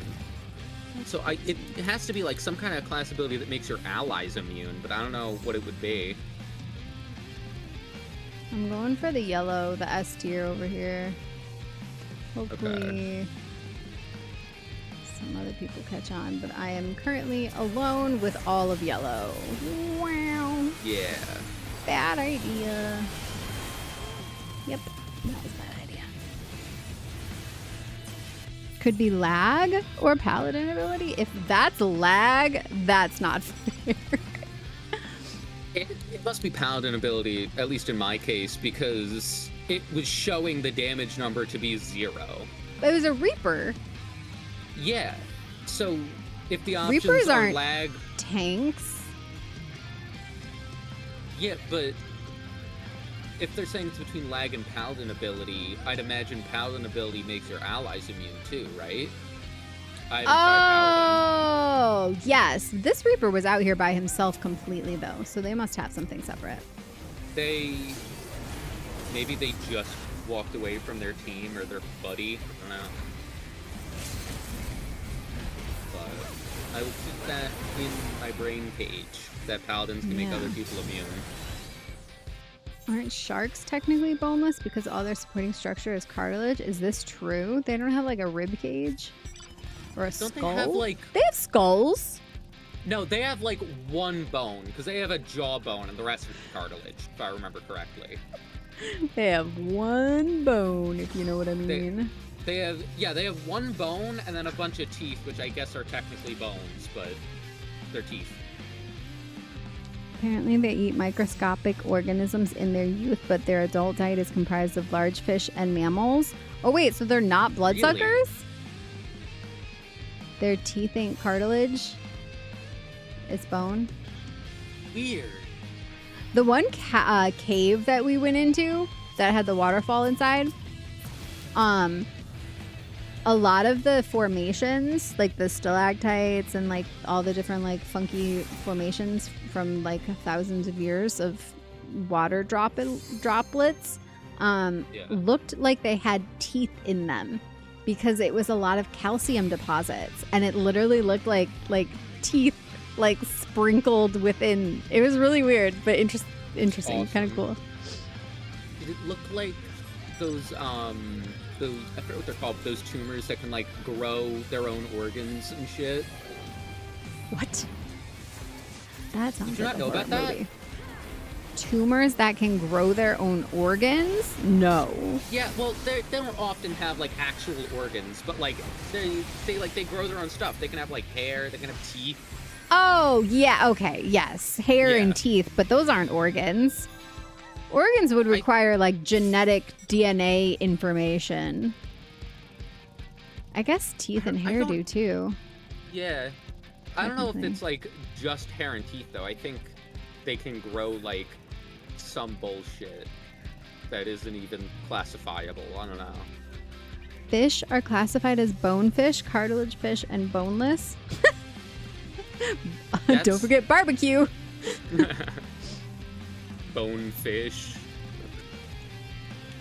So it has to be, like, some kind of class ability that makes your allies immune, but I don't know what it would be. I'm going for the yellow, the S tier over here. Hopefully some other people catch on, but I am currently alone with all of yellow. Wow. Yeah. Bad idea. Yep, that was a bad idea. Could be lag or paladin ability. If that's lag, that's not fair. It must be paladin ability, at least in my case, because it was showing the damage number to be 0. It was a Reaper. Yeah. So if the options Reapers are aren't lag, tanks. yeah, but if they're saying it's between lag and paladin ability, I'd imagine paladin ability makes your allies immune too, right? I haven't tried paladin. Oh, yes. This Reaper was out here by himself completely, though, so they must have something separate. Maybe they just walked away from their team or their buddy. I don't know. But I will keep that in my brain cage, that paladins can make other people immune. Aren't sharks technically boneless because all their supporting structure is cartilage? Is this true? They don't have like a rib cage or a skull? Don't they have like... They have skulls. No, they have like one bone because they have a jawbone and the rest is cartilage, if I remember correctly. They have one bone, if you know what I mean. They have one bone and then a bunch of teeth, which I guess are technically bones, but they're teeth. Apparently they eat microscopic organisms in their youth, but their adult diet is comprised of large fish and mammals. Oh wait, so they're not bloodsuckers? Really? Their teeth ain't cartilage. It's bone. Weird. The one cave that we went into that had the waterfall inside, a lot of the formations, like the stalactites and like all the different like funky formations from like thousands of years of water droplets, looked like they had teeth in them because it was a lot of calcium deposits, and it literally looked like teeth like sprinkled within. It was really weird, but interesting, awesome. Kind of cool. Did it look like those I forget what they're called, those tumors that can like grow their own organs and shit? What? That sounds Did you like not know about movie. that? Tumors that can grow their own organs? No. Yeah, well, they don't often have like actual organs, but like they grow their own stuff. They can have like hair, they can have teeth. Oh yeah, okay, yes, hair and teeth, but those aren't organs. Organs would require like genetic DNA information. I guess teeth and hair do too. Yeah. I don't know if it's like just hair and teeth though. I think they can grow like some bullshit that isn't even classifiable. I don't know. Fish are classified as bonefish, cartilage fish, and boneless. Don't forget barbecue. Bonefish.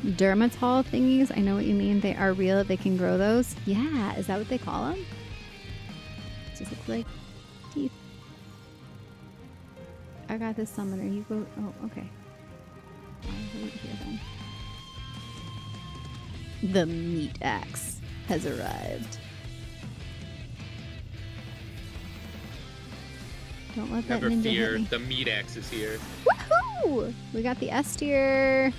Dermatol thingies, I know what you mean. They are real. They can grow those. Yeah, is that what they call them? Just looks like teeth. I got this summoner. You go. Oh, okay. I'll wait here then. The meat axe has arrived. Don't let that Never ninja fear, hit me. the meat axe is here. Woohoo! We got the S tier.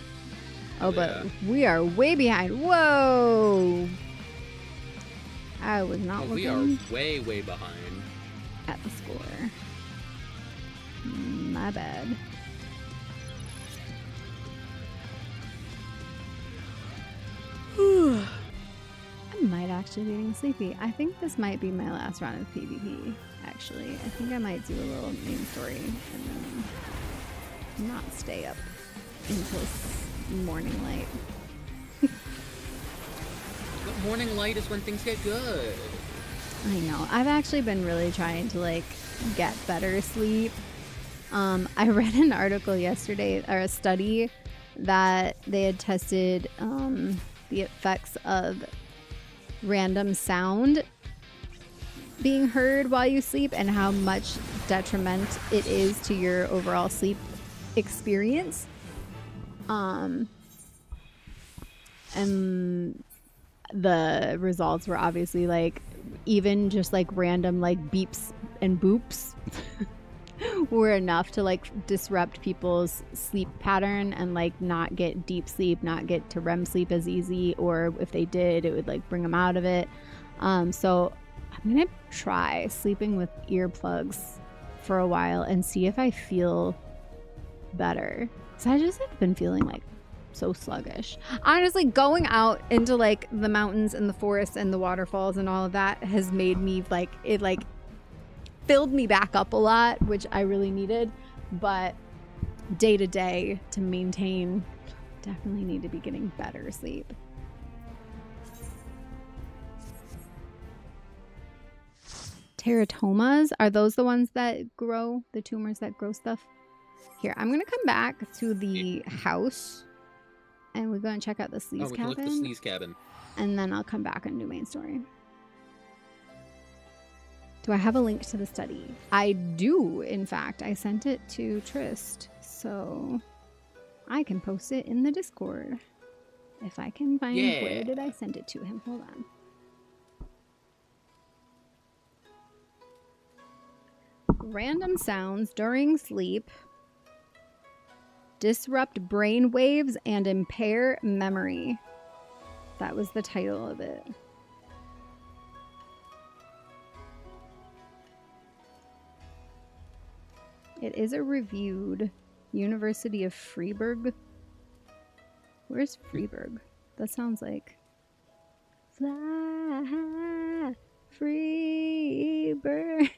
Oh, but we are way behind. Whoa! I was not looking. We are way, way behind. At the score. My bad. I might actually be getting sleepy. I think this might be my last round of PvP, actually. I think I might do a little main story and then not stay up until morning light. But morning light is when things get good. I know. I've actually been really trying to like get better sleep. I read an article yesterday, or a study, that they had tested the effects of random sound being heard while you sleep and how much detriment it is to your overall sleep experience. And the results were obviously like even just like random like beeps and boops were enough to like disrupt people's sleep pattern and like not get deep sleep, not get to REM sleep as easy, or if they did, it would like bring them out of it. So I'm gonna try sleeping with earplugs for a while and see if I feel better, because I just have been feeling like so sluggish. Honestly, going out into like the mountains and the forests and the waterfalls and all of that has made me like, it like filled me back up a lot, which I really needed. But day to day, to maintain Definitely need to be getting better sleep. Teratomas, are those the ones that grow, the tumors that grow stuff? Here, I'm gonna come back to the house and we're gonna check out the sleaze Oh, we can look at the cabin. sleaze cabin. And then I'll come back and do main story. Do I have a link to the study? I do, in fact. I sent it to Trist, so I can post it in the Discord. If I can find where did I send it to him? Hold on. Random sounds during sleep disrupt brain waves and impair memory. That was the title of it. It is a reviewed University of Freiburg. Where's Freiburg? That sounds like fly Freiburg.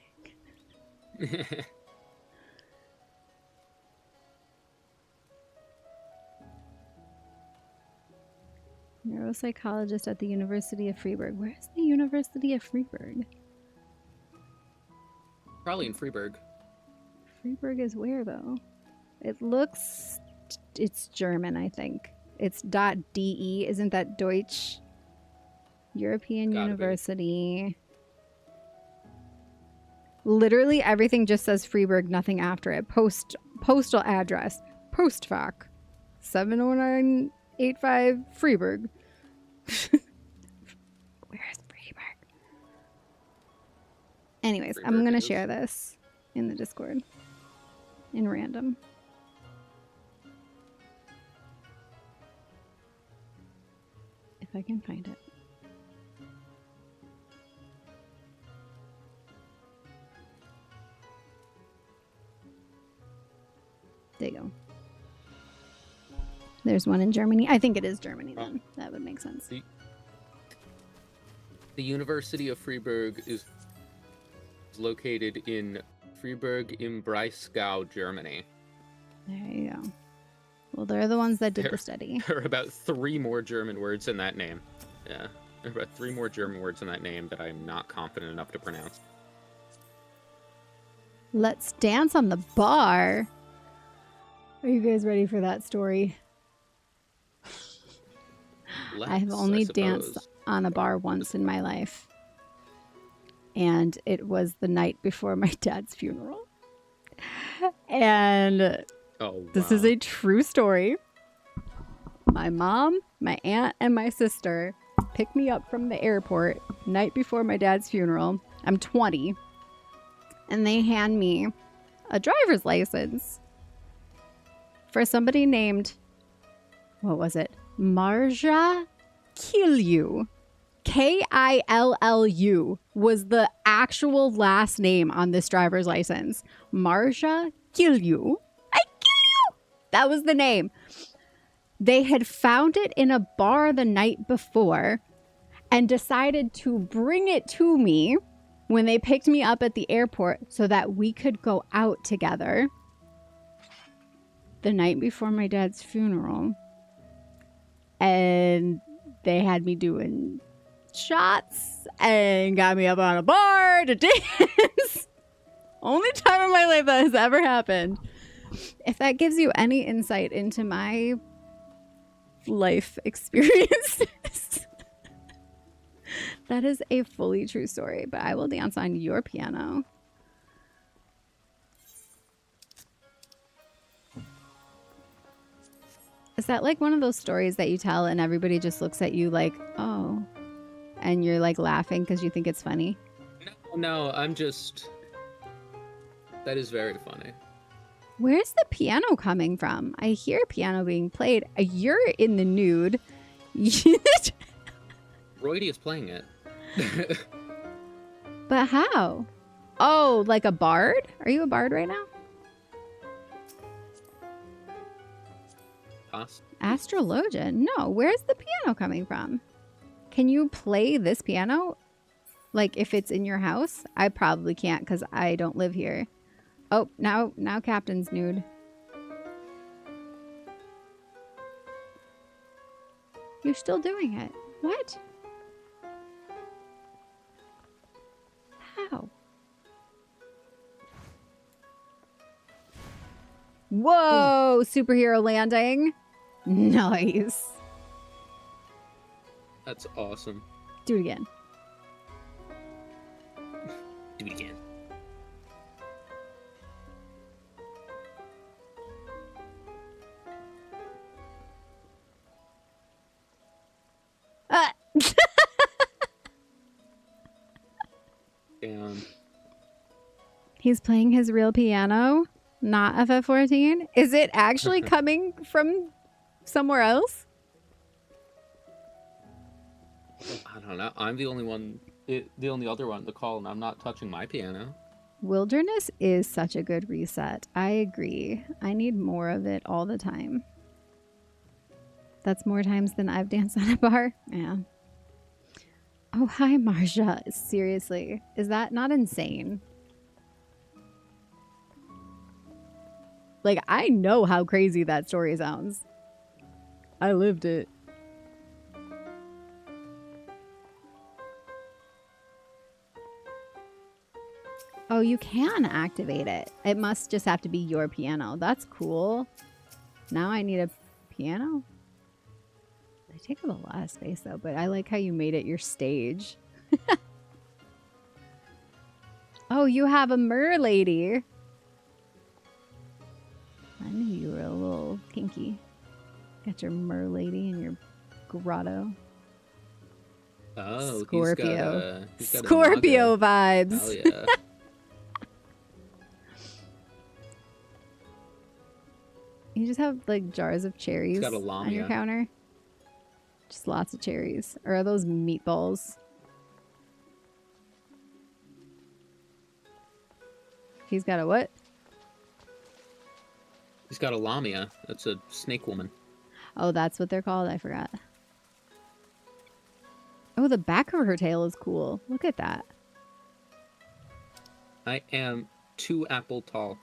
Neuropsychologist at the University of Freiburg. Where's the University of Freiburg? Probably in Freiburg. Freiburg is where, though? It looks... It's German, I think. It's .de. Isn't that Deutsch? European Gotta University. Literally everything just says Freiburg, nothing after it. Postal address. Postfach. 70985 Freiburg. Where's Freiburg? Anyways, I'm Freiburg gonna is- share this in the Discord. In random. If I can find it. There you go. There's one in Germany. I think it is Germany then. That would make sense. The University of Freiburg is located in Freiburg im Breisgau, Germany. There you go. Well, they're the ones that did the study. There are about 3 more German words in that name. Yeah, there are about 3 more German words in that name that I'm not confident enough to pronounce. Let's dance on the bar. Are you guys ready for that story? I have only danced on a bar once in my life. And it was the night before my dad's funeral. And this is a true story. My mom, my aunt, and my sister picked me up from the airport night before my dad's funeral. I'm 20. And they hand me a driver's license for somebody named, what was it? Marja Killu. Killu was the actual last name on this driver's license. Marja Killu. That was the name. They had found it in a bar the night before and decided to bring it to me when they picked me up at the airport so that we could go out together the night before my dad's funeral. And they had me doing shots and got me up on a bar to dance. Only time in my life that has ever happened. If that gives you any insight into my life experiences, that is a fully true story, but I will dance on your piano. Is that like one of those stories that you tell and everybody just looks at you like, oh, and you're like laughing because you think it's funny? No, I'm just... That is very funny. Where's the piano coming from? I hear piano being played. You're in the nude. Roydy is playing it. But how? Oh, like a bard? Are you a bard right now? Astrologian? No, where's the piano coming from? Can you play this piano? Like if it's in your house? I probably can't because I don't live here. Oh, now Captain's nude. You're still doing it. What? How? Whoa! Superhero landing. Nice. That's awesome. Do it again. Do it again. Damn. He's playing his real piano, not FF14. Is it actually coming from somewhere else? I don't know. I'm the only one, the only other one in the call, and I'm not touching my piano. Wilderness is such a good reset. I agree. I need more of it all the time. That's more times than I've danced on a bar. Yeah. Oh, hi, Marja. Seriously. Is that not insane? Like, I know how crazy that story sounds. I lived it. Oh, you can activate it. It must just have to be your piano. That's cool. Now I need a piano. They take up a lot of space though, but I like how you made it your stage. Oh, you have a mer lady. I knew you were a little kinky. Got your mer lady in your grotto. Oh, Scorpio. he's got Scorpio a vibes. Hell yeah. You just have like jars of cherries got a on your lamia. counter. Just lots of cherries. Or are those meatballs? He's got a what? He's got a lamia. That's a snake woman. Oh, that's what they're called? I forgot. Oh, the back of her tail is cool. Look at that. I am 2 apple tall.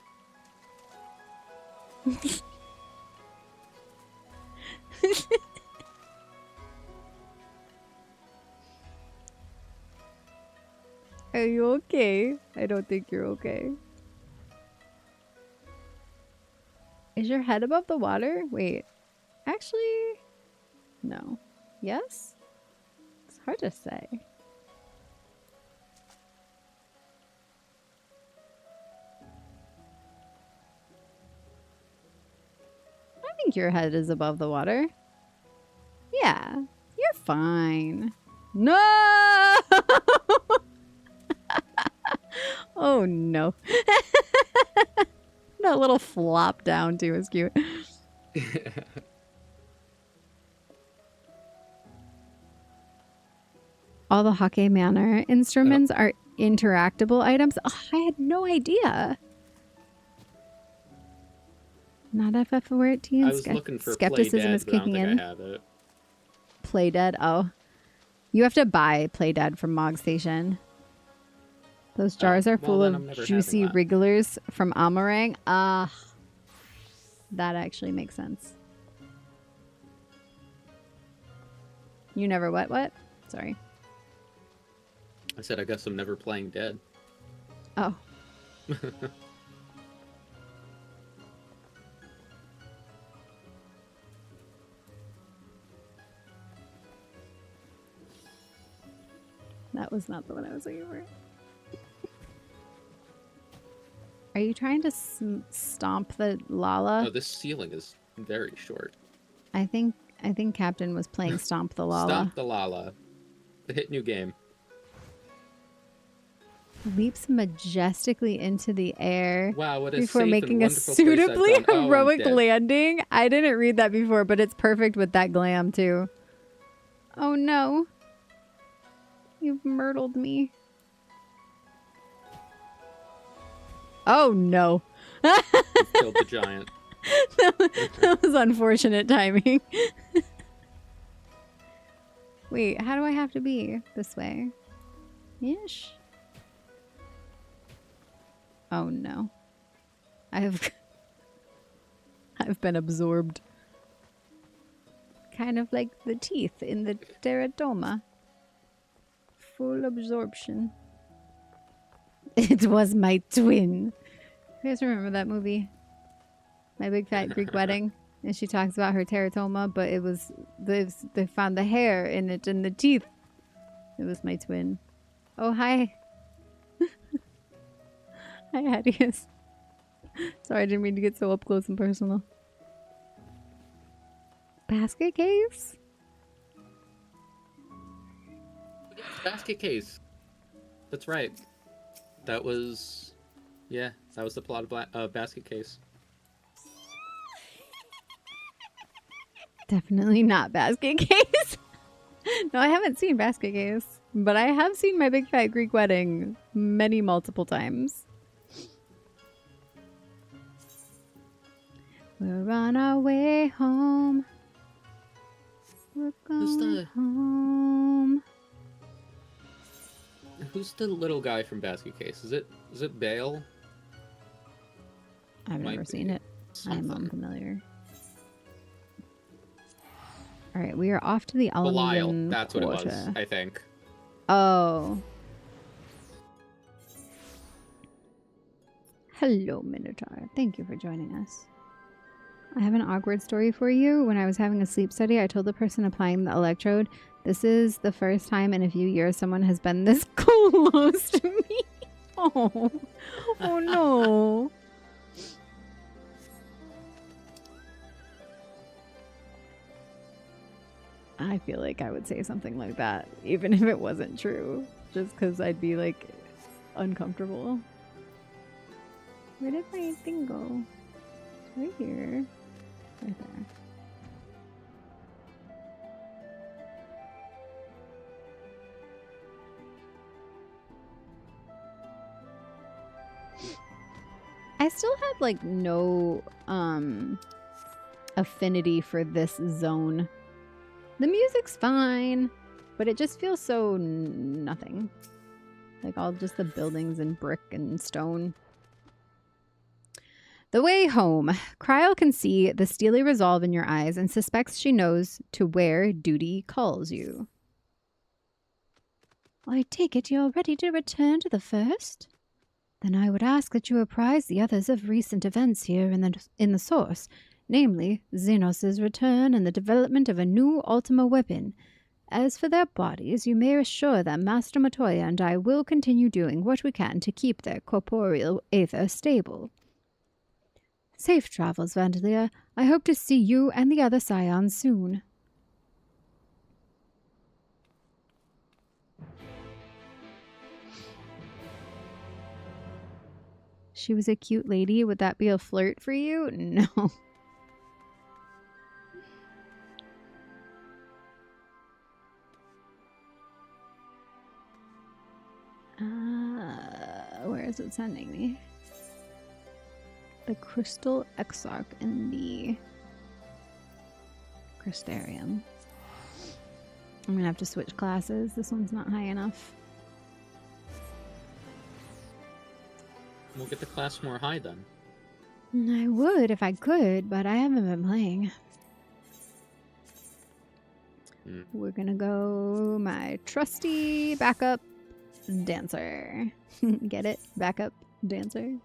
Are you okay? I don't think you're okay. Is your head above the water? Wait. Actually, no. Yes? It's hard to say. I think your head is above the water. Yeah, you're fine. No! Oh no. That little flop down too is cute. All the Hake Manor instruments are interactable items. Oh, I had no idea. Not FF14. I was looking for Skepticism Play Dead, is but I don't kicking think in. I have it. Play Dead. Oh. You have to buy Play Dead from Mog Station. Those jars are full then I'm of never juicy having that. wrigglers from Amarang. Ah. That actually makes sense. You never what? Sorry. I said I guess I'm never playing Dead. Oh. That was not the one I was looking for. Are you trying to stomp the Lala? Oh, this ceiling is very short. I think Captain was playing Stomp the Lala. Stomp the Lala. The hit new game. Leaps majestically into the air Wow, what a before safe making and a wonderful place suitably I've gone. Oh, I'm heroic dead. landing. I didn't read that before, but it's perfect with that glam too. Oh no. You've myrtled me. Oh no. Killed the giant. That was unfortunate timing. Wait, how do I have to be? This way? Ish. Oh no. I've been absorbed. Kind of like the teeth in the teratoma. Full absorption. It was my twin. You guys remember that movie? My Big Fat Greek Wedding? And she talks about her teratoma, but it was... They found the hair in it and the teeth. It was my twin. Oh, hi. Hi, Hadius. Sorry, I didn't mean to get so up close and personal. Basket case? Basket case. That's right. That was... Yeah, that was the plot of Basket Case. Definitely not Basket Case. No, I haven't seen Basket Case. But I have seen My Big Fat Greek Wedding multiple times. We're on our way home. We're going home. Who's the little guy from Basket Case? Is it Bale? I've never seen it. I'm unfamiliar. All right, we are off to the Belial. Almaden That's Quarter. what it was, I think. Oh. Hello, Minotaur. Thank you for joining us. I have an awkward story for you. When I was having a sleep study, I told the person applying the electrode, this is the first time in a few years someone has been this close to me. Oh, oh no. I feel like I would say something like that, even if it wasn't true, just because I'd be like uncomfortable. Where did my thing go? It's right here. Right there. I still have like no affinity for this zone. The music's fine, but it just feels so nothing. Like all just the buildings and brick and stone. The way home. Kryl can see the steely resolve in your eyes and suspects she knows to where duty calls you. I take it you're ready to return to the first? Then I would ask that you apprise the others of recent events here in the source, namely Xenos' return and the development of a new Ultima weapon. As for their bodies, you may assure them Master Matoya and I will continue doing what we can to keep their corporeal aether stable. Safe travels, Vandalia. I hope to see you and the other scions soon. She was a cute lady. Would that be a flirt for you? No. Where is it sending me? The Crystal Exarch in the Crystarium. I'm gonna have to switch classes. This one's not high enough. We'll get the class more high then. I would if I could, but I haven't been playing. We're gonna go my trusty backup dancer. Get it? Backup dancer.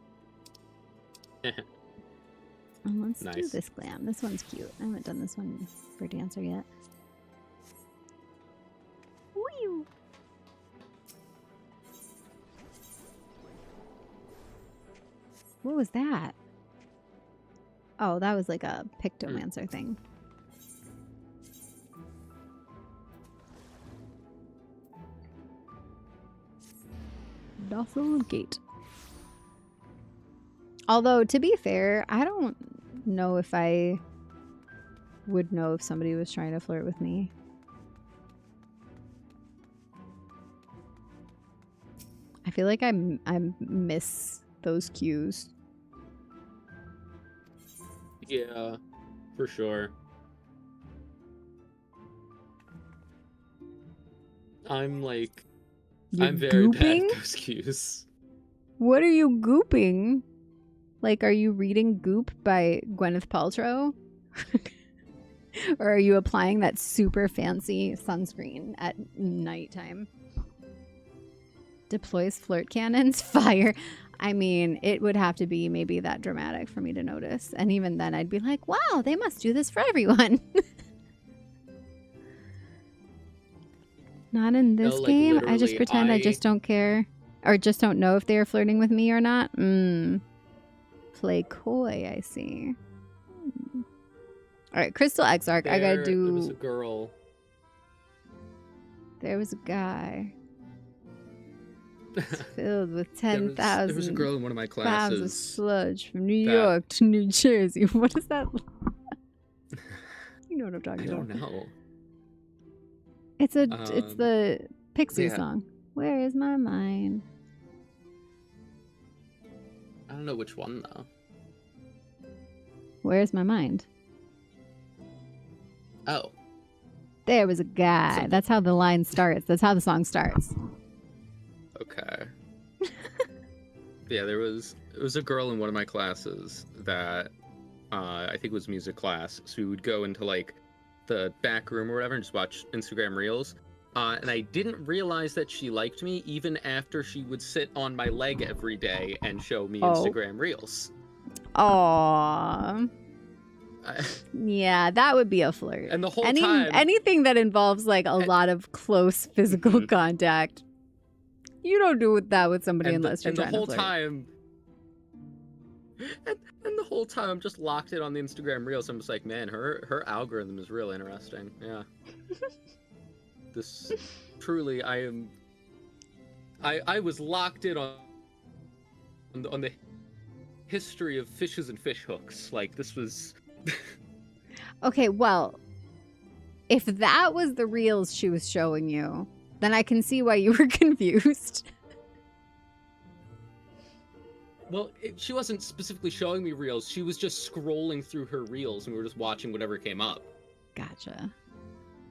Let's do this glam. This one's cute. I haven't done this one for dancer yet. Whee! What was that? Oh, that was like a Pictomancer thing. Docile Gate. Although, to be fair, I don't know if I would know if somebody was trying to flirt with me. I feel like I miss those cues. Yeah, for sure. I'm like... I'm very bad at those cues. What are you gooping? Like, are you reading Goop by Gwyneth Paltrow? Or are you applying that super fancy sunscreen at nighttime? Deploys flirt cannons? Fire. I mean, it would have to be maybe that dramatic for me to notice. And even then, I'd be like, wow, they must do this for everyone. Not in this game. I just pretend I just don't care. Or just don't know if they're flirting with me or not. Play coy, I see. All right, Crystal Exarch. I gotta do. There was a girl. There was a guy. It's filled with 10,000. There was a girl in one of my pounds classes. of sludge from New York to New Jersey. What is that? You know what I'm talking about. I don't know. It's the Pixie song. Where is my mind? I don't know which one though. Where's my mind? Oh. There was a guy. That's how the line starts. That's how the song starts. Okay. Yeah, there was a girl in one of my classes that I think it was music class. So we would go into like the back room or whatever and just watch Instagram Reels. And I didn't realize that she liked me even after she would sit on my leg every day and show me Instagram Reels. Aww. Yeah, that would be a flirt. And the whole time... Anything that involves like a lot of close physical contact, you don't do that with somebody unless you're trying to flirt. And the whole time I'm just locked in on the Instagram Reels. I'm just like, man, her algorithm is real interesting. Yeah. This truly, I was locked in on the history of fishes and fish hooks. Like this was. Okay, well, if that was the reels she was showing you, then I can see why you were confused. Well, she wasn't specifically showing me reels. She was just scrolling through her reels, and we were just watching whatever came up. Gotcha.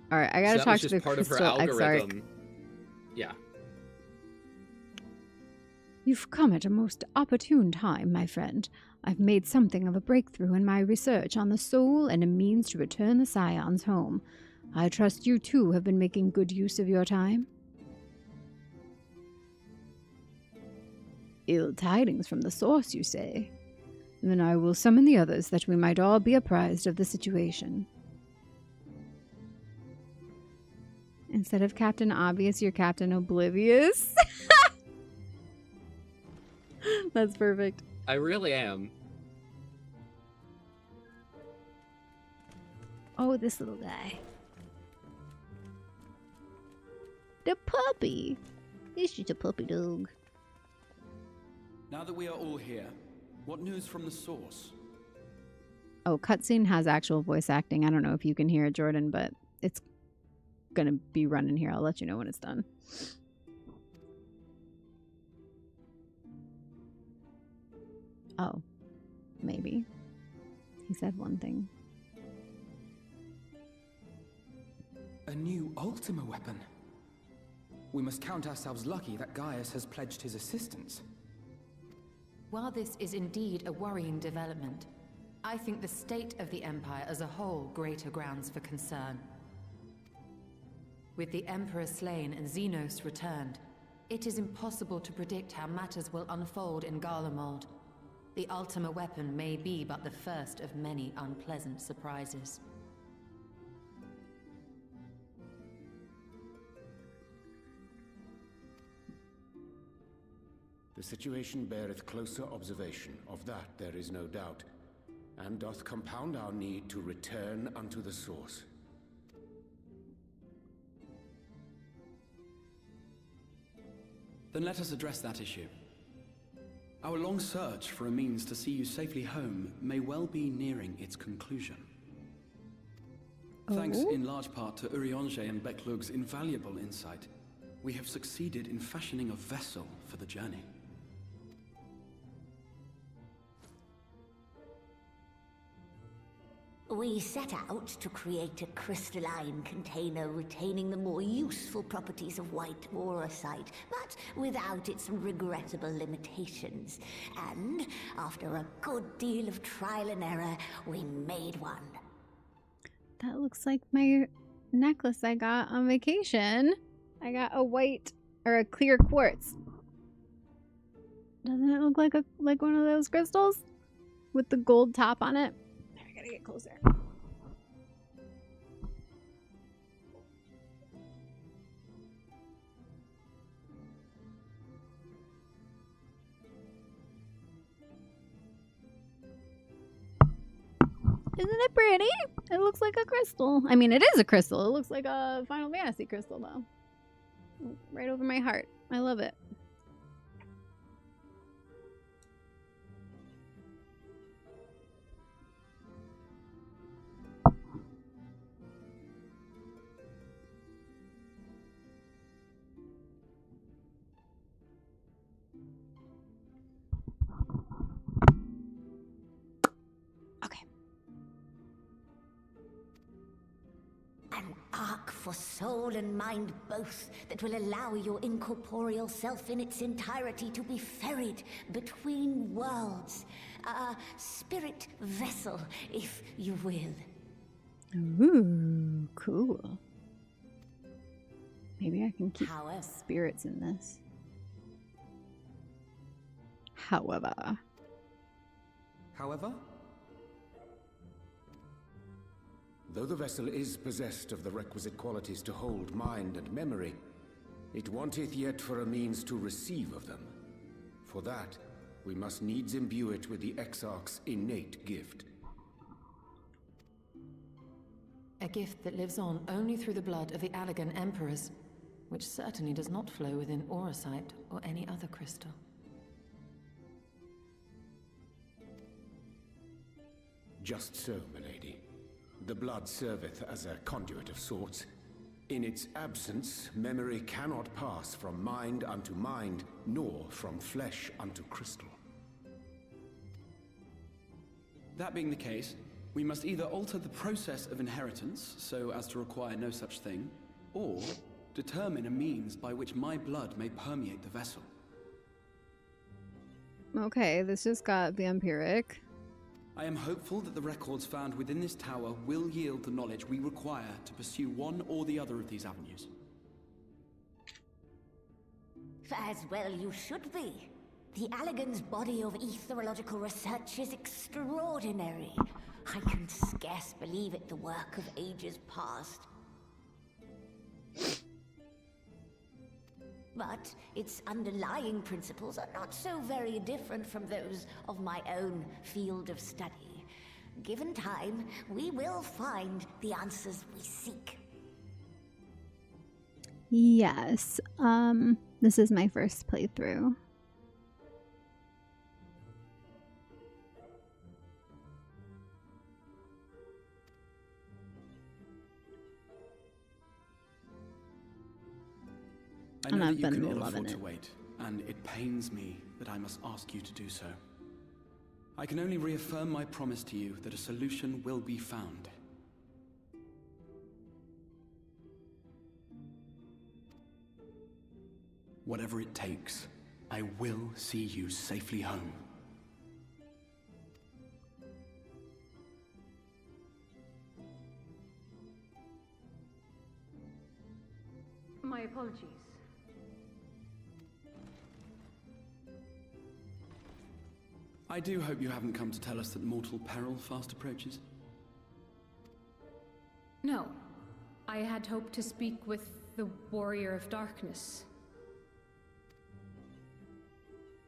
All right, I gotta talk to the Crystal Exarch. Yeah. You've come at a most opportune time, my friend. I've made something of a breakthrough in my research on the soul and a means to return the Scions home. I trust you too have been making good use of your time. Ill tidings from the source, you say? Then I will summon the others that we might all be apprised of the situation. Instead of Captain Obvious, you're Captain Oblivious. That's perfect. I really am. Oh, this little guy. The puppy. It's just a puppy dog. Now that we are all here, what news from the source? Oh, cutscene has actual voice acting. I don't know if you can hear it, Jordan, but it's gonna be running here. I'll let you know when it's done. Oh, maybe. He said one thing. A new Ultima weapon. We must count ourselves lucky that Gaius has pledged his assistance. While this is indeed a worrying development, I think the state of the Empire as a whole greater grounds for concern. With the Emperor slain and Xenos returned, it is impossible to predict how matters will unfold in Garlemald. The Ultima weapon may be but the first of many unpleasant surprises. The situation beareth closer observation, of that there is no doubt, and doth compound our need to return unto the source. Then let us address that issue. Our long search for a means to see you safely home may well be nearing its conclusion. Thanks in large part to Urianger and Beklug's invaluable insight, we have succeeded in fashioning a vessel for the journey. We set out to create a crystalline container retaining the more useful properties of white aurosite, but without its regrettable limitations. And after a good deal of trial and error, we made one. That looks like my necklace I got on vacation. I got a white or a clear quartz. Doesn't it look like one of those crystals with the gold top on it? I gotta get closer. Isn't it pretty? It looks like a crystal. I mean, it is a crystal. It looks like a Final Fantasy crystal, though. Right over my heart. I love it. An ark for soul and mind both that will allow your incorporeal self in its entirety to be ferried between worlds. A spirit vessel, if you will. Ooh, cool. Maybe I can keep However, spirits in this. However. Though the vessel is possessed of the requisite qualities to hold mind and memory, it wanteth yet for a means to receive of them. For that, we must needs imbue it with the Exarch's innate gift. A gift that lives on only through the blood of the Allegan Emperors, which certainly does not flow within auracite or any other crystal. Just so, milady. The blood serveth as a conduit of sorts. In its absence, memory cannot pass from mind unto mind, nor from flesh unto crystal. That being the case, we must either alter the process of inheritance so as to require no such thing, or determine a means by which my blood may permeate the vessel. Okay, this just got vampiric. I am hopeful that the records found within this tower will yield the knowledge we require to pursue one or the other of these avenues. as well you should be. The Allegan's body of etherological research is extraordinary. I can scarce believe it the work of ages past. But its underlying principles are not so very different from those of my own field of study. Given time, we will find the answers we seek. Yes. This is my first playthrough. I know And that I've you been cannot loving afford to it. wait, and it pains me that I must ask you to do so. I can only reaffirm my promise to you that a solution will be found. Whatever it takes, I will see you safely home. My apologies. I do hope you haven't come to tell us that mortal peril fast approaches. No. I had hoped to speak with the Warrior of Darkness.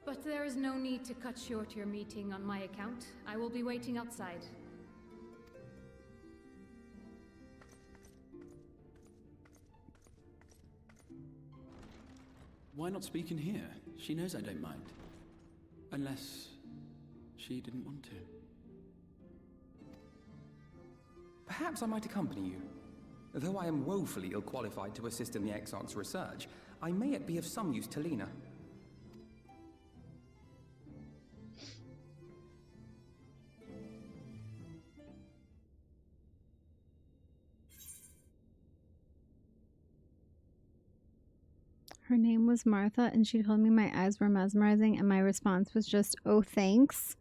But there is no need to cut short your meeting on my account. I will be waiting outside. Why not speak in here? She knows I don't mind. Unless she didn't want to. Perhaps I might accompany you. Though I am woefully ill-qualified to assist in the Exarch's research, I may yet be of some use to Lena. Her name was Martha, and she told me my eyes were mesmerizing, and my response was just, "Oh, thanks."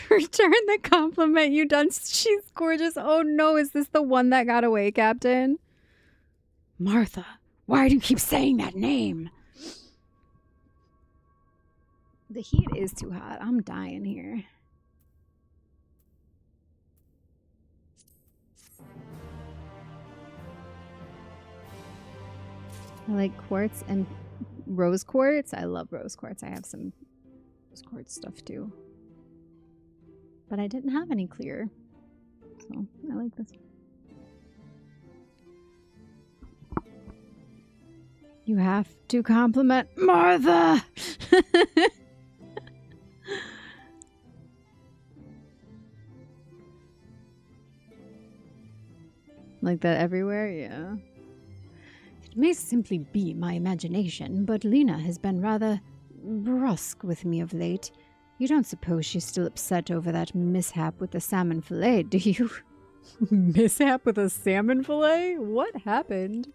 Return the compliment you done. She's gorgeous. Oh no, is this the one that got away, Captain? Martha, why do you keep saying that name? The heat is too hot. I'm dying here. I like quartz and rose quartz. I love rose quartz. I have some rose quartz stuff too. But I didn't have any clear. So I like this. You have to compliment Martha! Like that everywhere? Yeah. It may simply be my imagination, but Lena has been rather brusque with me of late. You don't suppose she's still upset over that mishap with the salmon fillet, do you? Mishap with a salmon fillet? What happened?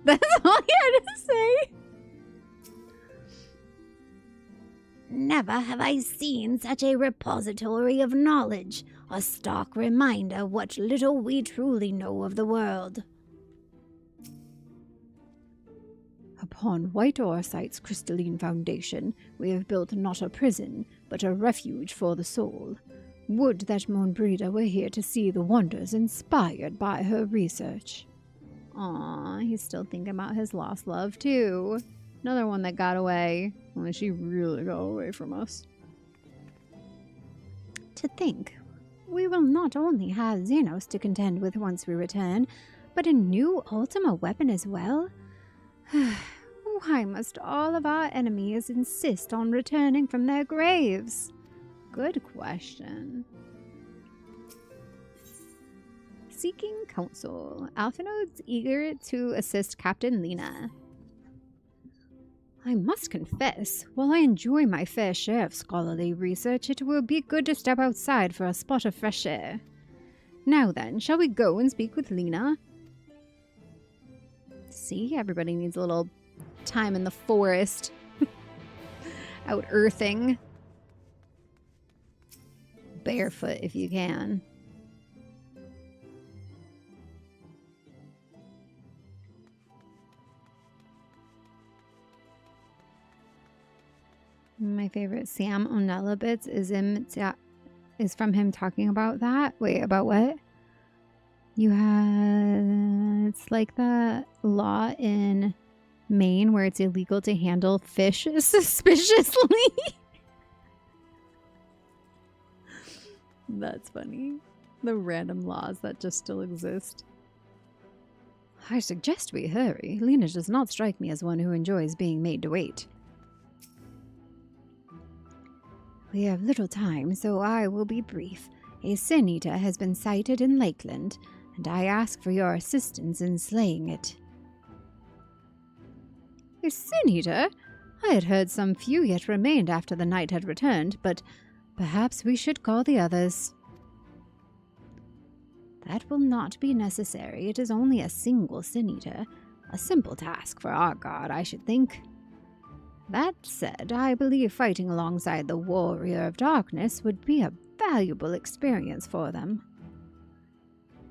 That's all he had to say. Never have I seen such a repository of knowledge, a stark reminder what little we truly know of the world. Upon White Orsite's crystalline foundation, we have built not a prison, but a refuge for the soul. Would that Monbrida were here to see the wonders inspired by her research. Aw, he's still thinking about his lost love, too. Another one that got away. Well, she really got away from us. To think, we will not only have Xenos to contend with once we return, but a new Ultima weapon as well? Why must all of our enemies insist on returning from their graves? Good question. Seeking counsel. Alphinode's eager to assist Captain Lena. I must confess, while I enjoy my fair share of scholarly research, it will be good to step outside for a spot of fresh air. Now then, shall we go and speak with Lena? See, everybody needs a little time in the forest. Out earthing. Barefoot if you can. My favorite Sam Onella bits is from him talking about that. Wait, about what? It's like the law in Maine where it's illegal to handle fish suspiciously. That's funny. The random laws that just still exist. I suggest we hurry. Lena does not strike me as one who enjoys being made to wait. We have little time, so I will be brief. A Sin Eater has been sighted in Lakeland, and I ask for your assistance in slaying it. A Sin Eater? I had heard some few yet remained after the knight had returned, but perhaps we should call the others. That will not be necessary. It is only a single Sin Eater. A simple task for our god, I should think. That said, I believe fighting alongside the Warrior of Darkness would be a valuable experience for them.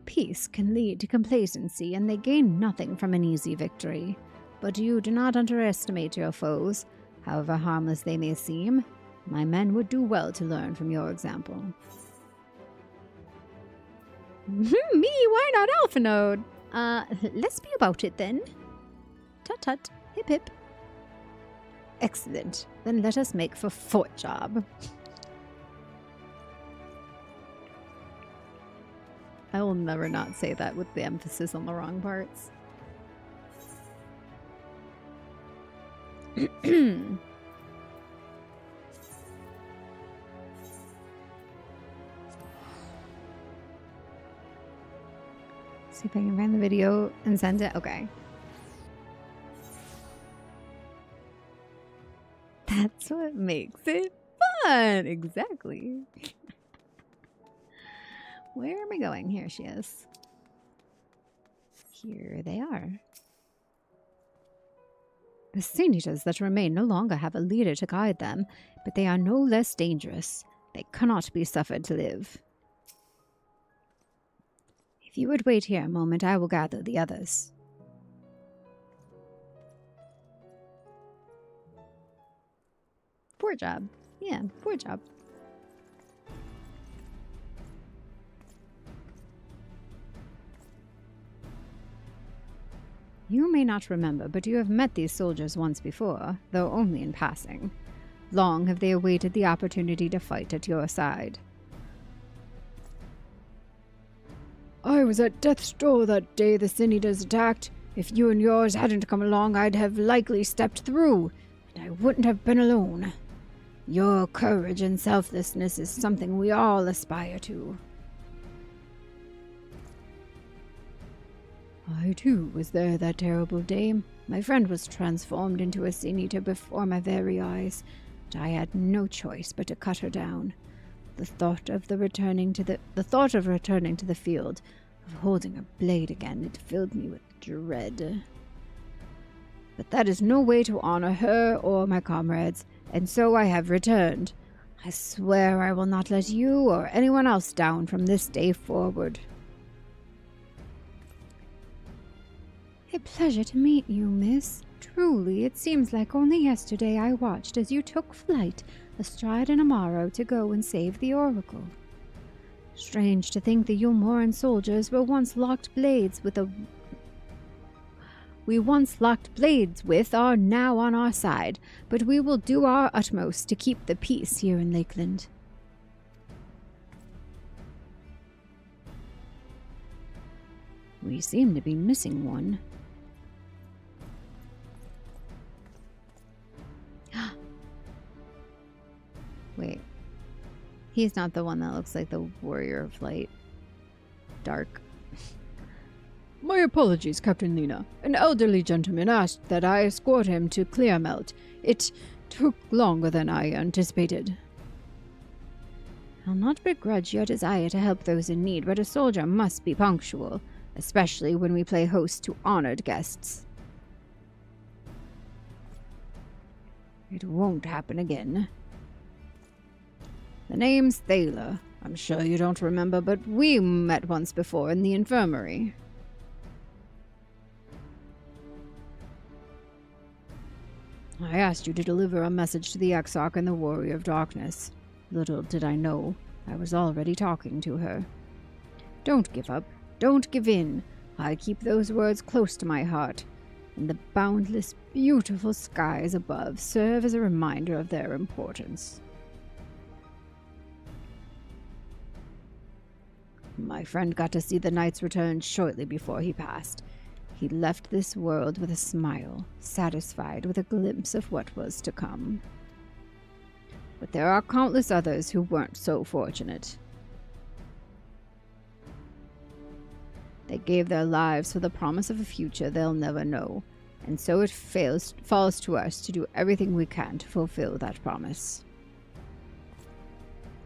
Peace can lead to complacency, and they gain nothing from an easy victory. But you do not underestimate your foes, however harmless they may seem. My men would do well to learn from your example. Me? Why not Alphanode? Let's be about it then. Tut-tut. Hip hip. Excellent. Then let us make for Fort Job. I will never not say that with the emphasis on the wrong parts. See if I can find the video and send it. Okay. That's what makes it fun. Exactly. Where am I going? Here she is. Here they are. The Sin Eaters that remain no longer have a leader to guide them, but they are no less dangerous. They cannot be suffered to live. If you would wait here a moment, I will gather the others. Poor job. Yeah, poor job. You may not remember, but you have met these soldiers once before, though only in passing. Long have they awaited the opportunity to fight at your side. I was at death's door that day the Sin Eaters attacked. If you and yours hadn't come along, I'd have likely stepped through, and I wouldn't have been alone. Your courage and selflessness is something we all aspire to. I, too, was there that terrible day. My friend was transformed into a Sin Eater before my very eyes, and I had no choice but to cut her down. The thought of returning to the field, of holding a blade again, it filled me with dread. But that is no way to honor her or my comrades, and so I have returned. I swear I will not let you or anyone else down from this day forward. A pleasure to meet you, miss. Truly, it seems like only yesterday I watched as you took flight astride an Amaro to go and save the Oracle. Strange to think the Yulmoran soldiers were once locked blades with are now on our side, but we will do our utmost to keep the peace here in Lakeland. We seem to be missing one. Wait. He's not the one that looks like the Warrior of Light. Dark. My apologies, Captain Lena. An elderly gentleman asked that I escort him to Clearmelt. It took longer than I anticipated. I'll not begrudge your desire to help those in need, but a soldier must be punctual, especially when we play host to honored guests. It won't happen again. The name's Thaler. I'm sure you don't remember, but we met once before in the infirmary. I asked you to deliver a message to the Exarch and the Warrior of Darkness. Little did I know, I was already talking to her. Don't give up. Don't give in. I keep those words close to my heart, and the boundless, beautiful skies above serve as a reminder of their importance. My friend got to see the Knight's return shortly before he passed. He left this world with a smile, satisfied with a glimpse of what was to come. But there are countless others who weren't so fortunate. They gave their lives for the promise of a future they'll never know, and so it falls to us to do everything we can to fulfill that promise.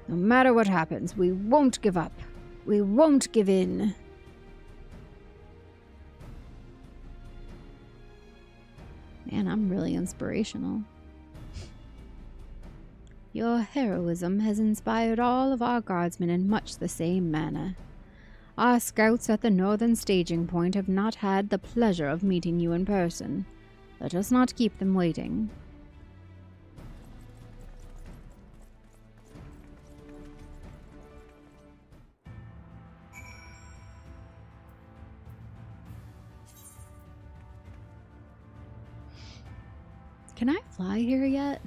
No matter what happens, we won't give up. We won't give in. Man, I'm really inspirational. Your heroism has inspired all of our guardsmen in much the same manner. Our scouts at the northern staging point have not had the pleasure of meeting you in person. Let us not keep them waiting. Can I fly here yet?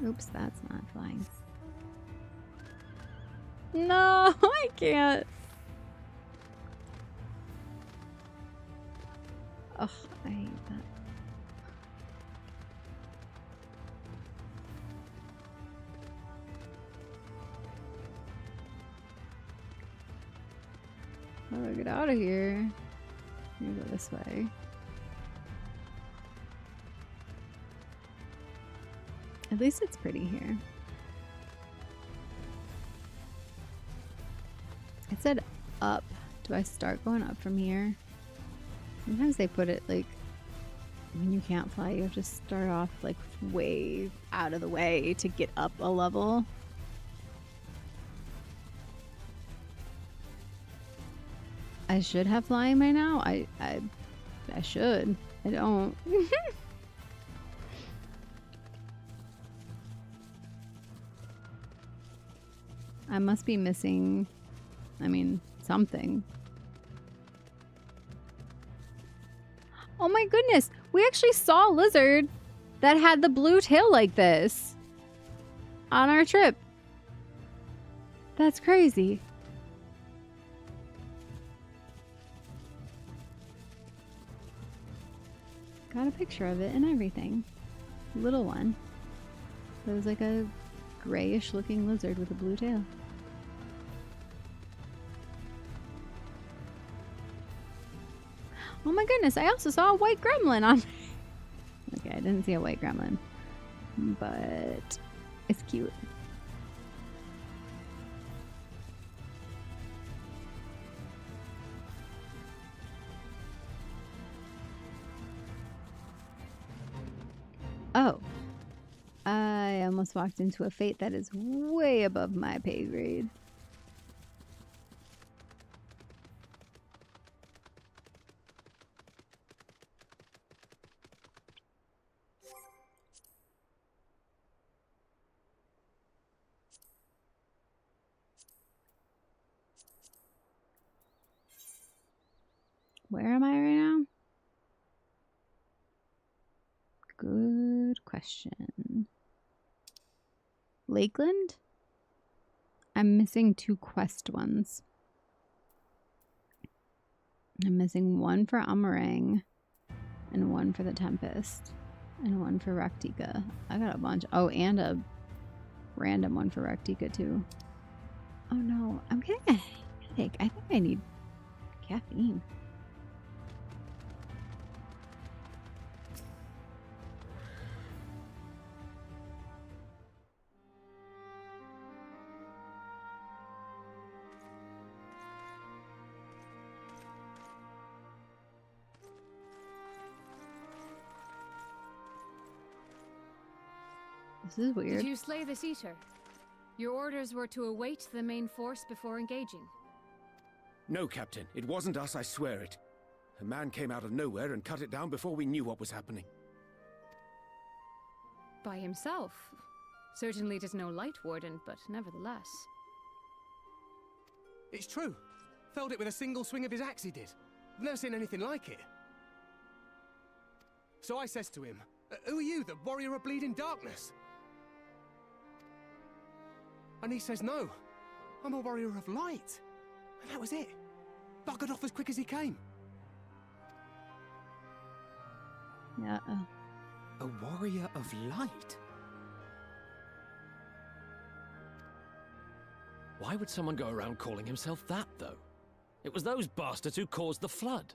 Oops, that's not flying. No, I can't. Ugh, I hate that. How do I get out of here? Let me go this way. At least it's pretty here. It said up. Do I start going up from here? Sometimes they put it like When you can't fly, you have to start off like way out of the way to get up a level. I should have flying by now. I should. I don't. I must be missing, I mean, something. Oh my goodness, we actually saw a lizard that had the blue tail like this on our trip. That's crazy. Got a picture of it and everything. Little one. It was like a grayish looking lizard with a blue tail. Oh my goodness, I also saw a white gremlin on. Okay, I didn't see a white gremlin, but it's cute. Oh, I almost walked into a fate that is way above my pay grade. Where am I right now? Good question. Lakeland? I'm missing 2 quest ones. I'm missing one for Amarang and one for the Tempest and one for Raktika. I got a bunch. Oh, and a random one for Raktika too. Oh no, I'm getting a headache. I think I need caffeine. This is weird. Did you slay this eater? Your orders were to await the main force before engaging. No, Captain. It wasn't us, I swear it. A man came out of nowhere and cut it down before we knew what was happening. By himself? Certainly it is no light warden, but nevertheless. It's true. Felled it with a single swing of his axe, he did. I've never seen anything like it. So I says to him, who are you, the warrior of bleeding darkness? And he says, no, I'm a warrior of light. And that was it. Buggered off as quick as he came. Yeah. A warrior of light? Why would someone go around calling himself that, though? It was those bastards who caused the flood.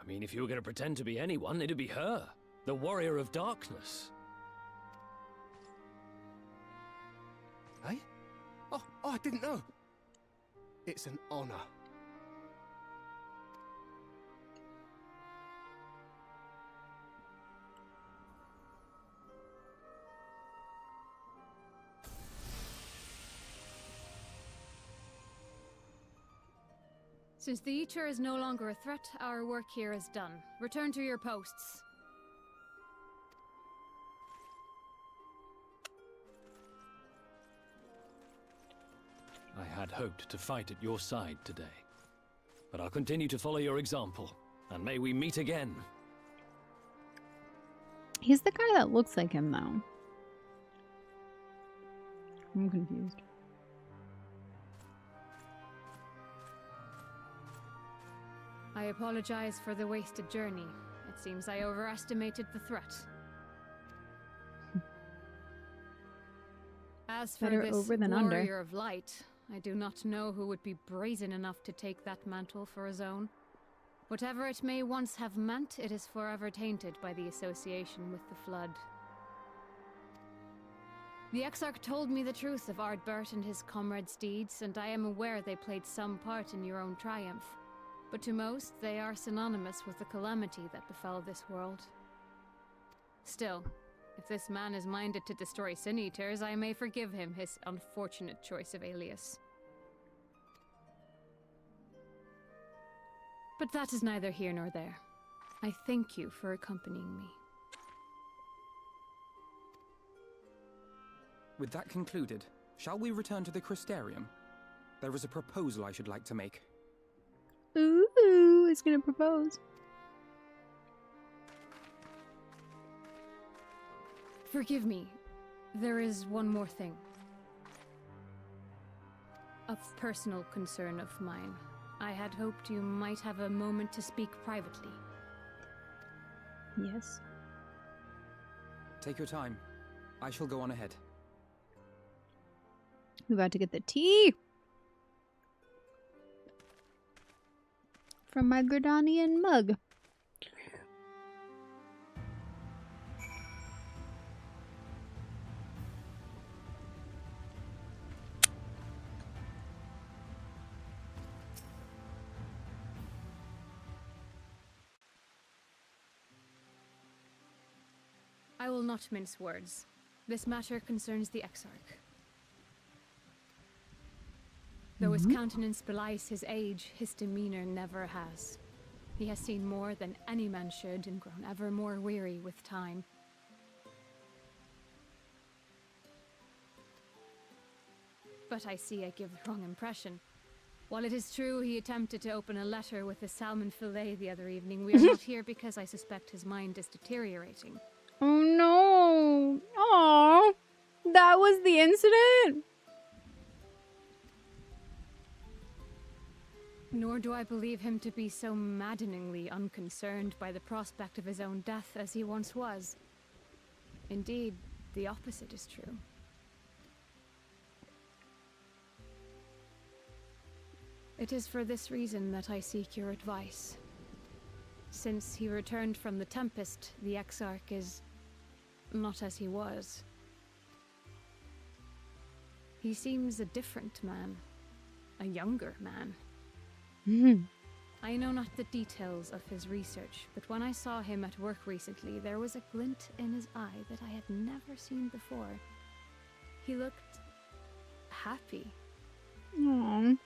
I mean, if you were going to pretend to be anyone, it'd be her. The warrior of darkness. Eh? Oh, I didn't know. It's an honor. Since the Eater is no longer a threat, our work here is done. Return to your posts. I had hoped to fight at your side today. But I'll continue to follow your example, and may we meet again. He's the guy that looks like him, though. I'm confused. I apologize for the wasted journey. It seems I overestimated the threat. As for Better this over than warrior under. of light, I do not know who would be brazen enough to take that mantle for his own. Whatever it may once have meant, it is forever tainted by the association with the flood. The Exarch told me the truth of Ardbert and his comrades' deeds, and I am aware they played some part in your own triumph. But to most, they are synonymous with the calamity that befell this world. Still, if this man is minded to destroy Sin Eaters, I may forgive him his unfortunate choice of alias. But that is neither here nor there. I thank you for accompanying me. With that concluded, shall we return to the Crystarium? There is a proposal I should like to make. Ooh, he's gonna propose. Forgive me. There is one more thing. A personal concern of mine. I had hoped you might have a moment to speak privately. Yes. Take your time. I shall go on ahead. We about to get the tea from my Gridanian mug. I will not mince words. This matter concerns the Exarch. Though his countenance belies his age, his demeanor never has. He has seen more than any man should and grown ever more weary with time. But I see I give the wrong impression. While it is true he attempted to open a letter with a salmon fillet the other evening, we are not here because I suspect his mind is deteriorating. Oh no! Aww, that was the incident? Nor do I believe him to be so maddeningly unconcerned by the prospect of his own death as he once was. Indeed, the opposite is true. It is for this reason that I seek your advice. Since he returned from the Tempest, the Exarch is not as he was. He seems a different man, a younger man. I know not the details of his research, but when I saw him at work recently, there was a glint in his eye that I had never seen before. He looked happy. Aww.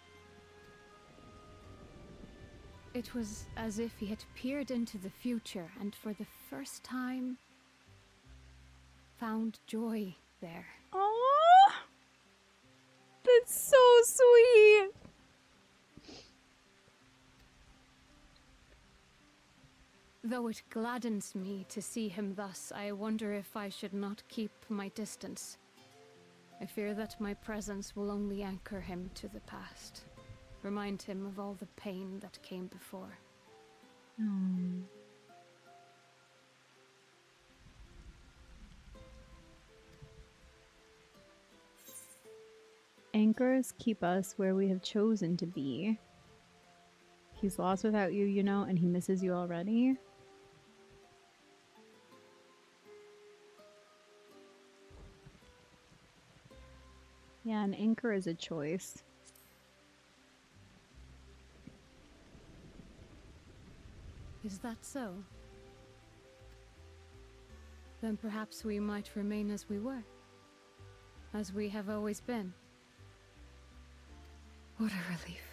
It was as if he had peered into the future and for the first time found joy there. Aww. That's so sweet. Though it gladdens me to see him thus, I wonder if I should not keep my distance. I fear that my presence will only anchor him to the past, remind him of all the pain that came before. Anchors keep us where we have chosen to be. He's lost without you, you know, and he misses you already. Yeah, an anchor is a choice. Is that so? Then perhaps we might remain as we were. As we have always been. What a relief.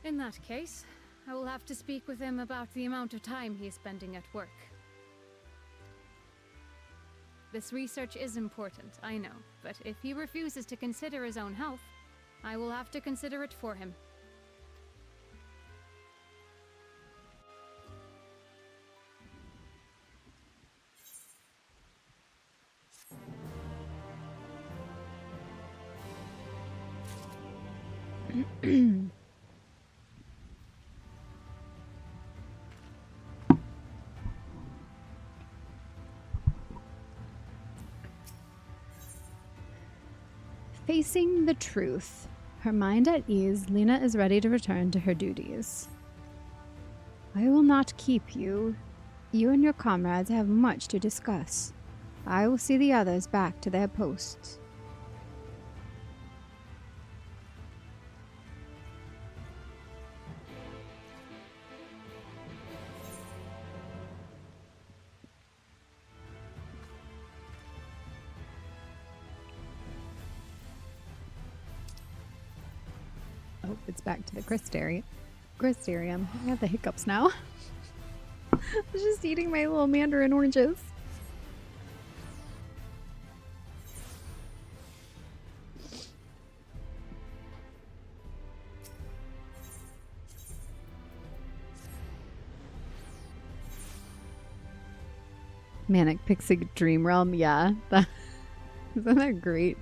In that case, I will have to speak with him about the amount of time he is spending at work. This research is important, I know, but if he refuses to consider his own health, I will have to consider it for him. Facing the truth. Her mind at ease, Lena is ready to return to her duties. I will not keep you. You and your comrades have much to discuss. I will see the others back to their posts. Oh, it's back to the Crystarium. I have the hiccups now. I was just eating my little mandarin oranges. Manic Pixie Dream Realm, yeah. Isn't that a great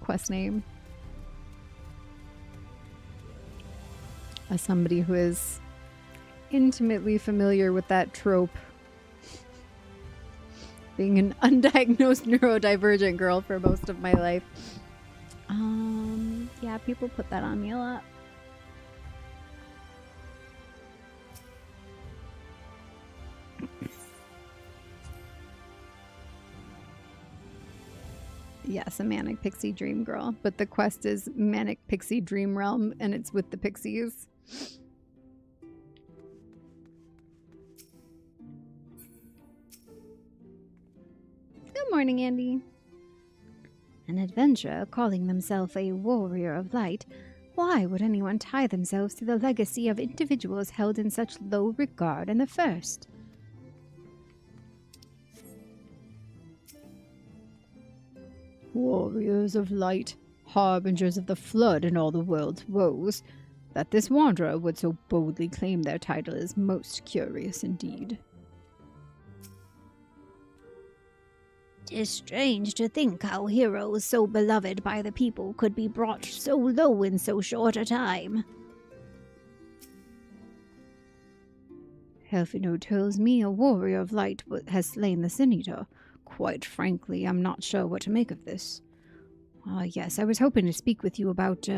quest name? As somebody who is intimately familiar with that trope. Being an undiagnosed neurodivergent girl for most of my life. Yeah, people put that on me a lot. Yes, a Manic Pixie Dream Girl, but the quest is Manic Pixie Dream Realm, and it's with the pixies. Good morning, Andy. An adventurer calling themselves a warrior of light. Why would anyone tie themselves to the legacy of individuals held in such low regard in the first? Warriors of light, harbingers of the flood and all the world's woes. That this wanderer would so boldly claim their title is most curious indeed. 'Tis strange to think how heroes so beloved by the people could be brought so low in so short a time. Helfino tells me a warrior of light has slain the Sin Eater. Quite frankly, I'm not sure what to make of this. Yes, I was hoping to speak with you about,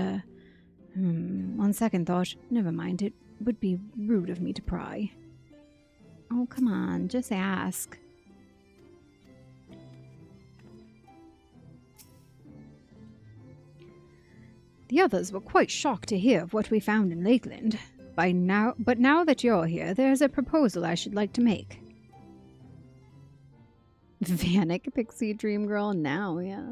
on second thought, never mind, it would be rude of me to pry. Oh, come on, just ask. The others were quite shocked to hear of what we found in Lakeland. But now that you're here, there's a proposal I should like to make. Vanic Pixie Dream Girl now, yeah.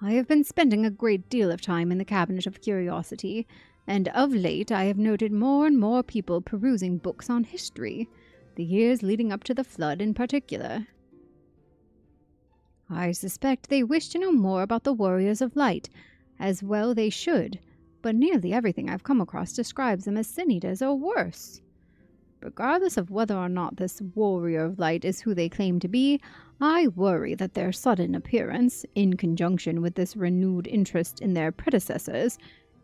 I have been spending a great deal of time in the Cabinet of Curiosity, and of late I have noted more and more people perusing books on history, the years leading up to the Flood in particular. I suspect they wish to know more about the Warriors of Light, as well they should, but nearly everything I've come across describes them as Sin Eaters or worse. Regardless of whether or not this Warrior of Light is who they claim to be, I worry that their sudden appearance, in conjunction with this renewed interest in their predecessors,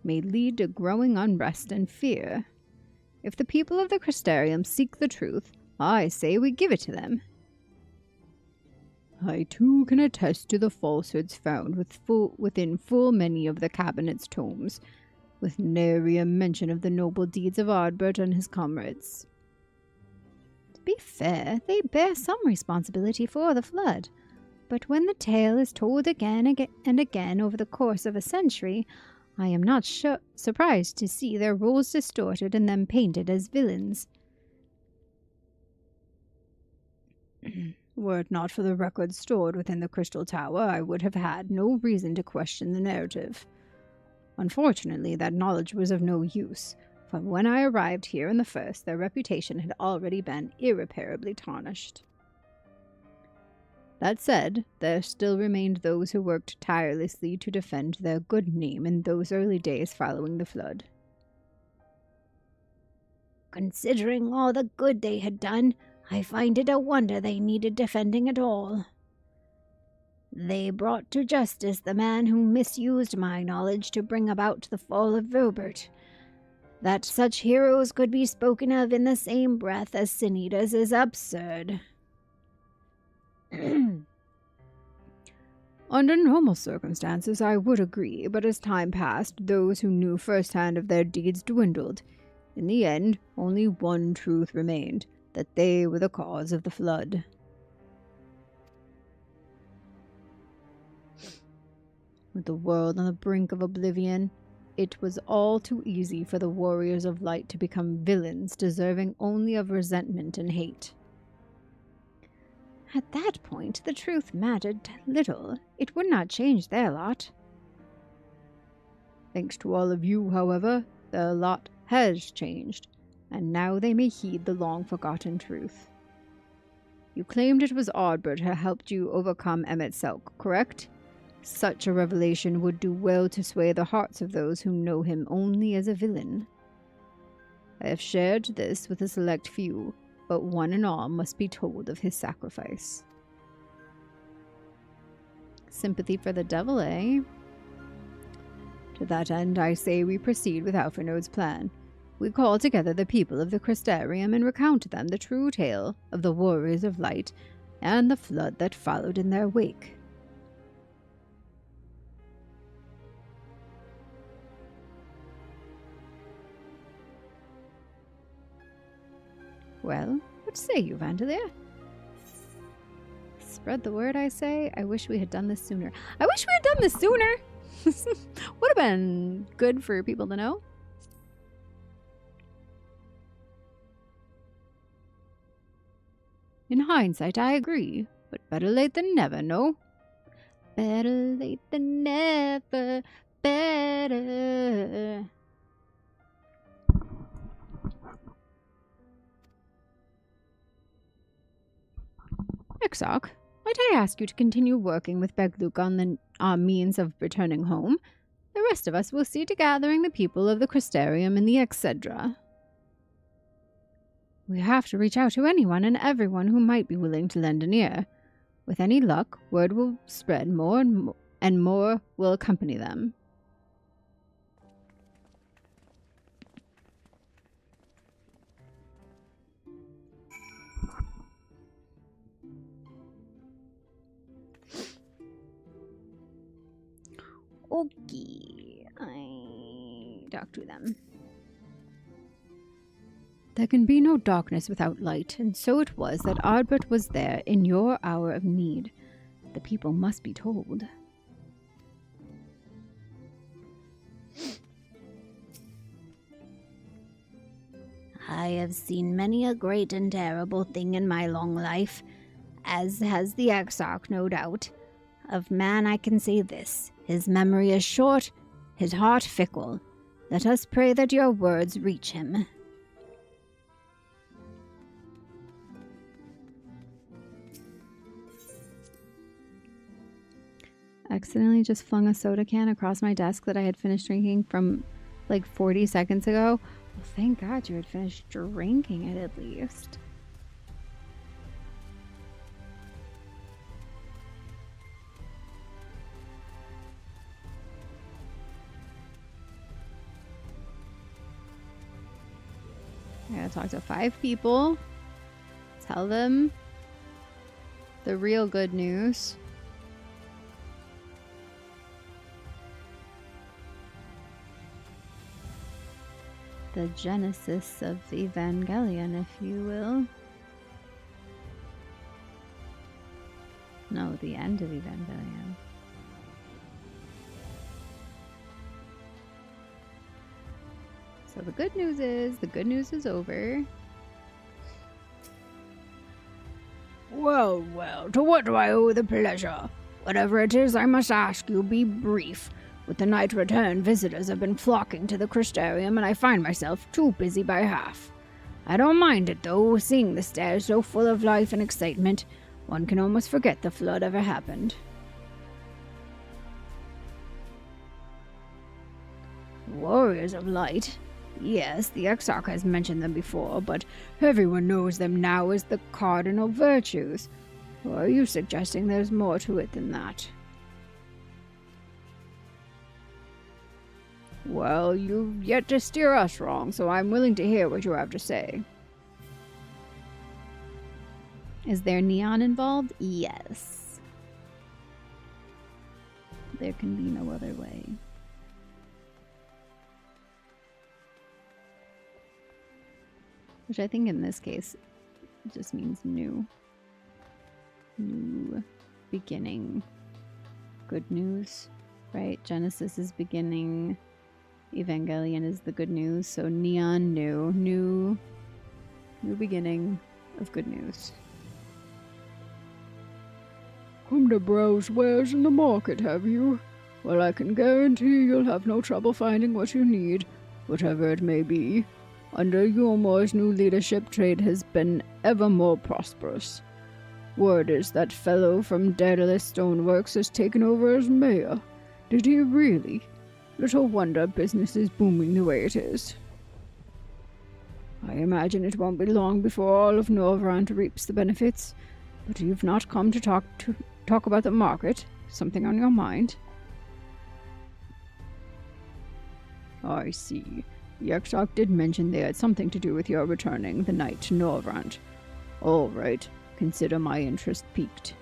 may lead to growing unrest and fear. If the people of the Crystarium seek the truth, I say we give it to them. I too can attest to the falsehoods found within full many of the Cabinet's tomes, with nary a mention of the noble deeds of Ardbert and his comrades. To be fair, they bear some responsibility for the Flood, but when the tale is told again and again over the course of a century, I am not surprised to see their roles distorted and them painted as villains. Were it not for the records stored within the Crystal Tower, I would have had no reason to question the narrative. Unfortunately, that knowledge was of no use, for when I arrived here in the first, their reputation had already been irreparably tarnished. That said, there still remained those who worked tirelessly to defend their good name in those early days following the Flood. Considering all the good they had done, I find it a wonder they needed defending at all. They brought to justice the man who misused my knowledge to bring about the fall of Vilbert. That such heroes could be spoken of in the same breath as Sin Eaters is absurd. Under normal circumstances, I would agree, but as time passed, those who knew firsthand of their deeds dwindled. In the end, only one truth remained, that they were the cause of the Flood. With the world on the brink of oblivion, it was all too easy for the Warriors of Light to become villains deserving only of resentment and hate. At that point, the truth mattered little. It would not change their lot. Thanks to all of you, however, their lot has changed, and now they may heed the long-forgotten truth. You claimed it was Ardbert who helped you overcome Emmett Selk, correct? Such a revelation would do well to sway the hearts of those who know him only as a villain. I have shared this with a select few, but one and all must be told of his sacrifice. Sympathy for the devil, eh? To that end, I say we proceed with Alphinaud's plan. We call together the people of the Crystarium and recount to them the true tale of the Warriors of Light and the flood that followed in their wake. Well, what say you, Vandalier? Spread the word, I say. I wish we had done this sooner. I wish we had done this sooner! Would have been good for people to know. In hindsight, I agree, but better late than never, no? Better late than never, better. Exarch, might I ask you to continue working with Begluk on the means of returning home? The rest of us will see to gathering the people of the Crystarium in the XIV. We have to reach out to anyone and everyone who might be willing to lend an ear. With any luck, word will spread more and more will accompany them. Okay, I talk to them. There can be no darkness without light, and so it was that Ardbert was there in your hour of need. The people must be told. I have seen many a great and terrible thing in my long life, as has the Exarch, no doubt. Of man I can say this. His memory is short, his heart fickle. Let us pray that your words reach him. Accidentally just flung a soda can across my desk that I had finished drinking from like 40 seconds ago. Well, thank God you had finished drinking it at least. I gotta talk to 5 people. Tell them the real good news. The genesis of Evangelion, if you will. No, the end of Evangelion. So the good news is over. Well, well, to what do I owe the pleasure? Whatever it is, I must ask you be brief. With the night return, visitors have been flocking to the Crystarium, and I find myself too busy by half. I don't mind it, though, seeing the stairs so full of life and excitement. One can almost forget the flood ever happened. Warriors of Light? Yes, the Exarch has mentioned them before, but everyone knows them now as the cardinal virtues. Or are you suggesting there's more to it than that? Well, you've yet to steer us wrong, so I'm willing to hear what you have to say. Is there neon involved? Yes. There can be no other way. Which I think in this case just means new. New beginning. Good news, right? Genesis is beginning. Evangelion is the good news. So neon, new beginning of good news. Come to browse wares in the market, have you? Well, I can guarantee you'll have no trouble finding what you need, whatever it may be. Under Yulmore's new leadership, trade has been ever more prosperous. Word is that fellow from Daedalus Stoneworks has taken over as mayor. Did he really? Little wonder business is booming the way it is. I imagine it won't be long before all of Norvrant reaps the benefits. But you've not come to talk about the market? Something on your mind? I see. The XIV did mention they had something to do with your returning the night to Norvrant. All right, consider my interest piqued.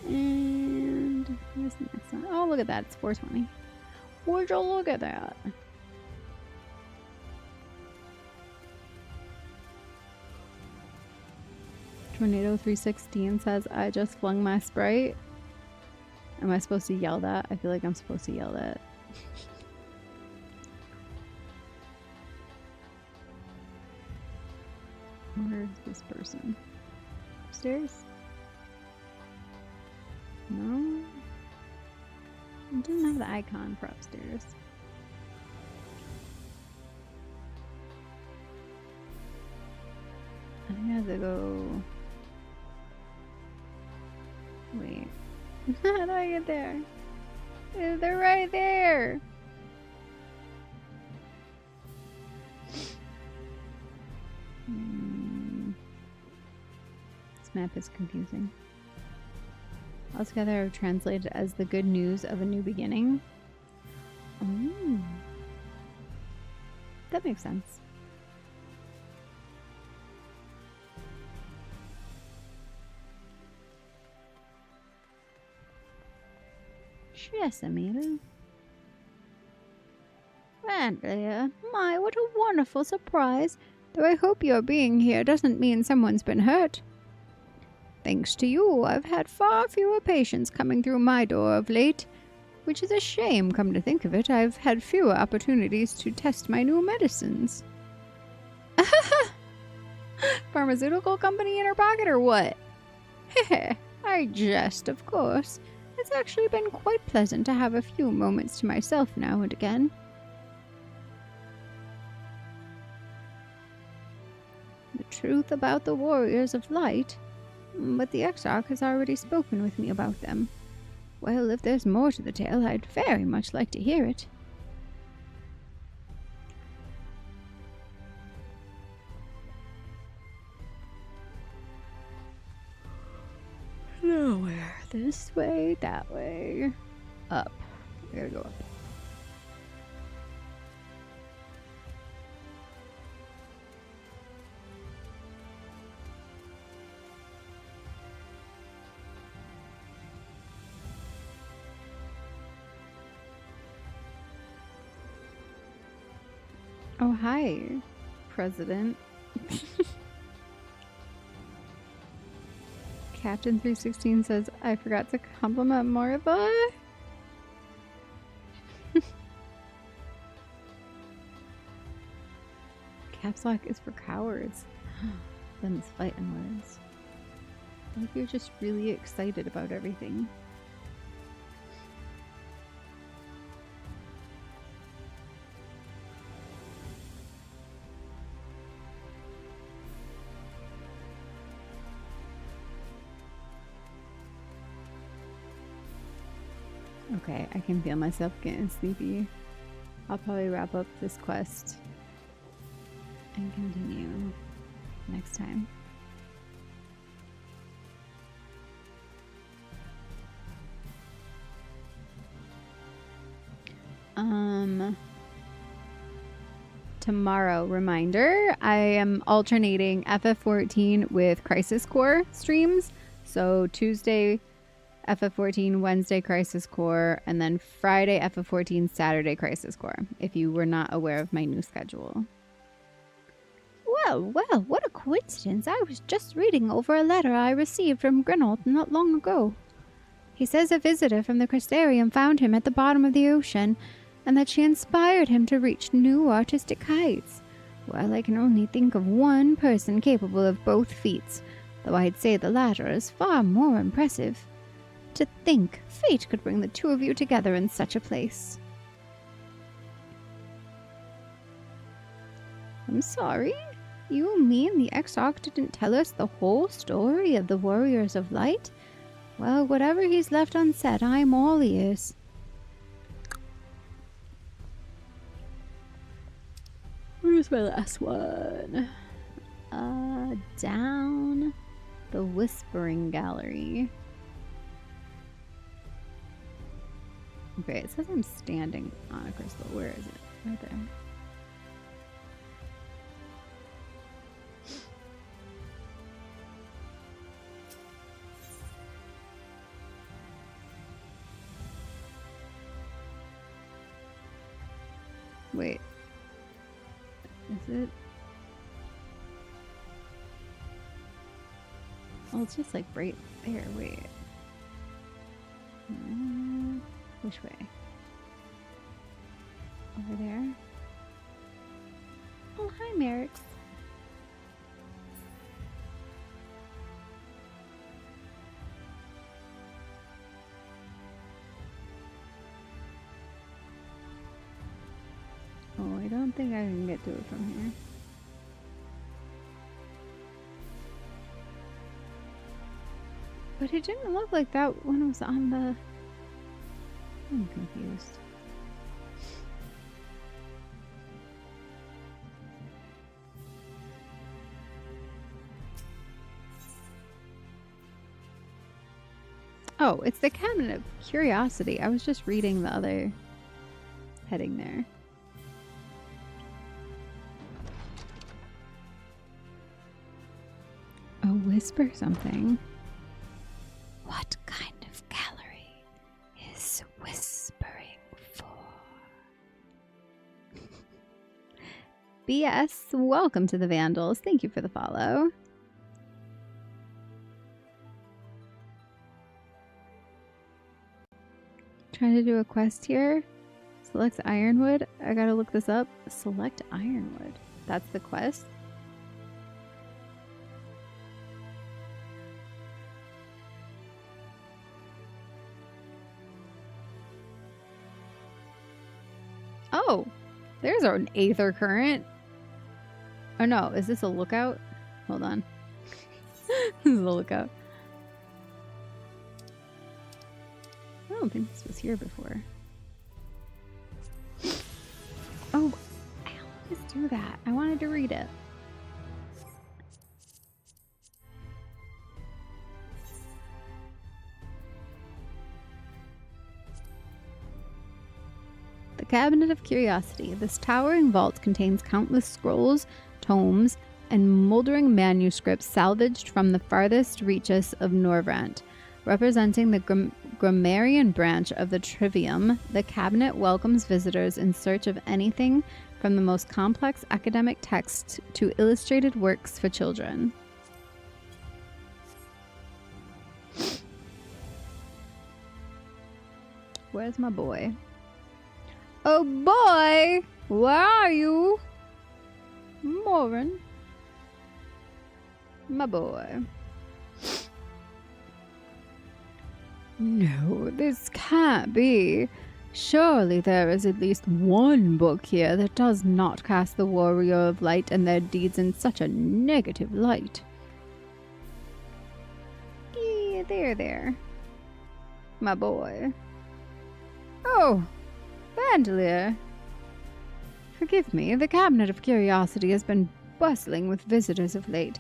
And where's the next one? Oh, look at that. It's 420. Would you look at that? Tornado 316 says, I just flung my Sprite. Am I supposed to yell that? I feel like I'm supposed to yell that. Where's this person? Upstairs? No? It doesn't have the icon for upstairs. I have to go... Wait. How do I get there? They're right there! This map is confusing. Altogether translated as the good news of a new beginning. Oh. That makes sense. Jessamine. Randlia, my, what a wonderful surprise. Though I hope your being here doesn't mean someone's been hurt. Thanks to you, I've had far fewer patients coming through my door of late. Which is a shame, come to think of it. I've had fewer opportunities to test my new medicines. Pharmaceutical company in her pocket or what? Heh, I jest, of course. It's actually been quite pleasant to have a few moments to myself now and again. The truth about the Warriors of Light? But the Exarch has already spoken with me about them. Well, if there's more to the tale, I'd very much like to hear it. Nowhere. This way, that way. Up. We gotta go up. Oh, hi, President. Captain 316 says, I forgot to compliment Martha. Caps lock is for cowards. Them's fighting words. I think you're just really excited about everything. Okay, I can feel myself getting sleepy. I'll probably wrap up this quest and continue next time. Tomorrow, reminder, I am alternating FF14 with Crisis Core streams. So Tuesday FF14, Wednesday Crisis Core, and then Friday FF14, Saturday Crisis Core, if you were not aware of my new schedule. Well, what a coincidence. I was just reading over a letter I received from Grinold not long ago. He says a visitor from the Crystarium found him at the bottom of the ocean, and that she inspired him to reach new artistic heights. Well, I can only think of one person capable of both feats, though I'd say the latter is far more impressive. To think fate could bring the two of you together in such a place. I'm sorry? You mean the XIV didn't tell us the whole story of the Warriors of Light? Well, whatever he's left unsaid, I'm all ears. Where's my last one? Down the Whispering Gallery. Okay, it says I'm standing on a crystal. Where is it? Right there. Wait. Is it? Oh, it's just like right there. Wait. Which way? Over there? Oh, hi, Merrick. Oh, I don't think I can get to it from here. But it didn't look like that when it was on the... I'm confused. Oh, it's the Cabinet of Curiosity. I was just reading the other heading there. Oh, whisper something. What kind of gallery is whispering for? BS, welcome to the Vandals. Thank you for the follow. Trying to do a quest here. Select Ironwood. I gotta look this up. Select Ironwood. That's the quest. Oh, there's an Aether Current. Oh no, is this a lookout? Hold on. This is a lookout. I don't think this was here before. Oh, I always do that. I wanted to read it. The Cabinet of Curiosity. This towering vault contains countless scrolls, tomes, and moldering manuscripts salvaged from the farthest reaches of Norvrant. Representing the grammarian branch of the Trivium, the cabinet welcomes visitors in search of anything from the most complex academic texts to illustrated works for children. Where's my boy? Oh boy! Where are you? Morin. My boy. No, this can't be. Surely there is at least one book here that does not cast the Warrior of Light and their deeds in such a negative light. Yeah, there. My boy. Oh, Bandolier. Forgive me, the Cabinet of Curiosity has been bustling with visitors of late.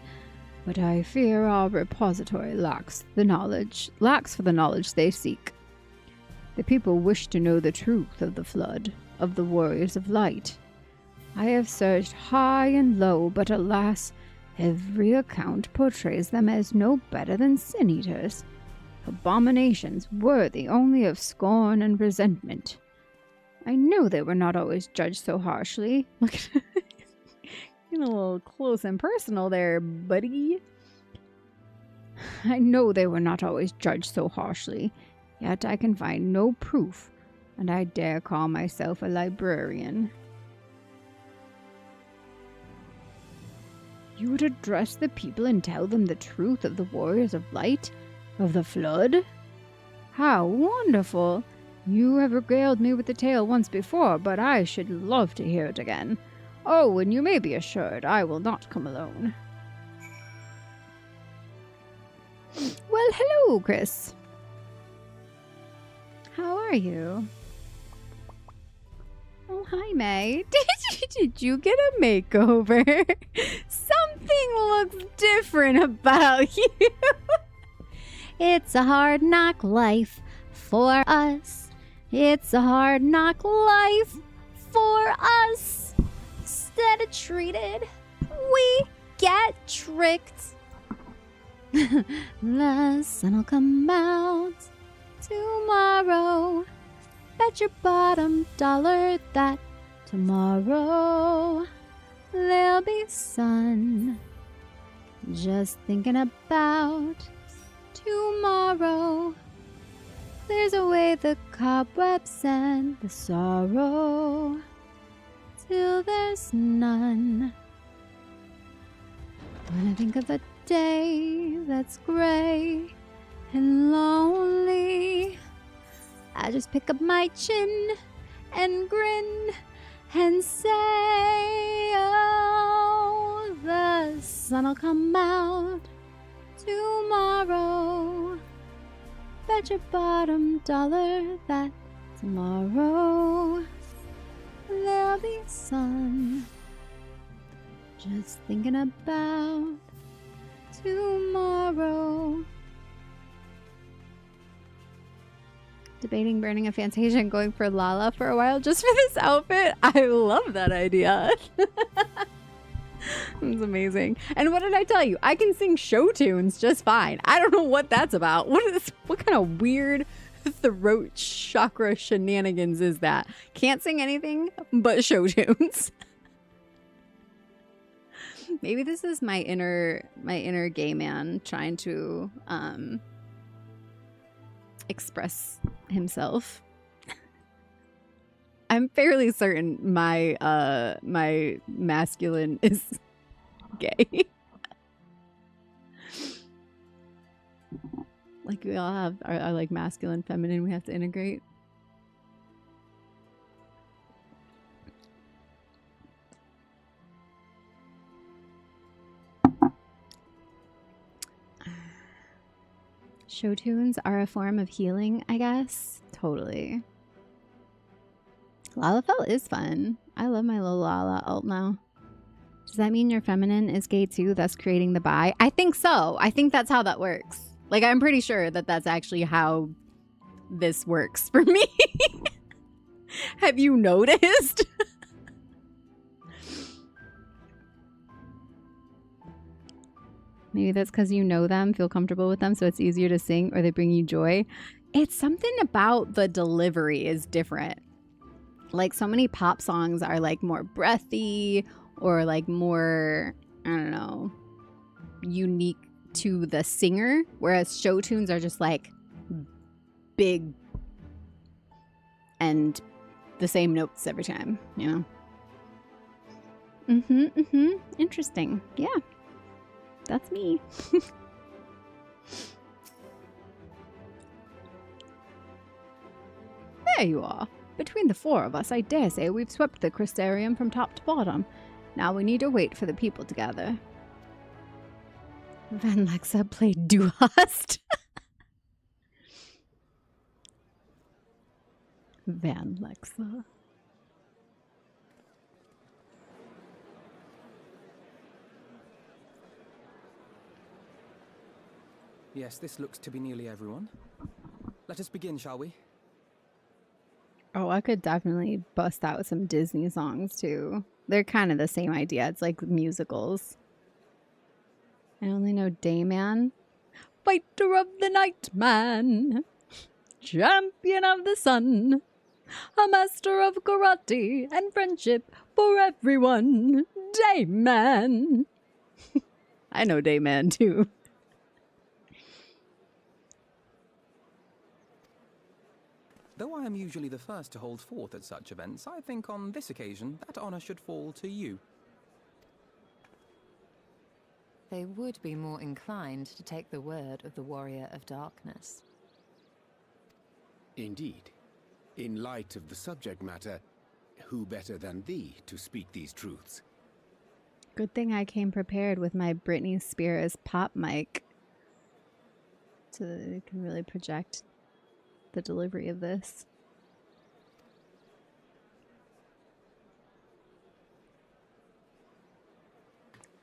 But I fear our repository lacks for the knowledge they seek. The people wish to know the truth of the flood, of the Warriors of Light. I have searched high and low, but alas, every account portrays them as no better than sin-eaters. Abominations worthy only of scorn and resentment. I knew they were not always judged so harshly. Look at getting a little close and personal there, buddy. I know they were not always judged so harshly, yet I can find no proof, and I dare call myself a librarian. You would address the people and tell them the truth of the Warriors of Light? Of the Flood? How wonderful! You have regaled me with the tale once before, but I should love to hear it again. Oh, and you may be assured I will not come alone. Well, hello, Chris. How are you? Oh, hi, May. Did you get a makeover? Something looks different about you. It's a hard knock life for us. It's a hard knock life for us. Instead of treated, we get tricked. The sun'll come out tomorrow. Bet your bottom dollar that tomorrow there'll be sun. Just thinking about tomorrow. There's a way the cobwebs and the sorrow till there's none. When I think of the day that's gray and lonely, I just pick up my chin and grin and say, oh, the sun'll come out tomorrow. Bet your bottom dollar that tomorrow there'll be sun. Just thinking about tomorrow. Debating burning a Fantasia and going for Lala for a while just for this outfit. I love that idea. It's amazing. And what did I tell you? I can sing show tunes just fine. I don't know what that's about. What kind of weird throat chakra shenanigans is that? Can't sing anything but show tunes. Maybe this is my inner gay man trying to express himself. I'm fairly certain my masculine is gay. Like we all have our like masculine, feminine we have to integrate. Show tunes are a form of healing, I guess. Totally. Lalafell is fun. I love my little Lala alt now. Does that mean your feminine is gay too, thus creating the bi? I think so. I think that's how that works. Like, I'm pretty sure that that's actually how this works for me. Have you noticed? Maybe that's because you know them, feel comfortable with them, so it's easier to sing, or they bring you joy. It's something about the delivery is different. Like, so many pop songs are like more breathy or like more, I don't know, unique to the singer, whereas show tunes are just like big and the same notes every time, you know? Interesting. Yeah. That's me. There you are. Between the four of us, I dare say we've swept the Crystarium from top to bottom. Now we need to wait for the people to gather. Van Lexa played Duhast. Van Lexa. Yes, this looks to be nearly everyone. Let us begin, shall we? Oh, I could definitely bust out some Disney songs too. They're kind of the same idea. It's like musicals. I only know Dayman. Fighter of the night man. Champion of the sun. A master of karate and friendship for everyone. Dayman. I know Dayman too. Though I am usually the first to hold forth at such events, I think on this occasion that honor should fall to you. they would be more inclined to take the word of the Warrior of Darkness. Indeed. In light of the subject matter, who better than thee to speak these truths? Good thing I came prepared with my Britney Spears pop mic so that it can really project the delivery of this.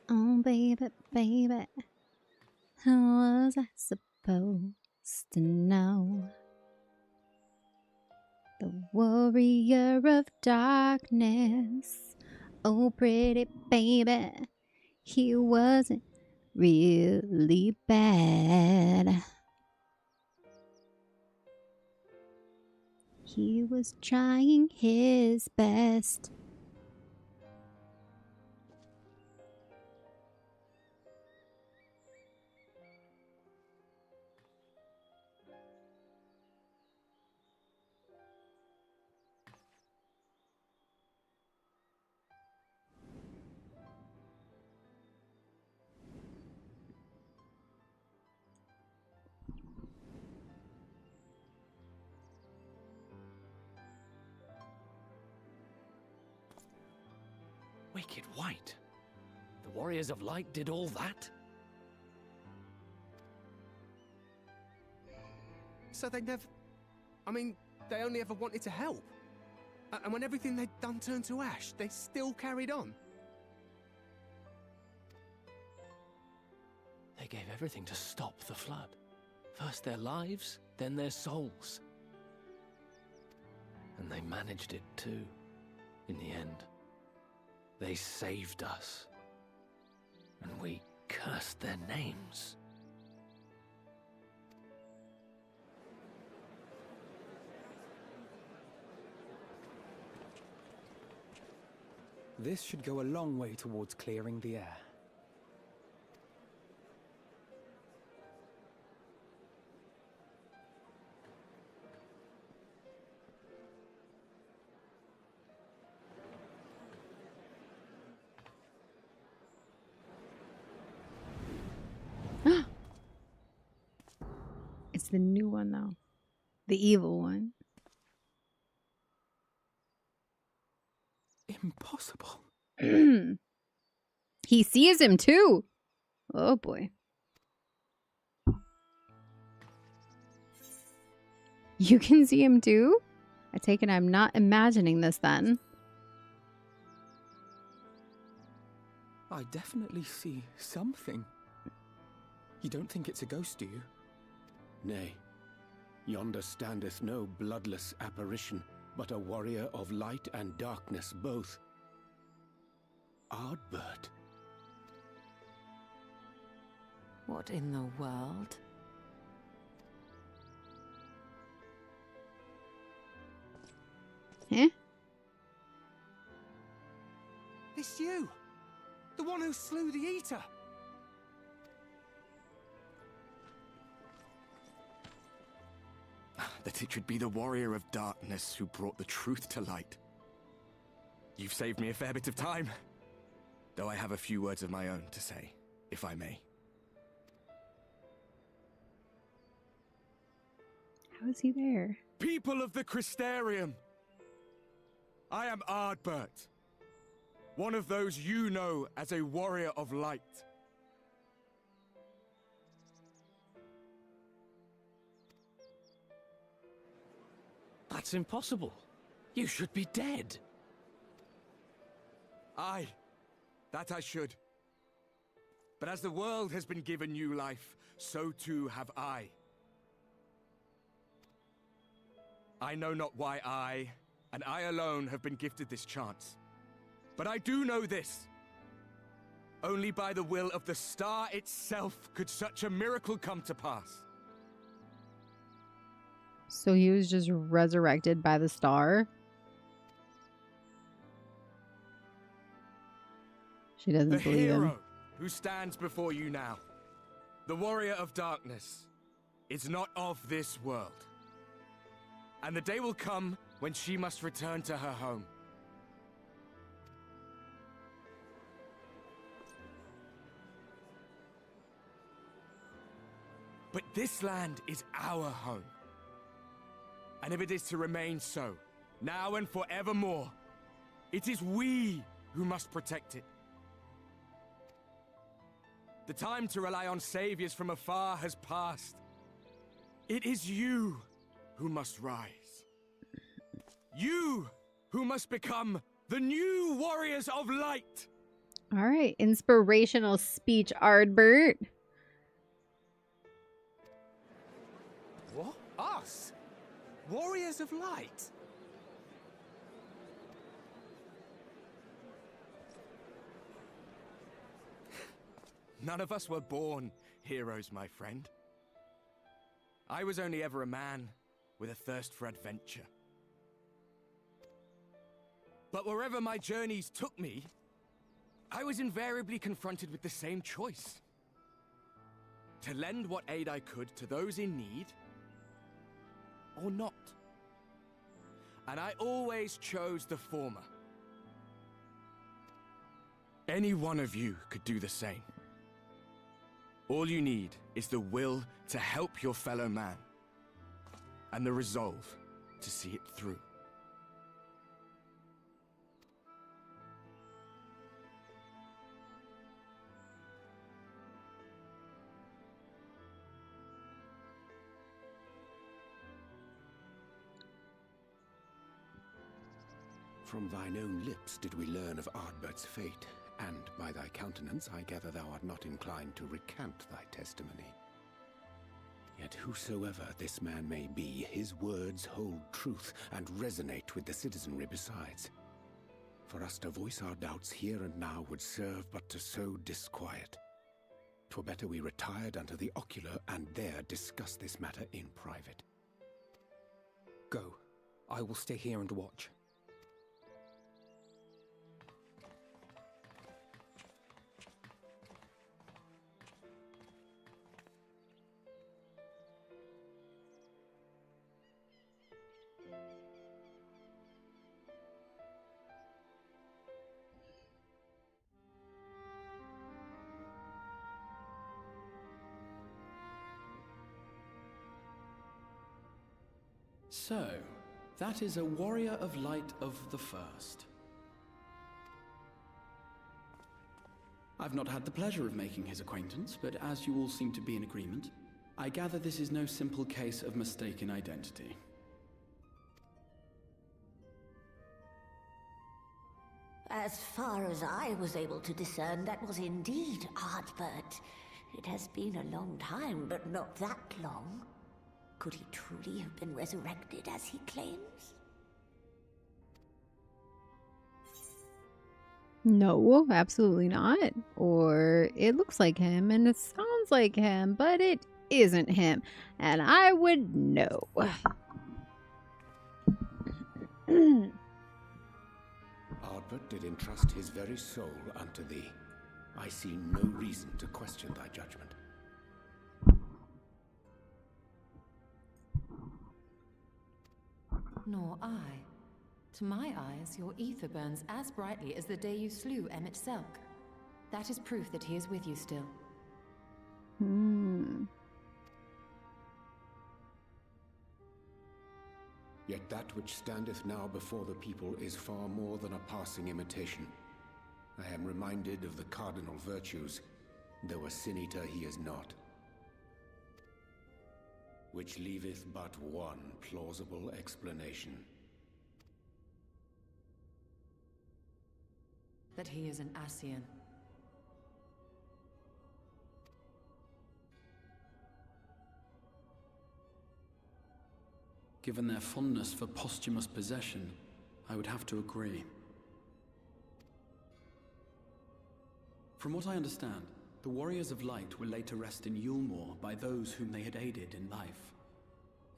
Oh, baby, baby, how was I supposed to know? The warrior of darkness, oh pretty baby, he wasn't really bad. He was trying his best. Wicked White? The Warriors of Light did all that? So they never... I mean, they only ever wanted to help. And when everything they'd done turned to ash, they still carried on. They gave everything to stop the flood. First their lives, then their souls. And they managed it too, in the end. They saved us. And we cursed their names. This should go a long way towards clearing the air. It's the new one, though. The evil one. Impossible. He sees him, too. Oh, boy. You can see him, too? I take it I'm not imagining this, then. I definitely see something. You don't think it's a ghost, do you? Nay, yonder standeth no bloodless apparition, but a warrior of light and darkness both. Ardbert. What in the world? Eh? It's you! The one who slew the Eater! That it should be the Warrior of Darkness who brought the truth to light. You've saved me a fair bit of time, though I have a few words of my own to say, if I may. How is he there? People of the Crystarium! I am Ardbert, one of those you know as a Warrior of Light. That's impossible. You should be dead. Aye, that I should. But as the world has been given new life, so too have I. I know not why I, and I alone, have been gifted this chance. But I do know this. Only by the will of the star itself could such a miracle come to pass. So he was just resurrected by the star? She doesn't the believe hero him. Who stands before you now, the Warrior of Darkness, is not of this world. And the day will come when she must return to her home. But this land is our home. And if it is to remain so, now and forevermore, it is we who must protect it. The time to rely on saviors from afar has passed. It is you who must rise. You who must become the new warriors of light. All right, inspirational speech, Ardbert. What? Us? Warriors of light? None of us were born heroes, my friend. I was only ever a man with a thirst for adventure. But wherever my journeys took me, I was invariably confronted with the same choice. To lend what aid I could to those in need, or not. And I always chose the former. Any one of you could do the same. All you need is the will to help your fellow man, and the resolve to see it through. From thine own lips did we learn of Ardbert's fate, and by thy countenance I gather thou art not inclined to recant thy testimony. Yet whosoever this man may be, his words hold truth and resonate with the citizenry besides. For us to voice our doubts here and now would serve but to sow disquiet. 'Twere better we retired unto the ocular and there discuss this matter in private. Go. I will stay here and watch. So, that is a warrior of light of the first. I've not had the pleasure of making his acquaintance, but as you all seem to be in agreement, I gather this is no simple case of mistaken identity. As far as I was able to discern, that was indeed Ardbert. It has been a long time, but not that long. Could he truly have been resurrected as he claims? No, absolutely not. Or it looks like him and it sounds like him, but it isn't him. And I would know. Ardbert did entrust his very soul unto thee. I see no reason to question thy judgment. Nor I. To my eyes, your ether burns as brightly as the day you slew Emmett Selk. That is proof that he is with you still. Yet that which standeth now before the people is far more than a passing imitation. I am reminded of the cardinal virtues, though a sin-eater he is not. Which leaveth but one plausible explanation. That he is an Ascian. Given their fondness for posthumous possession, I would have to agree. From what I understand, the Warriors of Light were laid to rest in Yulmore by those whom they had aided in life.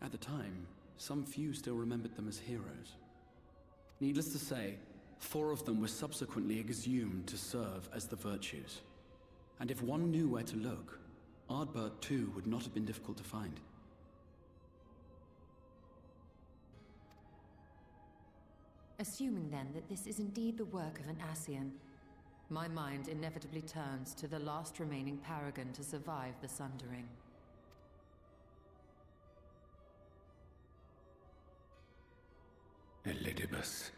At the time, some few still remembered them as heroes. Needless to say, 4 of them were subsequently exhumed to serve as the virtues. And if one knew where to look, Ardbert too would not have been difficult to find. Assuming then that this is indeed the work of an Ascian, my mind inevitably turns to the last remaining paragon to survive the Sundering. Elidibus.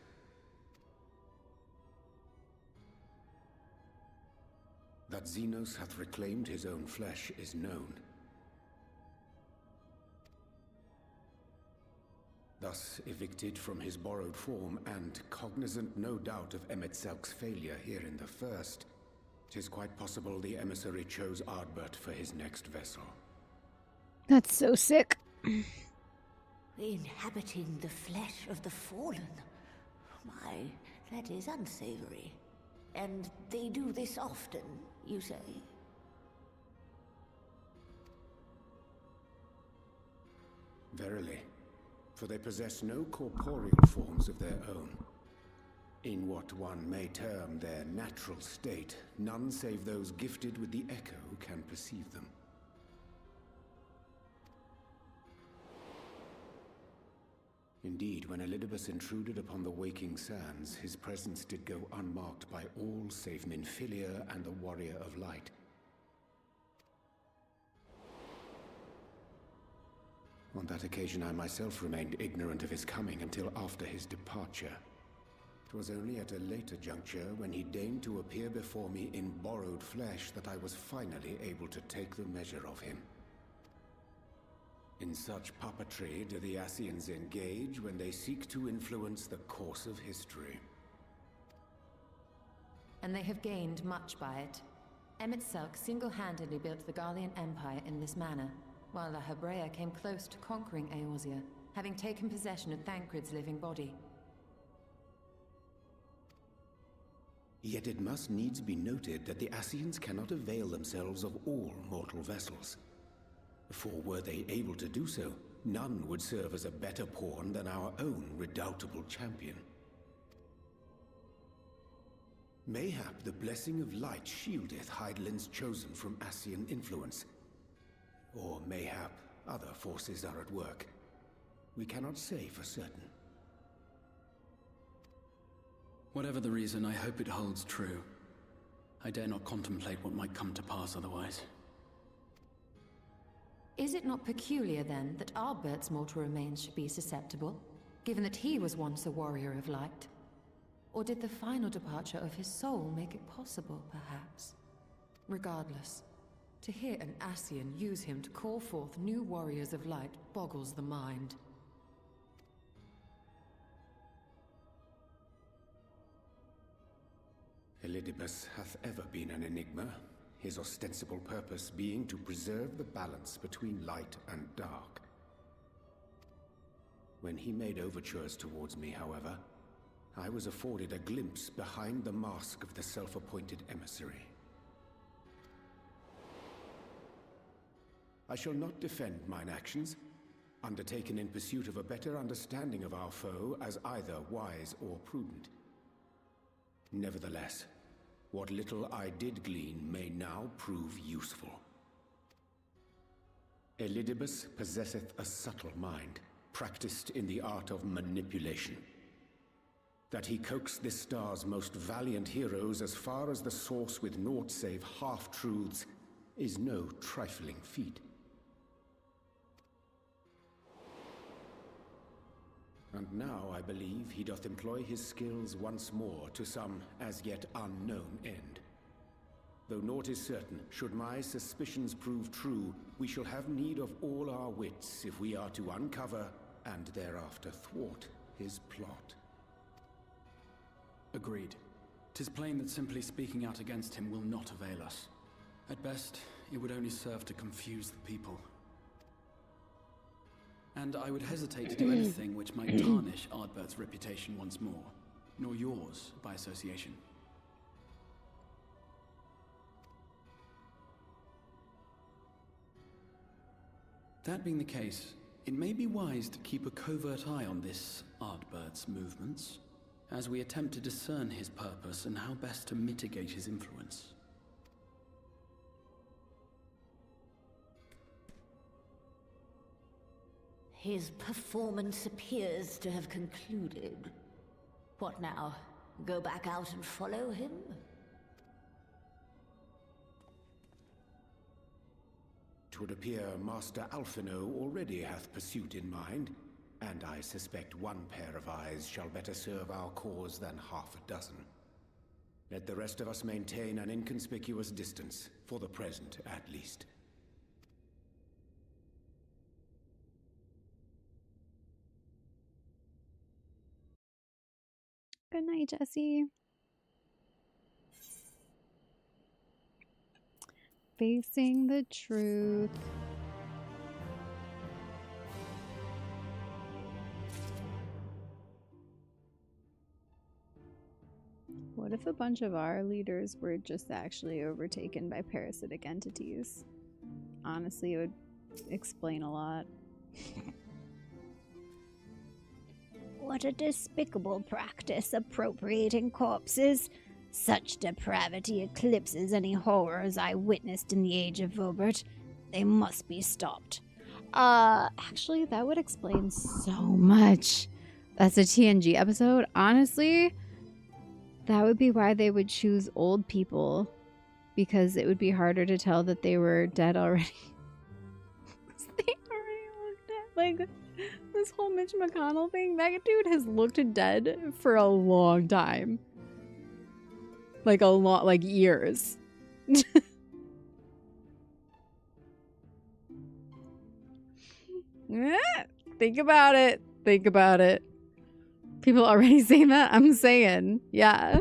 That Xenos hath reclaimed his own flesh is known. Thus evicted from his borrowed form, and cognizant no doubt of Emet-Selk's failure here in the First, 'tis quite possible the emissary chose Ardbert for his next vessel. That's so sick. Inhabiting the flesh of the fallen. My, that is unsavory. And they do this often, you say? Verily, for they possess no corporeal forms of their own. In what one may term their natural state, none save those gifted with the echo can perceive them. Indeed, when Elidibus intruded upon the waking sands, his presence did go unmarked by all save Minfilia and the Warrior of Light. On that occasion, I myself remained ignorant of his coming until after his departure. It was only at a later juncture, when he deigned to appear before me in borrowed flesh, that I was finally able to take the measure of him. In such puppetry do the Ascians engage when they seek to influence the course of history. And they have gained much by it. Emet-Selk single-handedly built the Garlean Empire in this manner, while the Hebrea came close to conquering Eorzea, having taken possession of Thancred's living body. Yet it must needs be noted that the Ascians cannot avail themselves of all mortal vessels. For were they able to do so, none would serve as a better pawn than our own redoubtable champion. Mayhap the blessing of light shieldeth Hydaelyn's chosen from Ascian influence. Or mayhap other forces are at work. We cannot say for certain. Whatever the reason, I hope it holds true. I dare not contemplate what might come to pass otherwise. Is it not peculiar, then, that Ardbert's mortal remains should be susceptible, given that he was once a warrior of light? Or did the final departure of his soul make it possible, perhaps? Regardless, to hear an Ascian use him to call forth new warriors of light boggles the mind. Elidibus hath ever been an enigma, his ostensible purpose being to preserve the balance between light and dark. When he made overtures towards me, however, I was afforded a glimpse behind the mask of the self-appointed emissary. I shall not defend mine actions, undertaken in pursuit of a better understanding of our foe as either wise or prudent. Nevertheless, what little I did glean may now prove useful. Elidibus possesseth a subtle mind, practiced in the art of manipulation. That he coaxed this star's most valiant heroes as far as the source with naught save half-truths is no trifling feat. And now I believe he doth employ his skills once more to some as yet unknown end. Though naught is certain, should my suspicions prove true, we shall have need of all our wits if we are to uncover and thereafter thwart his plot. Agreed. 'Tis plain that simply speaking out against him will not avail us. At best, it would only serve to confuse the people. And I would hesitate to do anything which might tarnish Ardbert's reputation once more, nor yours by association. That being the case, it may be wise to keep a covert eye on this Ardbert's movements, as we attempt to discern his purpose and how best to mitigate his influence. His performance appears to have concluded. What now? Go back out and follow him? 'Twould appear Master Alphino already hath pursuit in mind, And I suspect one pair of eyes shall better serve our cause than half a dozen. Let the rest of us maintain an inconspicuous distance, for the present at least. Good night, Jesse. Facing the truth. What if a bunch of our leaders were just actually overtaken by parasitic entities? Honestly, it would explain a lot. What a despicable practice, appropriating corpses. Such depravity eclipses any horrors I witnessed in the age of Vobert. They must be stopped. Actually, that would explain so much. That's a TNG episode. Honestly, that would be why they would choose old people. Because it would be harder to tell that they were dead already. They already looked dead. Like, this whole Mitch McConnell thing, that dude has looked dead for a long time. Like a lot, like years. Think about it. Think about it. People already saying that? I'm saying, yeah.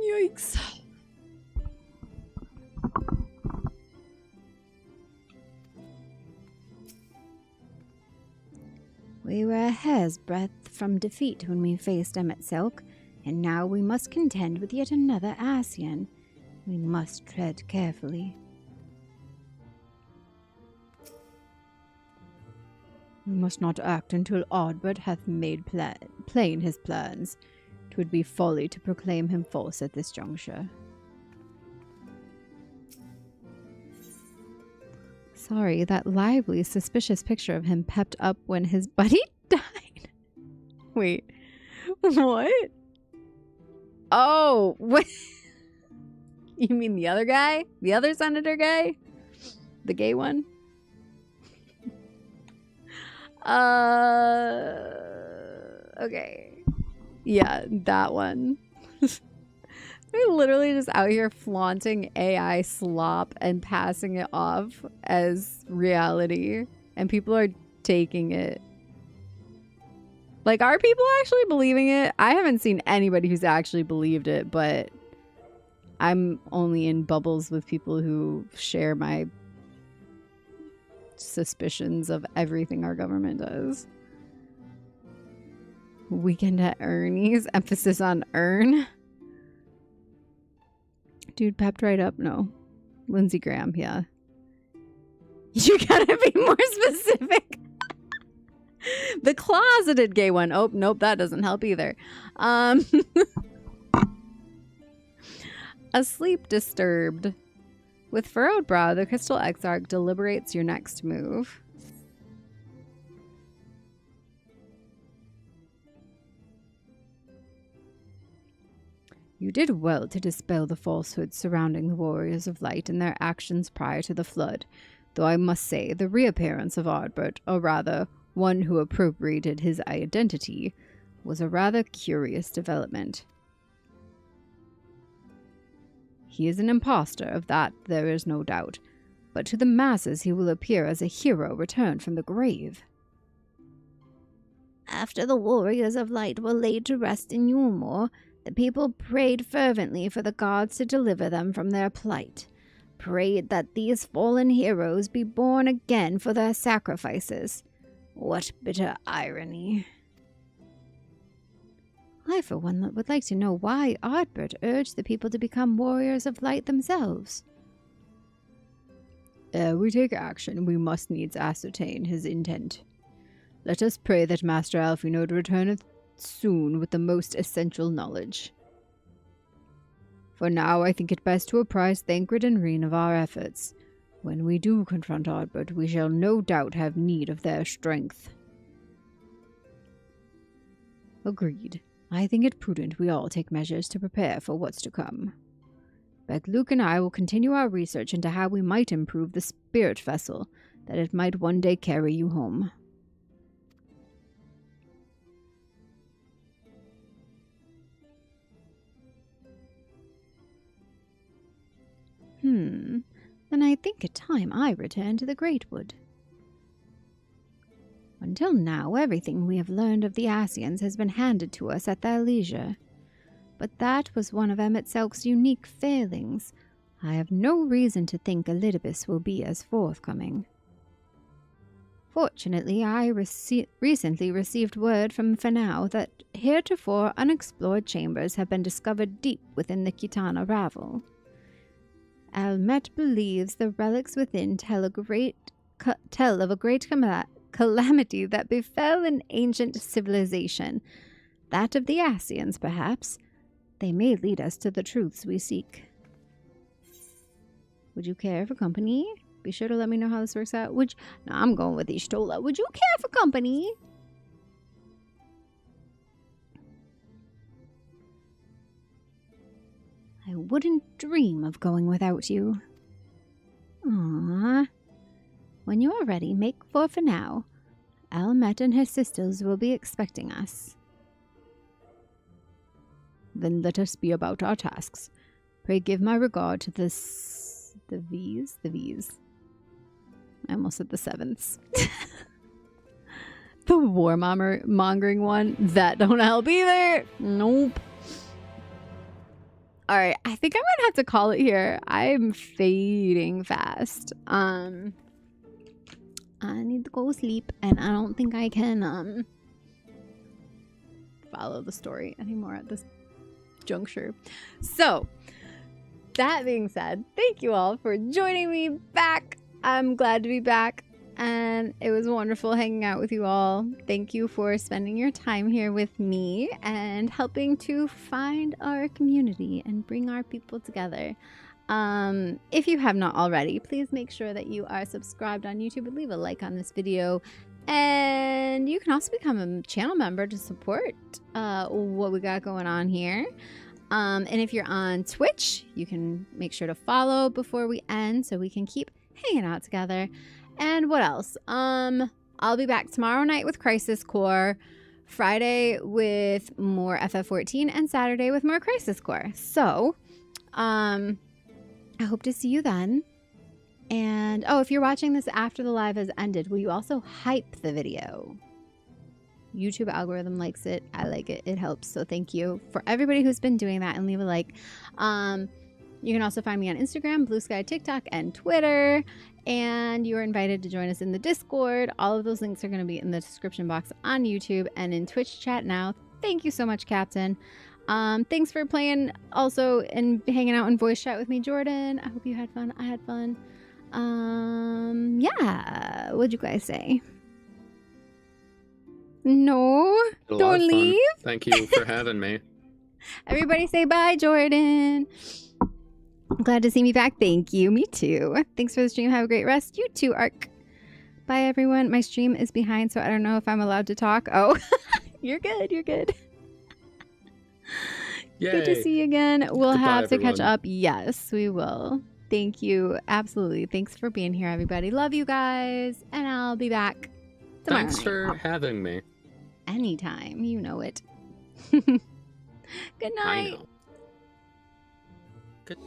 Yikes. We were a hair's breadth from defeat when we faced Emmett Silk, and now we must contend with yet another Ascian. We must tread carefully. We must not act until Ardbert hath made plain his plans. 'Twould be folly to proclaim him false at this juncture. Sorry, that lively, suspicious picture of him pepped up when his buddy died. Wait, what? Oh, what? You mean the other guy? The other senator guy? The gay one? Okay. Yeah, that one. They're literally just out here flaunting AI slop and passing it off as reality. And people are taking it. Like, are people actually believing it? I haven't seen anybody who's actually believed it, but I'm only in bubbles with people who share my suspicions of everything our government does. Weekend at Ernie's. Emphasis on earn. Dude, pepped right up. No. Lindsey Graham, yeah. You gotta be more specific. The closeted gay one. Oh, nope, that doesn't help either. Asleep disturbed. With furrowed brow, the Crystal Exarch deliberates your next move. You did well to dispel the falsehoods surrounding the Warriors of Light and their actions prior to the Flood, though I must say the reappearance of Ardbert, or rather, one who appropriated his identity, was a rather curious development. He is an impostor, of that there is no doubt, but to the masses he will appear as a hero returned from the grave. After the Warriors of Light were laid to rest in Yulmore, the people prayed fervently for the gods to deliver them from their plight, prayed that these fallen heroes be born again for their sacrifices. What bitter irony. I, for one, would like to know why Ardbert urged the people to become Warriors of Light themselves. Ere we take action, we must needs ascertain his intent. Let us pray that Master Alphinaud returneth soon with the most essential knowledge. For now, I think it best to apprise Thancred and Reen of our efforts. When we do confront Ardbert, we shall no doubt have need of their strength. Agreed. I think it prudent we all take measures to prepare for what's to come. Beck, Luke, and I will continue our research into how we might improve the spirit vessel, that it might one day carry you home. Then I think it time I return to the Greatwood. Until now, everything we have learned of the Ascians has been handed to us at their leisure. But that was one of Emet-Selk's unique failings. I have no reason to think Elidibus will be as forthcoming. Fortunately, I recently received word from Fanau that heretofore unexplored chambers have been discovered deep within the Kitana Ravel. Almet believes the relics within tell of a great calamity that befell an ancient civilization, that of the Ascians, perhaps. They may lead us to the truths we seek. Would you care for company? Be sure to let me know how this works out. No, I'm going with Ishtola. Would you care for company? I wouldn't dream of going without you. Aww. When you are ready, make for now. Almet and her sisters will be expecting us. Then let us be about our tasks. Pray give my regard to the V's. I almost said the sevenths. The warmongering one. That don't help either. Nope. Alright, I think I'm gonna have to call it here. I'm fading fast. I need to go sleep, and I don't think I can follow the story anymore at this juncture. So, that being said, thank you all for joining me back. I'm glad to be back, and it was wonderful hanging out with you all. Thank you for spending your time here with me and helping to find our community and bring our people together. If you have not already, please make sure that you are subscribed on YouTube and leave a like on this video. And you can also become a channel member to support what we got going on here. And if you're on Twitch, you can make sure to follow before we end so we can keep hanging out together. And what else? I'll be back tomorrow night with Crisis Core, Friday with more FF14, and Saturday with more Crisis Core. So, I hope to see you then. And, oh, if you're watching this after the live has ended, will you also hype the video? YouTube algorithm likes it. I like it. It helps. So thank you for everybody who's been doing that, and leave a like. You can also find me on Instagram, Blue Sky, TikTok, and Twitter. And you are invited to join us in the Discord. All of those links are going to be in the description box on YouTube and in Twitch chat now. Thank you so much, Captain. Thanks for playing also and hanging out in voice chat with me, Jordan. I hope you had fun. I had fun. Yeah. What'd you guys say? No, don't leave. Thank you for having me. Everybody say bye, Jordan. I'm glad to see me back. Thank you. Me too. Thanks for the stream. Have a great rest. You too, Ark. Bye, everyone. My stream is behind, so I don't know if I'm allowed to talk. Oh, you're good. You're good. Yay. Good to see you again. We'll Goodbye, have to catch everyone. up. Yes, we will. Thank you. Absolutely. Thanks for being here, everybody. Love you guys. And I'll be back tomorrow Thanks night. for having me. Anytime. You know it. Good night. I know. Good.